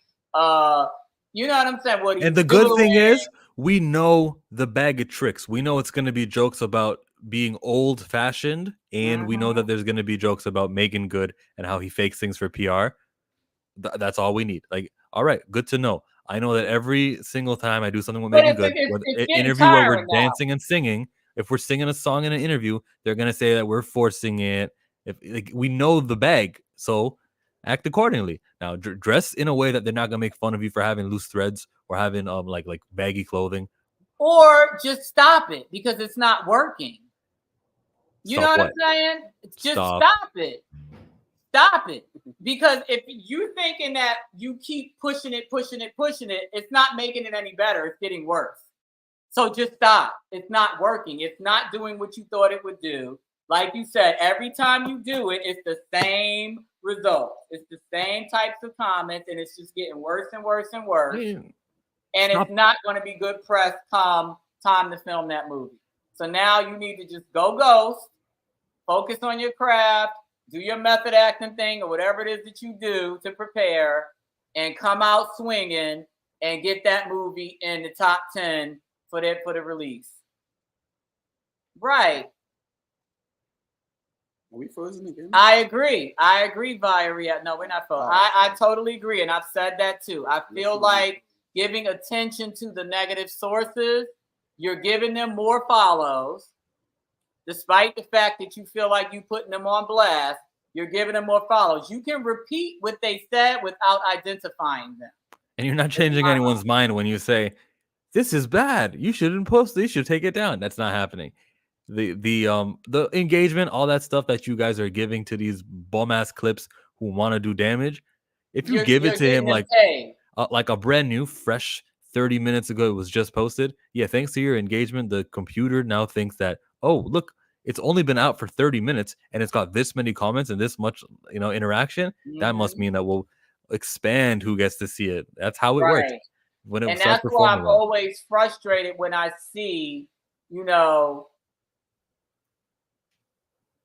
You know what I'm saying? What he's and the doing. good thing is, we know the bag of tricks. We know it's going to be jokes about being old-fashioned, and we know that there's going to be jokes about Megan Good and how he fakes things for PR. That's all we need. Like, all right, good to know. I know that every single time I do something with Megan Good, an interview where we're dancing and singing, if we're singing a song in an interview, they're going to say that we're forcing it. We know the bag, so act accordingly. Now, dress in a way that they're not gonna make fun of you for having loose threads or having like baggy clothing, or just stop it because it's not working. You know what I'm saying? Just stop it. Stop it. Because if you thinking that you keep pushing it, it's not making it any better. It's getting worse. So just stop. It's not working. It's not doing what you thought it would do. Like you said, every time you do it, it's the same results. It's the same types of comments, and it's just getting worse and worse and worse. And it's not going to be good press come time to film that movie. So now you need to just go ghost, focus on your craft, do your method acting thing or whatever it is that you do to prepare, and come out swinging and get that movie in the top 10 for the release. Right. Are we frozen again? I agree, Valeria. No, we're not frozen. I totally agree, and I've said that too. I feel like giving attention to the negative sources, you're giving them more follows, despite the fact that you feel like you're putting them on blast. You're giving them more follows. You can repeat what they said without identifying them. And you're not changing anyone's mind when you say, "This is bad. You shouldn't post this. You should take it down." That's not happening. The engagement, all that stuff that you guys are giving to these bum ass clips who want to do damage, if you give it to him like a brand new, fresh 30 minutes ago, it was just posted. Yeah, thanks to your engagement, the computer now thinks that, oh, look, it's only been out for 30 minutes and it's got this many comments and this much, interaction. That must mean that we'll expand who gets to see it. That's how it works. And that's why I'm always frustrated when I see,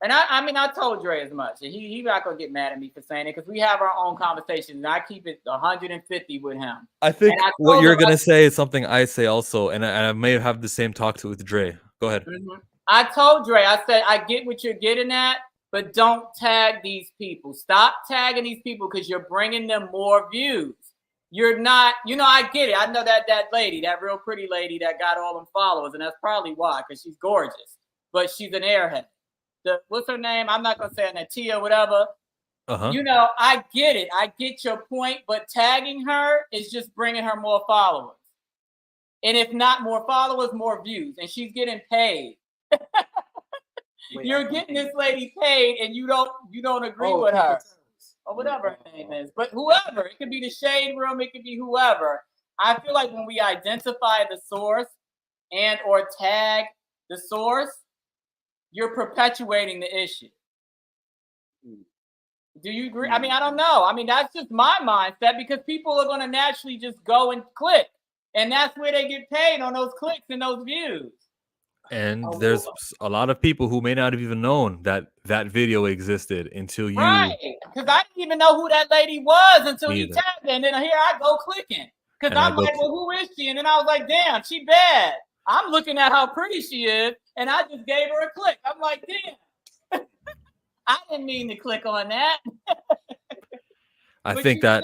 and I told Dre as much, and he not gonna get mad at me for saying it because we have our own conversations, and I keep it 150 with him. I think what you're gonna say is something I say also, and I may have the same talk with Dre. Go ahead. I told Dre, I said, I get what you're getting at, but don't tag these people. Stop tagging these people because you're bringing them more views. You're not, I get it. I know that lady, that real pretty lady that got all them followers, and that's probably why, because she's gorgeous, but she's an airhead. What's her name? I'm not gonna say it, Tia, whatever. I get it. I get your point, but tagging her is just bringing her more followers. And if not more followers, more views. And she's getting paid. You're getting this lady paid, and you don't agree with her, or whatever her name is. But whoever, it could be the Shade Room, it could be whoever. I feel like when we identify the source and or tag the source, you're perpetuating the issue. Do you agree? I mean, I don't know. I mean, that's just my mindset because people are going to naturally just go and click. And that's where they get paid, on those clicks and those views. And there's a lot of people who may not have even known that that video existed until you. Right. Because I didn't even know who that lady was until he tagged her. And then here I go clicking. Because I'm like, well, who is she? And then I was like, damn, she bad. I'm looking at how pretty she is. And I just gave her a click. I'm like, damn. I didn't mean to click on that. I think that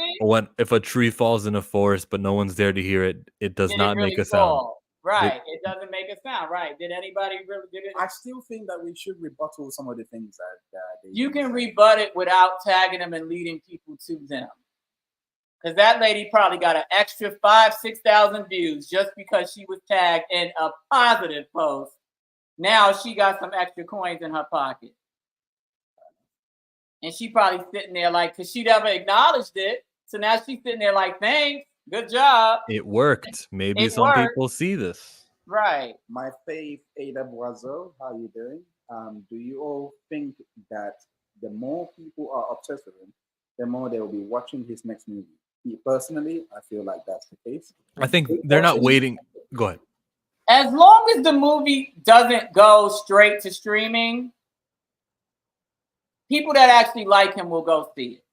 if a tree falls in a forest, but no one's there to hear it, it does not make a sound. Right. It doesn't make a sound. Right. Did anybody really did it? I still think that we should rebuttal some of the things that you can rebut it without tagging them and leading people to them. Because that lady probably got an extra 5,000-6,000 views just because she was tagged in a positive post. Now she got some extra coins in her pocket. And she probably sitting there like, because she never acknowledged it. So now she's sitting there like, thanks. Good job. It worked. Maybe some people see this. Right. My faith, Ada Boiseau, how are you doing? Do you all think that the more people are obsessed with him, the more they will be watching his next movie? Personally, I feel like that's the case. I think they're not waiting. Go ahead. As long as the movie doesn't go straight to streaming, people that actually like him will go see it.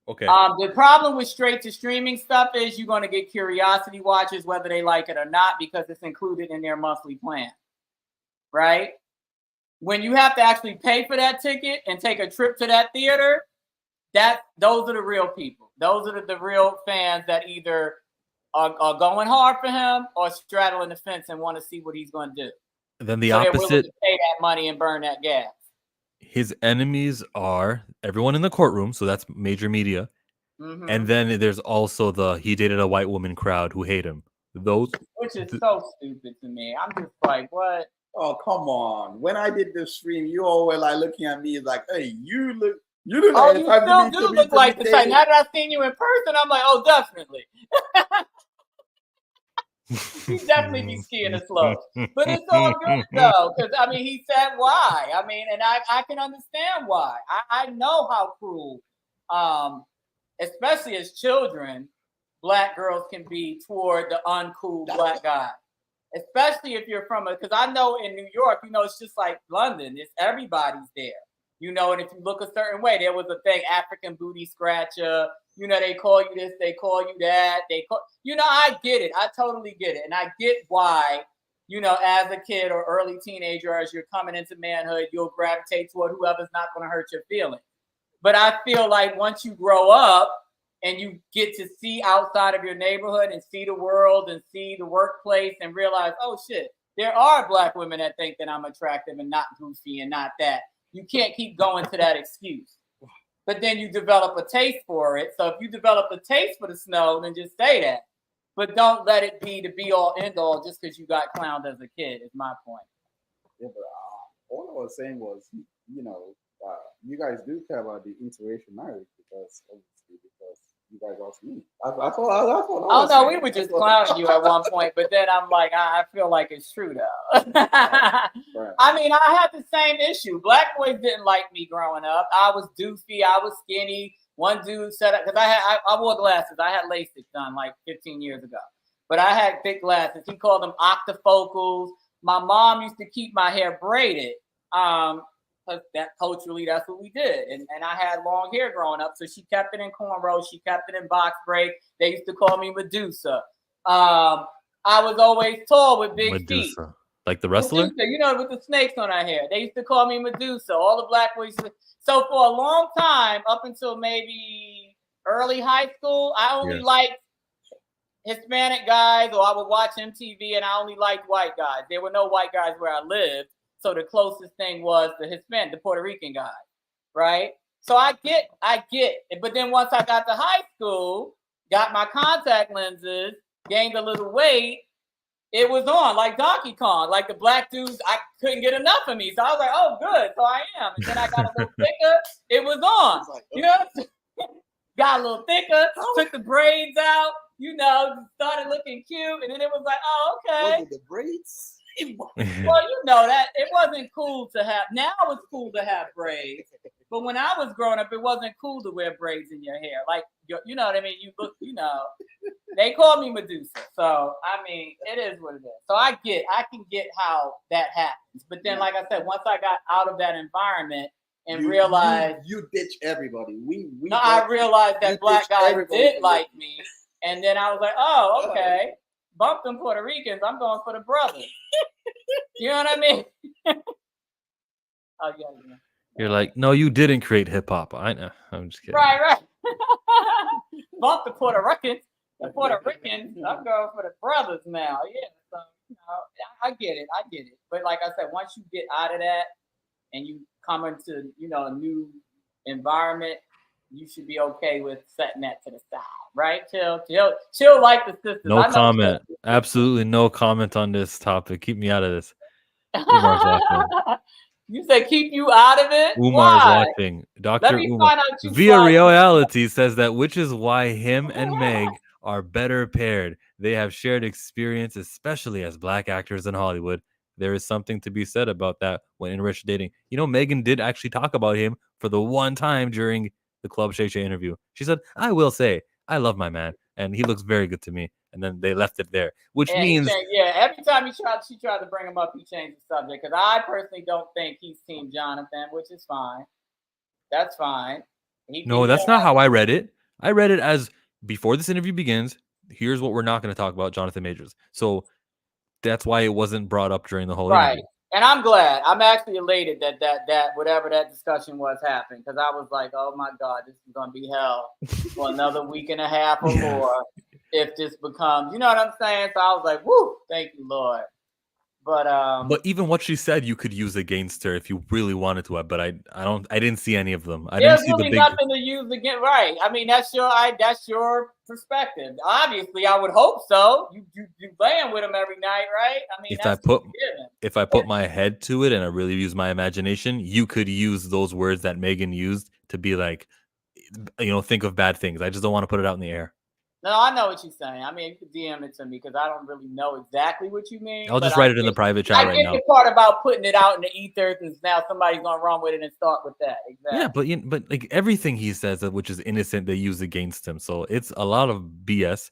Okay. The problem with straight to streaming stuff is you're going to get curiosity watchers, whether they like it or not, because it's included in their monthly plan, right? When you have to actually pay for that ticket and take a trip to that theater, those are the real people. Those are the real fans that either are going hard for him or straddling the fence and want to see what he's going to do. Then the so opposite. They're willing to pay that money and burn that gas. His enemies are everyone in the courtroom, so that's major media. Mm-hmm. And then there's also he dated a white woman crowd who hate him. Which is so stupid to me. I'm just like, what? Oh, come on. When I did the stream, you all were like looking at me like, hey, you look like you still do look like the type. Now that I've seen you in person, I'm like, oh, definitely. He definitely be skiing the slopes. But it's all good though, because I mean he said why. I mean, and I can understand why. I know how cruel, especially as children, Black girls can be toward the uncool Black guy. Especially if you're from because I know in New York, it's just like London, it's everybody's there. And if you look a certain way, there was a thing, African booty scratcher. They call you this, they call you that. I get it. I totally get it. And I get why, as a kid or early teenager, as you're coming into manhood, you'll gravitate toward whoever's not going to hurt your feelings. But I feel like once you grow up and you get to see outside of your neighborhood and see the world and see the workplace and realize, oh, shit, there are Black women that think that I'm attractive and not goofy and not that. You can't keep going to that excuse. But then you develop a taste for it. So if you develop a taste for the snow, then just say that. But don't let it be the be all end all just because you got clowned as a kid, is my point. Yeah, but all I was saying was, you guys do care about the interracial marriage because you guys asked me. That's all. Oh no, we were just clowning you at one point, but then I'm like, I feel like it's true though. Right. I mean, I had the same issue. Black boys didn't like me growing up. I was doofy. I was skinny. One dude said, because I wore glasses. I had LASIK done like 15 years ago, but I had thick glasses. He called them octafocals. My mom used to keep my hair braided. That culturally, that's what we did. And I had long hair growing up, so she kept it in cornrows. She kept it in box braid. They used to call me Medusa. I was always tall with big feet. Like the wrestler? Medusa, with the snakes on her hair. They used to call me Medusa. All the Black boys. So for a long time, up until maybe early high school, I only liked Hispanic guys, or I would watch MTV, and I only liked white guys. There were no white guys where I lived. So the closest thing was the Puerto Rican guy, right? So I get it. But then once I got to high school, got my contact lenses, gained a little weight, it was on like Donkey Kong. Like the Black dudes, I couldn't get enough of me. So I was like, oh, good. So I am. And then I got a little thicker. It was on. Got a little thicker, took the braids out, started looking cute. And then it was like, oh, okay. The braids? Well, that it wasn't cool to have. Now it's cool to have braids, But when I was growing up, it wasn't cool to wear braids in your hair. Like, you know what I mean? You look, they called me Medusa. So, I mean, it is what it is. So I can get how that happens. But then, like I said, once I got out of that environment and realized. You ditch everybody. I realized that black guys did like me. And then I was like, oh, okay. Bump them Puerto Ricans. I'm going for the brothers. You know what I mean? Oh, yeah. You're like, no, you didn't create hip hop. I know. I'm just kidding. Right. Bump the Puerto Ricans. The Puerto Ricans. I'm going for the brothers now. Yeah. So, I get it. But like I said, once you get out of that and you come into, a new environment, you should be okay with setting that to the side, right? Chill like the sisters. No comment. Absolutely no comment on this topic. Keep me out of this. Umar's watching. You say keep you out of it? Umar's Why? watching. Dr. Umar via reality says that, which is why him and Meg are better paired. They have shared experience, especially as black actors in Hollywood. There is something to be said about that when in rich dating. Megan did actually talk about him for the one time during the Club Shay Shay interview. She said, I will say, I love my man, and he looks very good to me. And then they left it there, which means... every time she tried to bring him up, he changed the subject. Because I personally don't think he's Team Jonathan, which is fine. That's fine. No, that's not how I read it. I read it as, before this interview begins, here's what we're not going to talk about, Jonathan Majors. So that's why it wasn't brought up during the whole interview. And I'm glad. I'm actually elated that whatever that discussion was happening, because I was like, oh my God, this is going to be hell for another week and a half or more if this becomes, you know what I'm saying? So I was like, woo, thank you, Lord. But even what she said, you could use against her if you really wanted to. But I didn't see any of them. I didn't see really nothing to use against. Right? I mean, that's your perspective. Obviously, I would hope so. You laying with him every night, right? I mean, if I put my head to it and I really use my imagination, you could use those words that Megan used to be like, think of bad things. I just don't want to put it out in the air. No, I know what you're saying. I mean, you can DM it to me because I don't really know exactly what you mean. I'll just write it in the private chat right now. I get the part about putting it out in the ether, and now somebody's gonna run with it and start with that. Exactly. Yeah, but like everything he says, which is innocent, they use against him. So it's a lot of BS.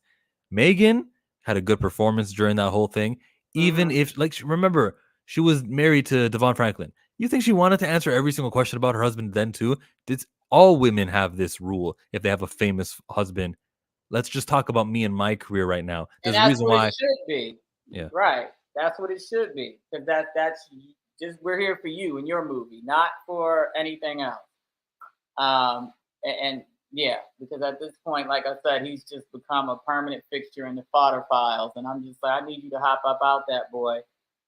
Megan had a good performance during that whole thing. Even if, remember, she was married to Devon Franklin. You think she wanted to answer every single question about her husband then too? All women have this rule. If they have a famous husband, let's just talk about me and my career right now. There's a reason why it should be. Yeah. Right. That's what it should be. Because that's just, we're here for you and your movie, not for anything else. Because at this point, like I said, he's just become a permanent fixture in the fodder files. And I'm just like, I need you to hop up out that boy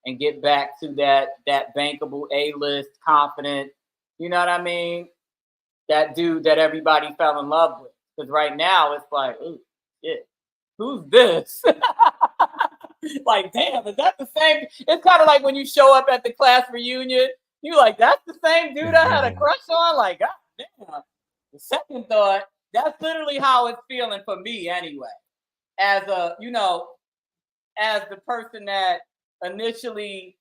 and get back to that bankable A-list, confident, you know what I mean? That dude that everybody fell in love with. Because right now it's like, ooh, shit, who's this? Like, damn, is that the same? It's kind of like when you show up at the class reunion, you're like, that's the same dude I had a crush on? Like, God damn. The second thought, that's literally how it's feeling for me anyway. As as the person that initially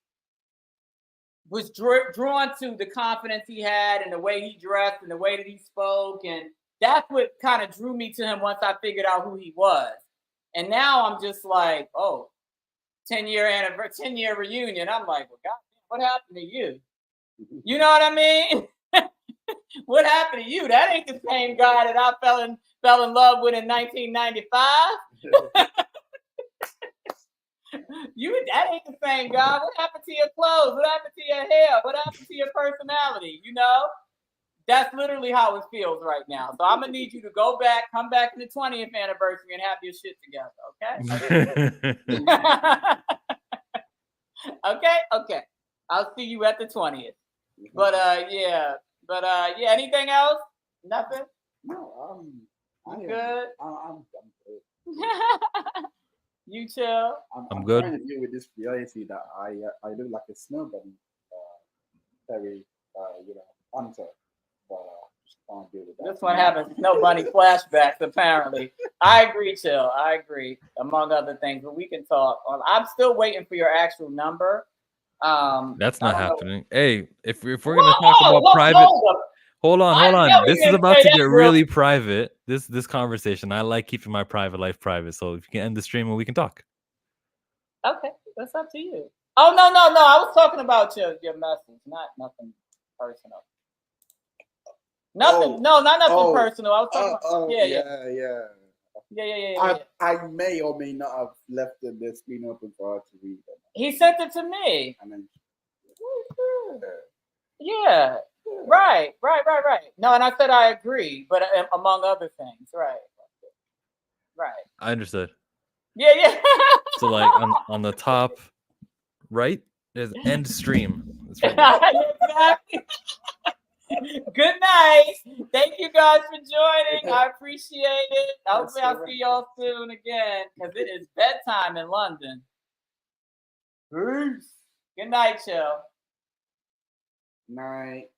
was drawn to the confidence he had and the way he dressed and the way that he spoke, and that's what kind of drew me to him once I figured out who he was. And now I'm just like, 10-year reunion. I'm like, well, God, what happened to you? You know what I mean? What happened to you? That ain't the same guy that I fell in love with in 1995. That ain't the same guy. What happened to your clothes? What happened to your hair? What happened to your personality? That's literally how it feels right now. So I'm gonna need you to come back in the 20th anniversary and have your shit together, okay? Okay. I'll see you at the 20th. But anything else? Nothing? No, I'm good. I'm good. You chill. I'm good. I'm trying to deal with this reality that I look like a snow bunny, very hunter. But just can't deal with that. This one having snow bunny flashbacks, apparently. I agree, Chill. I agree, among other things. But we can talk. I'm still waiting for your actual number. That's not happening. Hey, if we're gonna talk about private, Hold on. Yeah, This is about to get really private. This conversation. I like keeping my private life private. So if you can end the stream and we can talk. Okay, that's up to you. Oh no. I was talking about your message, not nothing personal. Nothing. No, not nothing personal. I was talking about. Yeah. I may or may not have left the screen open for her to read. He sent it to me. I mean, yeah. Right. No, and I said I agree, but among other things, right. I understood. Yeah. So like on the top right, there's end stream. That's right. Exactly. Good night. Thank you guys for joining. I appreciate it. Hopefully I'll see y'all soon again because it is bedtime in London. Peace. Good night, y'all. Night.